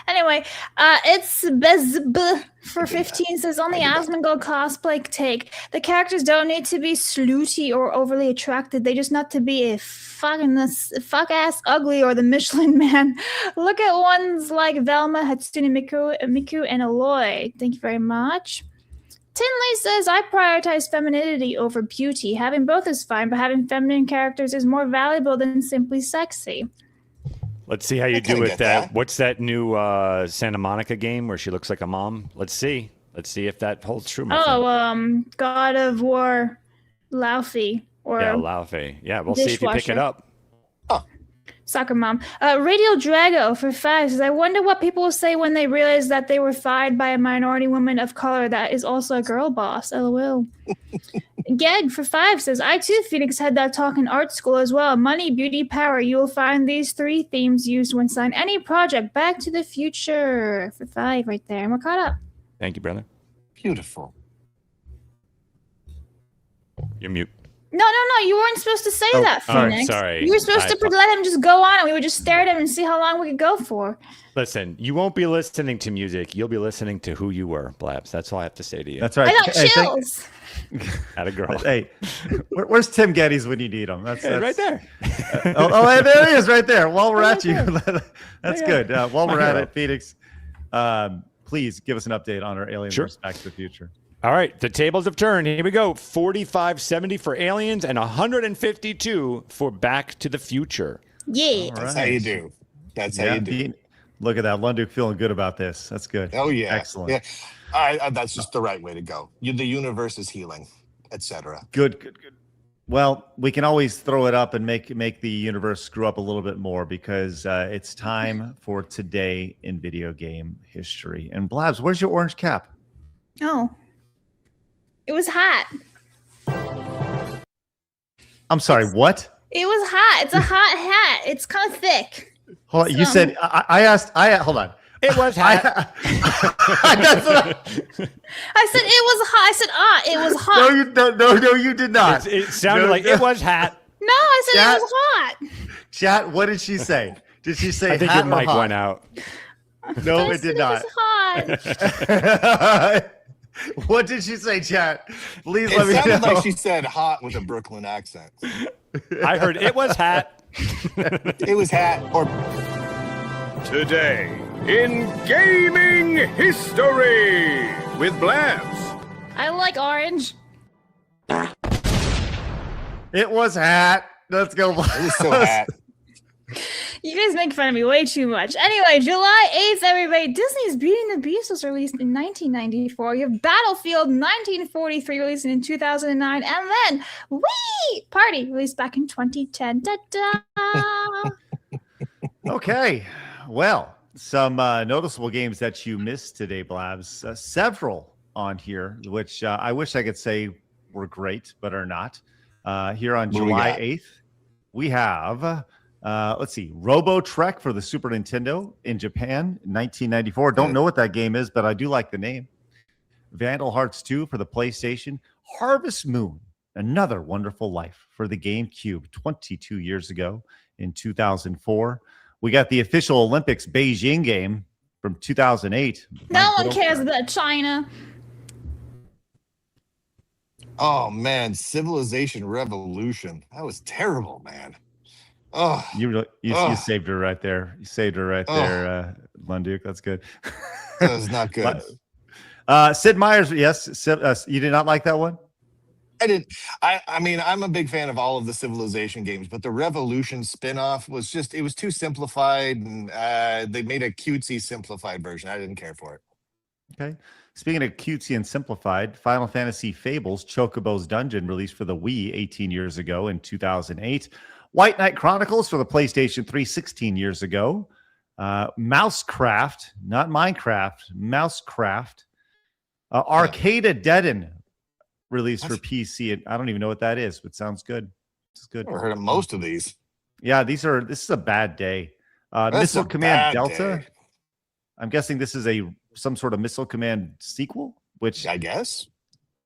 Anyway, it's Bezb for 15 says, on the Asmongold cosplay take, the characters don't need to be slutty or overly attractive. They just not to be a fuck ass ugly or the Michelin Man. Look at ones like Velma, Hatsune Miku, and Aloy. Thank you very much. Tinley says, I prioritize femininity over beauty. Having both is fine, but having feminine characters is more valuable than simply sexy. Let's see how you do with that. What's that new Santa Monica game where she looks like a mom? Let's see. Let's see if that holds true. my friend. God of War, Laufey, or Yeah, Laufey. Yeah, we'll see if you pick it Dishwasher. up. Soccer Mom. Radio Drago for 5 says, I wonder what people will say when they realize that they were fired by a minority woman of color that is also a girl boss. LOL. Geg for 5 says, I too, Phoenix, had that talk in art school as well. Money, beauty, power. You will find these 3 themes used when signing any project. Back to the Future for 5 right there. And we're caught up. Thank you, brother. Beautiful. You're mute. No, you weren't supposed to say that, Phoenix. sorry. You were supposed to let him just go on, and we would just stare at him and see how long we could go for. Listen, you won't be listening to music. You'll be listening to who you were, Blabs. That's all I have to say to you. That's right. I got chills. At a girl. Hey, where's Tim Geddes when you need him? That's right there. hey, there he is, right there. While we're at you, that's good. While we're at it, Phoenix, please give us an update on our Aliens Back to the Future. All right, the tables have turned. Here we go. 45-70 for Aliens and 152 for Back to the Future. Yeah. That's how you do. That's how you do. Look at that. Lunduke feeling good about this. That's good. Oh, yeah. Excellent. Yeah. That's just the right way to go. The universe is healing, etc. Good. Well, we can always throw it up and make the universe screw up a little bit more because it's time for Today in Video Game History. And Blabs, where's your orange cap? Oh. It was hot. I'm sorry, what? It was hot. It's a hot hat. It's kind of thick. Hold on. You said I asked. Hold on. It was hot. That's what I said it was hot. I said it was hot. No, you did not. It sounded like it was hot. No, I said it was hot. Chat, what did she say? Did she say I think hat your mic hot? went out. No, it did not. It was hot. What did she say, chat? Please It let me know. sounded like she said hot with a Brooklyn accent. I heard it was hot. It was hat or Today in gaming history with Blabs. I like orange. It was hat. Let's go. It was so hat. You guys make fun of me way too much. Anyway, July 8th, everybody, Disney's Beauty and the Beast was released in 1994. You have Battlefield 1943 released in 2009. And then Wii Party released back in 2010. Da-da! Okay. Well, some noticeable games that you missed today, Blabs. Several on here, which I wish I could say were great, but are not. Here on July 8th, we have... let's see, Robo Trek for the Super Nintendo in Japan, 1994. Don't know what that game is, but I do like the name. Vandal Hearts 2 for the PlayStation. Harvest Moon, Another Wonderful Life for the GameCube 22 years ago in 2004. We got the official Olympics Beijing game from 2008. No one cares about China. Oh man, Civilization Revolution. That was terrible, man. Oh, you saved her right there. You saved her right there, Lunduke. That's good. That was not good. Sid Meier's, yes. You did not like that one? I didn't. I mean, I'm a big fan of all of the Civilization games, but the Revolution spinoff was just, it was too simplified, and they made a cutesy simplified version. I didn't care for it. Okay. Speaking of cutesy and simplified, Final Fantasy Fables Chocobo's Dungeon released for the Wii 18 years ago in 2008. White Knight Chronicles for the PlayStation 3 16 years ago. Mousecraft, not Minecraft, Mousecraft. Arcade Deaden released for PC. And I don't even know what that is, but sounds good. It's good. I've heard of most of these. Yeah, this is a bad day. That's Missile a Command bad Delta. day. I'm guessing this is some sort of Missile Command sequel, which I guess.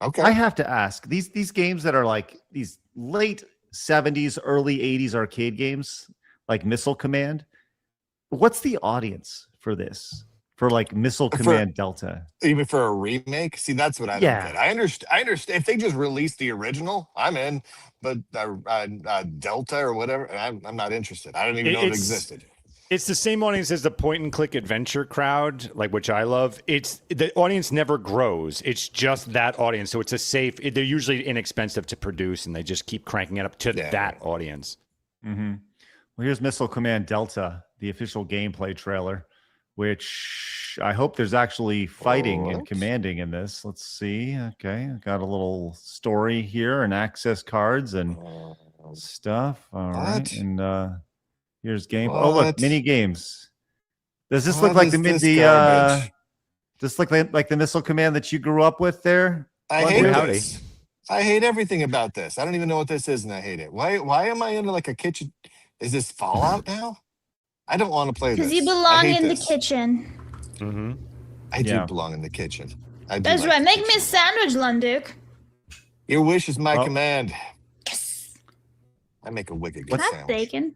Okay. I have to ask, these games that are like these late 70s, early 80s arcade games, like Missile Command, what's the audience for this? For like Missile Command Delta? Even for a remake? See, that's what I don't get. I understand. If they just released the original, I'm in. But Delta or whatever, I'm not interested. I don't even know it existed. It's the same audience as the point and click adventure crowd, like, which I love. It's the audience never grows. It's just that audience. So it's a safe, they're usually inexpensive to produce, and they just keep cranking it up to that audience. Mm-hmm. Well, here's Missile Command Delta, the official gameplay trailer, which I hope there's actually fighting and commanding in this. Let's see. Okay. Got a little story here and access cards and stuff. All right. And, here's game. Oh, look, mini games. Does this look like this look like the Missile Command that you grew up with there? I hate this. I hate everything about this. I don't even know what this is, and I hate it. Why am I in like a kitchen? Is this Fallout now? I don't want to play this. Because you belong in the kitchen. Mm-hmm. I do belong in the kitchen. That's right. Make me a sandwich, Lunduke. Your wish is my command. Yes. I make a wicked good That's sandwich. bacon.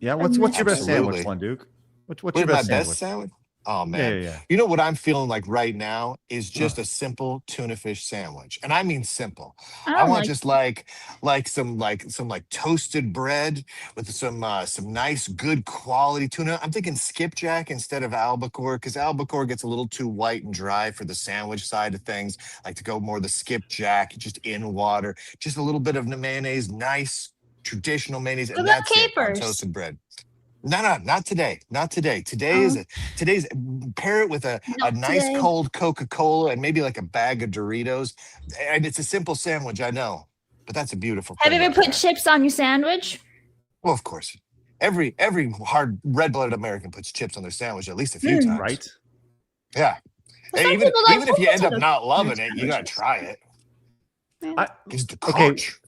Yeah, what's your best Absolutely. sandwich, Lunduke? What's Wait, your my best best sandwich? sandwich? Oh Yeah, man. yeah. You know what I'm feeling like right now is just a simple tuna fish sandwich. And I mean simple. I don't want like just some toasted bread with some nice good quality tuna. I'm thinking skipjack instead of albacore, because albacore gets a little too white and dry for the sandwich side of things. Like to go more the skipjack, just in water, just a little bit of mayonnaise, nice traditional mayonnaise, What and about that's it on capers? toasted bread. No, not today. Not today. Today's pair it with a nice today. cold Coca-Cola and maybe like a bag of Doritos. And it's a simple sandwich, I know, but that's a beautiful Have thing. you ever right put there. chips on your sandwich? Well, of course. Every hard red-blooded American puts chips on their sandwich at least a few times. Right? Yeah. Well, Hey, some even people don't if you put end up potatoes not on loving their it, you gotta sandwiches. try it. It's the Okay. crunch.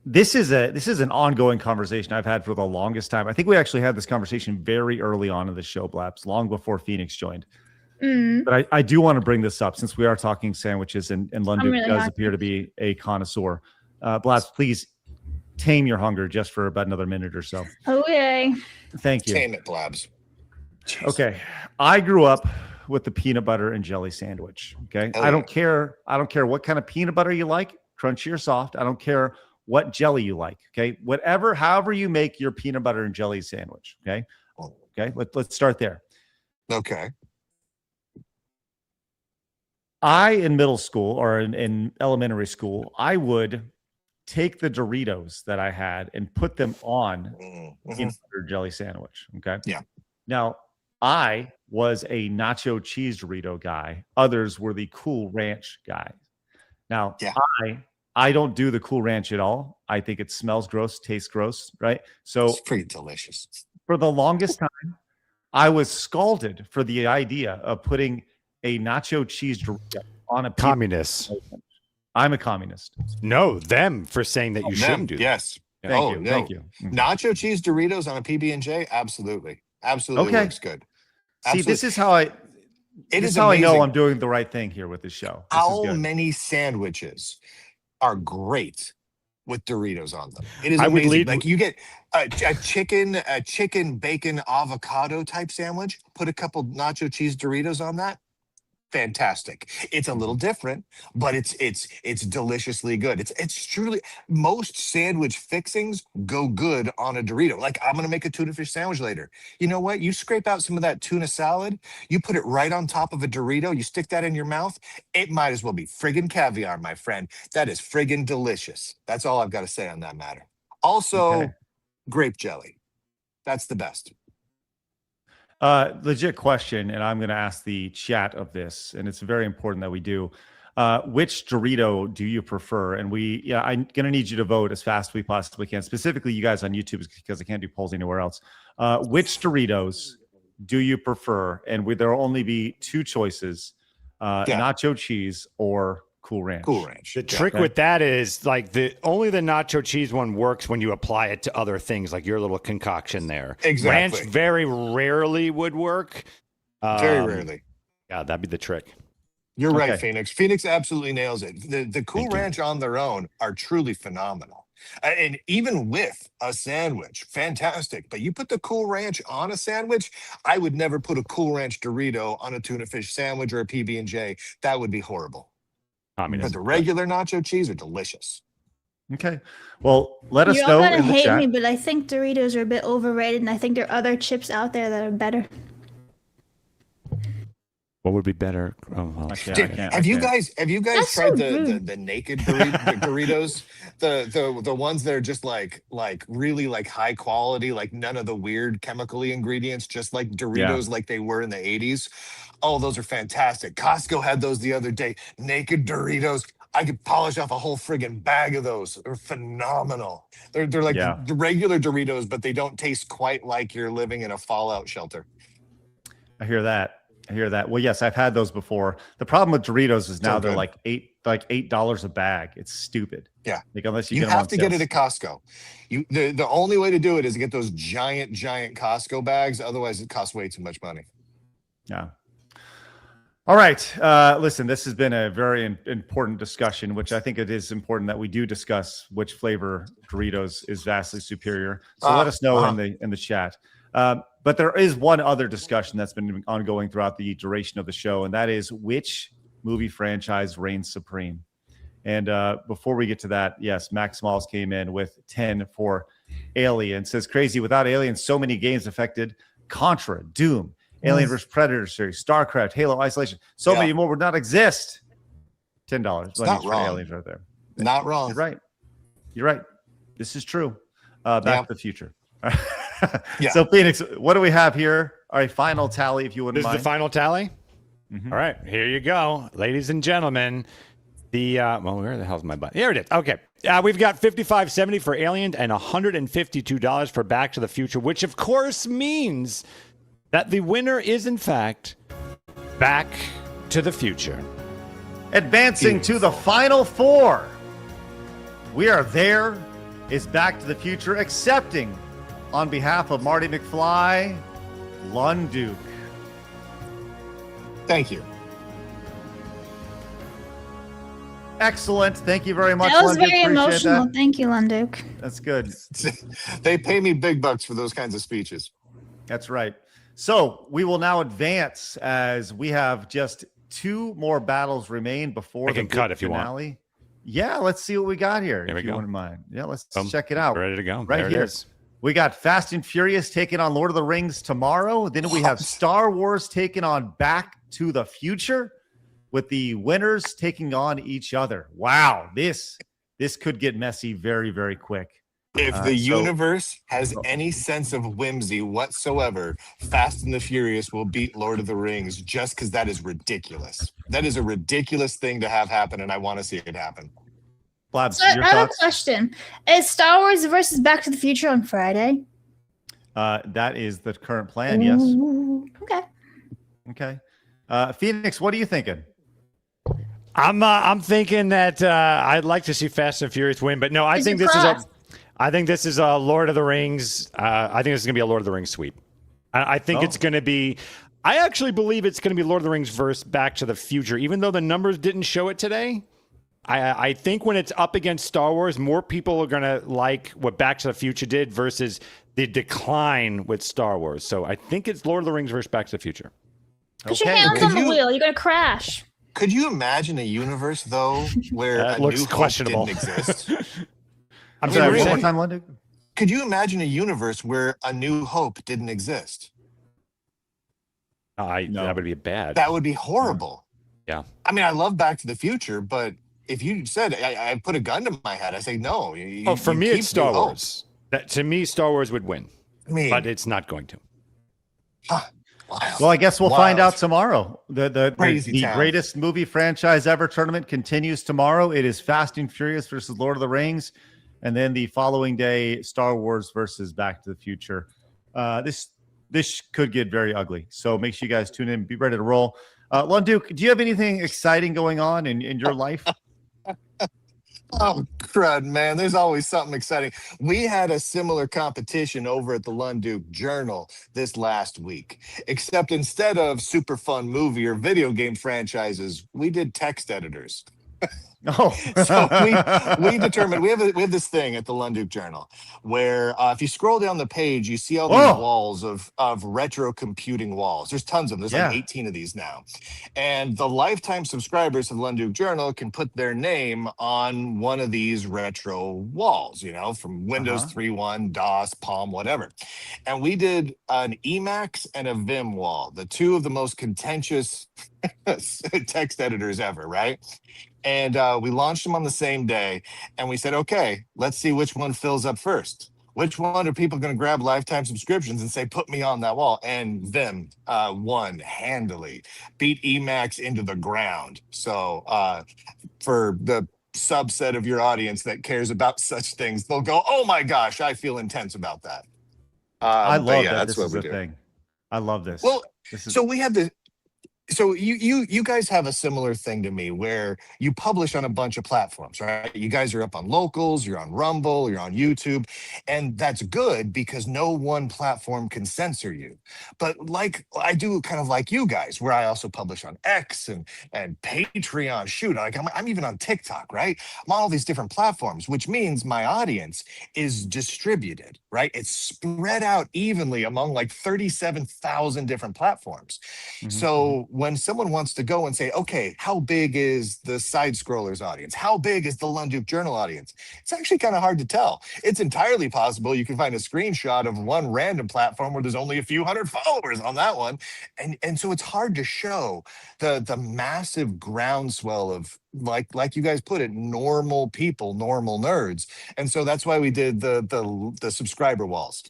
This is an ongoing conversation I've had for the longest time. I think we actually had this conversation very early on in the show, Blaps, long before Phoenix joined. But I do want to bring this up since we are talking sandwiches and Lunduke really does hungry. appear to be a connoisseur. Blaps, please tame your hunger just for about another minute or so. Okay. Thank you. Tame it, Blabs. Okay. I grew up with the peanut butter and jelly sandwich. Okay. Hell I yeah. don't care what kind of peanut butter you like, crunchy or soft. I don't care what jelly you like. Okay. However you make your peanut butter and jelly sandwich. Okay. Okay. Let's start there. Okay. In middle school or in elementary school, I would take the Doritos that I had and put them on peanut butter jelly sandwich. Okay. Yeah. Now, I was a nacho cheese Dorito guy. Others were the Cool Ranch guys. Now, I don't do the Cool Ranch at all. I think it smells gross, tastes gross, right? So It's pretty delicious. for the longest time, I was scalded for the idea of putting a nacho cheese Dorito on a Communist. I'm a communist. No, them for saying that you shouldn't do that. Yes. Thank you. No. Thank you. Nacho cheese Doritos on a PB&J? Absolutely. Absolutely Okay. looks good. See, this is how I amazing. know I'm doing the right thing here with this show. This is How good. many sandwiches are great with Doritos on them? It is I would amazing. lead- Like you get a chicken bacon avocado type sandwich, put a couple nacho cheese Doritos on that. Fantastic. It's a little different, but it's deliciously good. It's truly, most sandwich fixings go good on a Dorito. Like I'm gonna make a tuna fish sandwich later. You know what? You scrape out some of that tuna salad, you put it right on top of a Dorito, you stick that in your mouth. It might as well be friggin' caviar, my friend. That is friggin' delicious. That's all I've got to say on that matter. Also, grape jelly. That's the best. Legit question, and I'm going to ask the chat of this, and it's very important that we do. Which Dorito do you prefer? And I'm going to need you to vote as fast as we possibly can. Specifically, you guys on YouTube, because I can't do polls anywhere else. Which Doritos do you prefer? And there will only be two choices: nacho cheese or Cool Ranch. Cool Ranch. The trick with that is like only the nacho cheese one works when you apply it to other things, like your little concoction there. Exactly. Ranch very rarely would work. Very rarely. Yeah, that'd be the trick. You're right, Phoenix. Phoenix absolutely nails it. The Cool Ranch on their own are truly phenomenal. And even with a sandwich, fantastic. But you put the Cool Ranch on a sandwich, I would never put a Cool Ranch Dorito on a tuna fish sandwich or a PB&J. That would be horrible. But the regular nacho cheese are delicious. Okay. Well, let us You're know all gonna in the hate chat. me, but I think Doritos are a bit overrated, and I think there are other chips out there that are better. What would be better? Dude, have you guys That's tried so the naked Doritos? the ones that are just like really like high quality, like none of the weird chemically ingredients, just like Doritos like they were in the 80s. Oh, those are fantastic. Costco had those the other day. Naked Doritos. I could polish off a whole friggin' bag of those. They're phenomenal. They're like the regular Doritos, but they don't taste quite like you're living in a fallout shelter. I hear that. Well, yes, I've had those before. The problem with Doritos is now they're like $8 a bag. It's stupid. Yeah. Like unless you You get them have on to get sale. it at Costco. The only way to do it is to get those giant Costco bags. Otherwise, it costs way too much money. Yeah. All right. Listen, this has been a very important discussion, which I think it is important that we do discuss which flavor Doritos is vastly superior. So let us know in the chat. But there is one other discussion that's been ongoing throughout the duration of the show, and that is which movie franchise reigns supreme. And before we get to that, yes, Max Smalls came in with 10 for Alien. Says, crazy, without Alien, so many games affected. Contra, Doom, Alien vs. Predator series, StarCraft, Halo, Isolation, so many more would not exist. $10. It's not wrong. Aliens right there. Not wrong. You're right. You're right. This is true. Back to the Future. So, Phoenix, what do we have here? All right, final tally, if you wouldn't mind. This is the final tally? All right, here you go. Ladies and gentlemen, well, where the hell's my button? Here it is. Okay. We've got $55.70 for Alien and $152 for Back to the Future, which of course means that the winner is, in fact, Back to the Future. Advancing to the final four. We are there. Is Back to the Future accepting, on behalf of Marty McFly, Lunduke. Thank you. Excellent. Thank you very much. That was Lunduke. very Appreciate emotional. that. Thank you, Lunduke. That's good. They pay me big bucks for those kinds of speeches. That's right. So we will now advance as we have just 2 more battles remain before I can cut if you finale. want. Yeah, let's see what we got here. Here we if you go. wouldn't mind. Yeah, let's check it out. Ready to go. Right there here. It is. We got Fast and Furious taking on Lord of the Rings tomorrow. Then we have Star Wars taking on Back to the Future, with the winners taking on each other. Wow, this could get messy very, very quick. If the universe has any sense of whimsy whatsoever, Fast and the Furious will beat Lord of the Rings just because that is ridiculous. That is a ridiculous thing to have happen, and I want to see it happen. Blabs, So I have a question. Is Star Wars versus Back to the Future on Friday? That is the current plan, yes. Ooh, okay. Okay. Phoenix, what are you thinking? I'm thinking that I'd like to see Fast and Furious win, but no, I think this is a Lord of the Rings. I think this is going to be a Lord of the Rings sweep. I think it's going to be. I actually believe it's going to be Lord of the Rings versus Back to the Future, even though the numbers didn't show it today. I think when it's up against Star Wars, more people are going to like what Back to the Future did versus the decline with Star Wars. So I think it's Lord of the Rings versus Back to the Future. Put your hands on the wheel. You're going to crash. Could you imagine a universe, though, where That a looks New Hope questionable. didn't exist? I'm sorry, one more time, Lunduke. Could you imagine a universe where A New Hope didn't exist? That would be bad. That would be horrible. Yeah. I mean, I love Back to the Future, but if you said I put a gun to my head, I say no. For me, keep it's Star New Hope. Wars. To me, Star Wars would win, but it's not going to. Well, I guess we'll find out tomorrow. The Crazy town. greatest movie franchise ever tournament continues tomorrow. It is Fast and Furious versus Lord of the Rings. And then the following day, Star Wars versus Back to the Future. This could get very ugly. So make sure you guys tune in and be ready to roll. Lunduke, do you have anything exciting going on in your life? Oh, crud, man. There's always something exciting. We had a similar competition over at the Lunduke Journal this last week, except instead of super fun movie or video game franchises, we did text editors. Oh, so we determined we have this thing at the Lunduke Journal where if you scroll down the page, you see all these walls of retro computing walls. There's tons of them. There's like 18 of these now, and the lifetime subscribers of Lunduke Journal can put their name on one of these retro walls. You know, from Windows 3.1, DOS, Palm, whatever. And we did an Emacs and a Vim wall, the two of the most contentious text editors ever, right? And we launched them on the same day. And we said, okay, let's see which one fills up first. Which one are people going to grab lifetime subscriptions and say, put me on that wall? And Vim won handily, beat Emacs into the ground. So for the subset of your audience that cares about such things, they'll go, oh my gosh, I feel intense about that. I love that. That's This what is we a do. thing. I love this. Well, this is... so we had the so you guys have a similar thing to me where you publish on a bunch of platforms, right? You guys are up on Locals, you're on Rumble, you're on YouTube, and that's good because no one platform can censor you. But like I do kind of like you guys, where I also publish on X and Patreon. Shoot, like I'm even on TikTok, right? I'm on all these different platforms, which means my audience is distributed, right? It's spread out evenly among like 37,000 different platforms. So when someone wants to go and say, okay, how big is the Side Scrollers audience? How big is the Lunduke Journal audience? It's actually kind of hard to tell. It's entirely possible you can find a screenshot of one random platform where there's only a few hundred followers on that one. And so it's hard to show the massive groundswell of, like you guys put it, normal people, normal nerds. And so that's why we did the subscriber walls.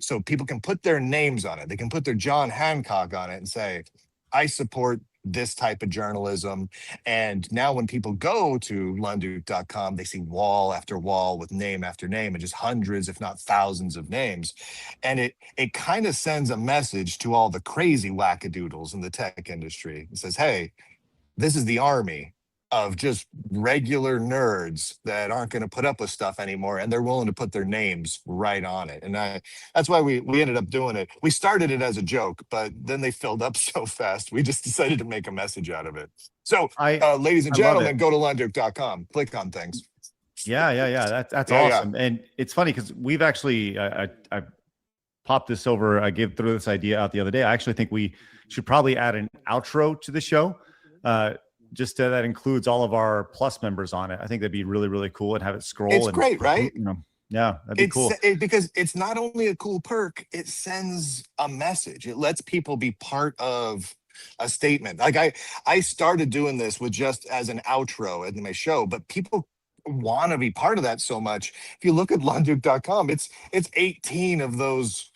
So people can put their names on it. They can put their John Hancock on it and say, I support this type of journalism. And now when people go to Lunduke.com, they see wall after wall with name after name and just hundreds, if not thousands of names. And it kind of sends a message to all the crazy wackadoodles in the tech industry. It says, hey, this is the army of just regular nerds that aren't going to put up with stuff anymore, and they're willing to put their names right on it. And that's why we ended up doing it. We started it as a joke, but then they filled up so fast, we just decided to make a message out of it. So, ladies and gentlemen, go to Lunduke.com, click on things. Yeah. That's awesome. And it's funny because we've actually, I popped this over, I threw this idea out the other day. I actually think we should probably add an outro to the show. Just that includes all of our Plus members on it. I think that'd be really, really cool, and have it scroll. It's great, right? Yeah, that'd be cool. Because it's not only a cool perk, it sends a message. It lets people be part of a statement. Like I started doing this with just as an outro in my show, but people want to be part of that so much. If you look at Lunduke.com, it's 18 of those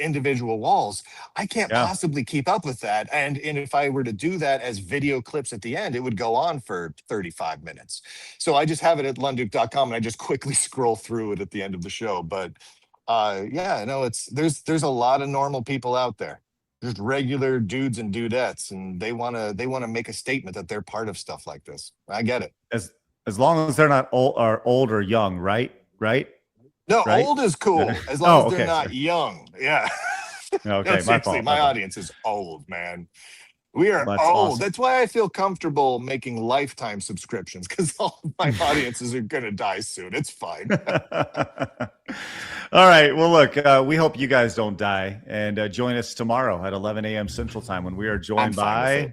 individual walls. I can't possibly keep up with that. And if I were to do that as video clips at the end, it would go on for 35 minutes. So I just have it at Lunduke.com and I just quickly scroll through it at the end of the show. But there's a lot of normal people out there. Just regular dudes and dudettes, and they wanna make a statement that they're part of stuff like this. I get it. As long as they're not old or young, right? No, right? Old is cool as long as they're not young. Yeah. Okay, No, seriously, my audience is old, man. We are old. Awesome. That's why I feel comfortable making lifetime subscriptions, because all of my audiences are going to die soon. It's fine. All right. Well, look, we hope you guys don't die, and join us tomorrow at 11 a.m. Central Time when we are joined by.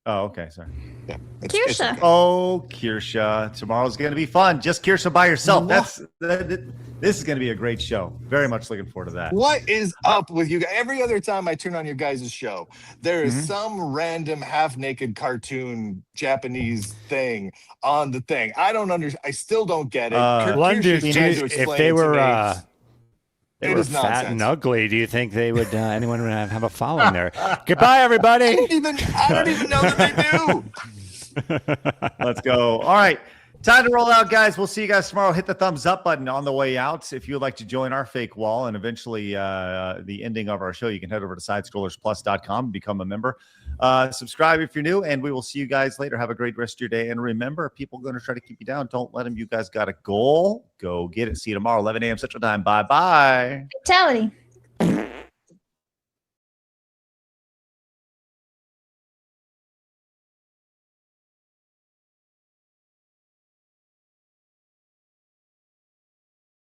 Oh, okay. Sorry. Yeah. Kirsha. Okay. Oh, Kirsha. Tomorrow's going to be fun. Just Kirsha by herself. This is going to be a great show. Very much looking forward to that. What is up with you guys? Every other time I turn on your guys' show, there is some random half-naked cartoon Japanese thing on the thing. I don't understand. I still don't get it. Lunduke, if they were fat and ugly, do you think they would anyone would have a following there? Goodbye, everybody. I don't even know that they do. Let's go. All right. Time to roll out, guys. We'll see you guys tomorrow. Hit the thumbs up button on the way out. If you would like to join our fake wall and eventually the ending of our show, you can head over to sidescrollersplus.com and become a member. Subscribe if you're new, and we will see you guys later. Have a great rest of your day. And remember, people are going to try to keep you down. Don't let them. You guys got a goal. Go get it. See you tomorrow, 11 a.m. Central Time. Bye-bye. Fatality.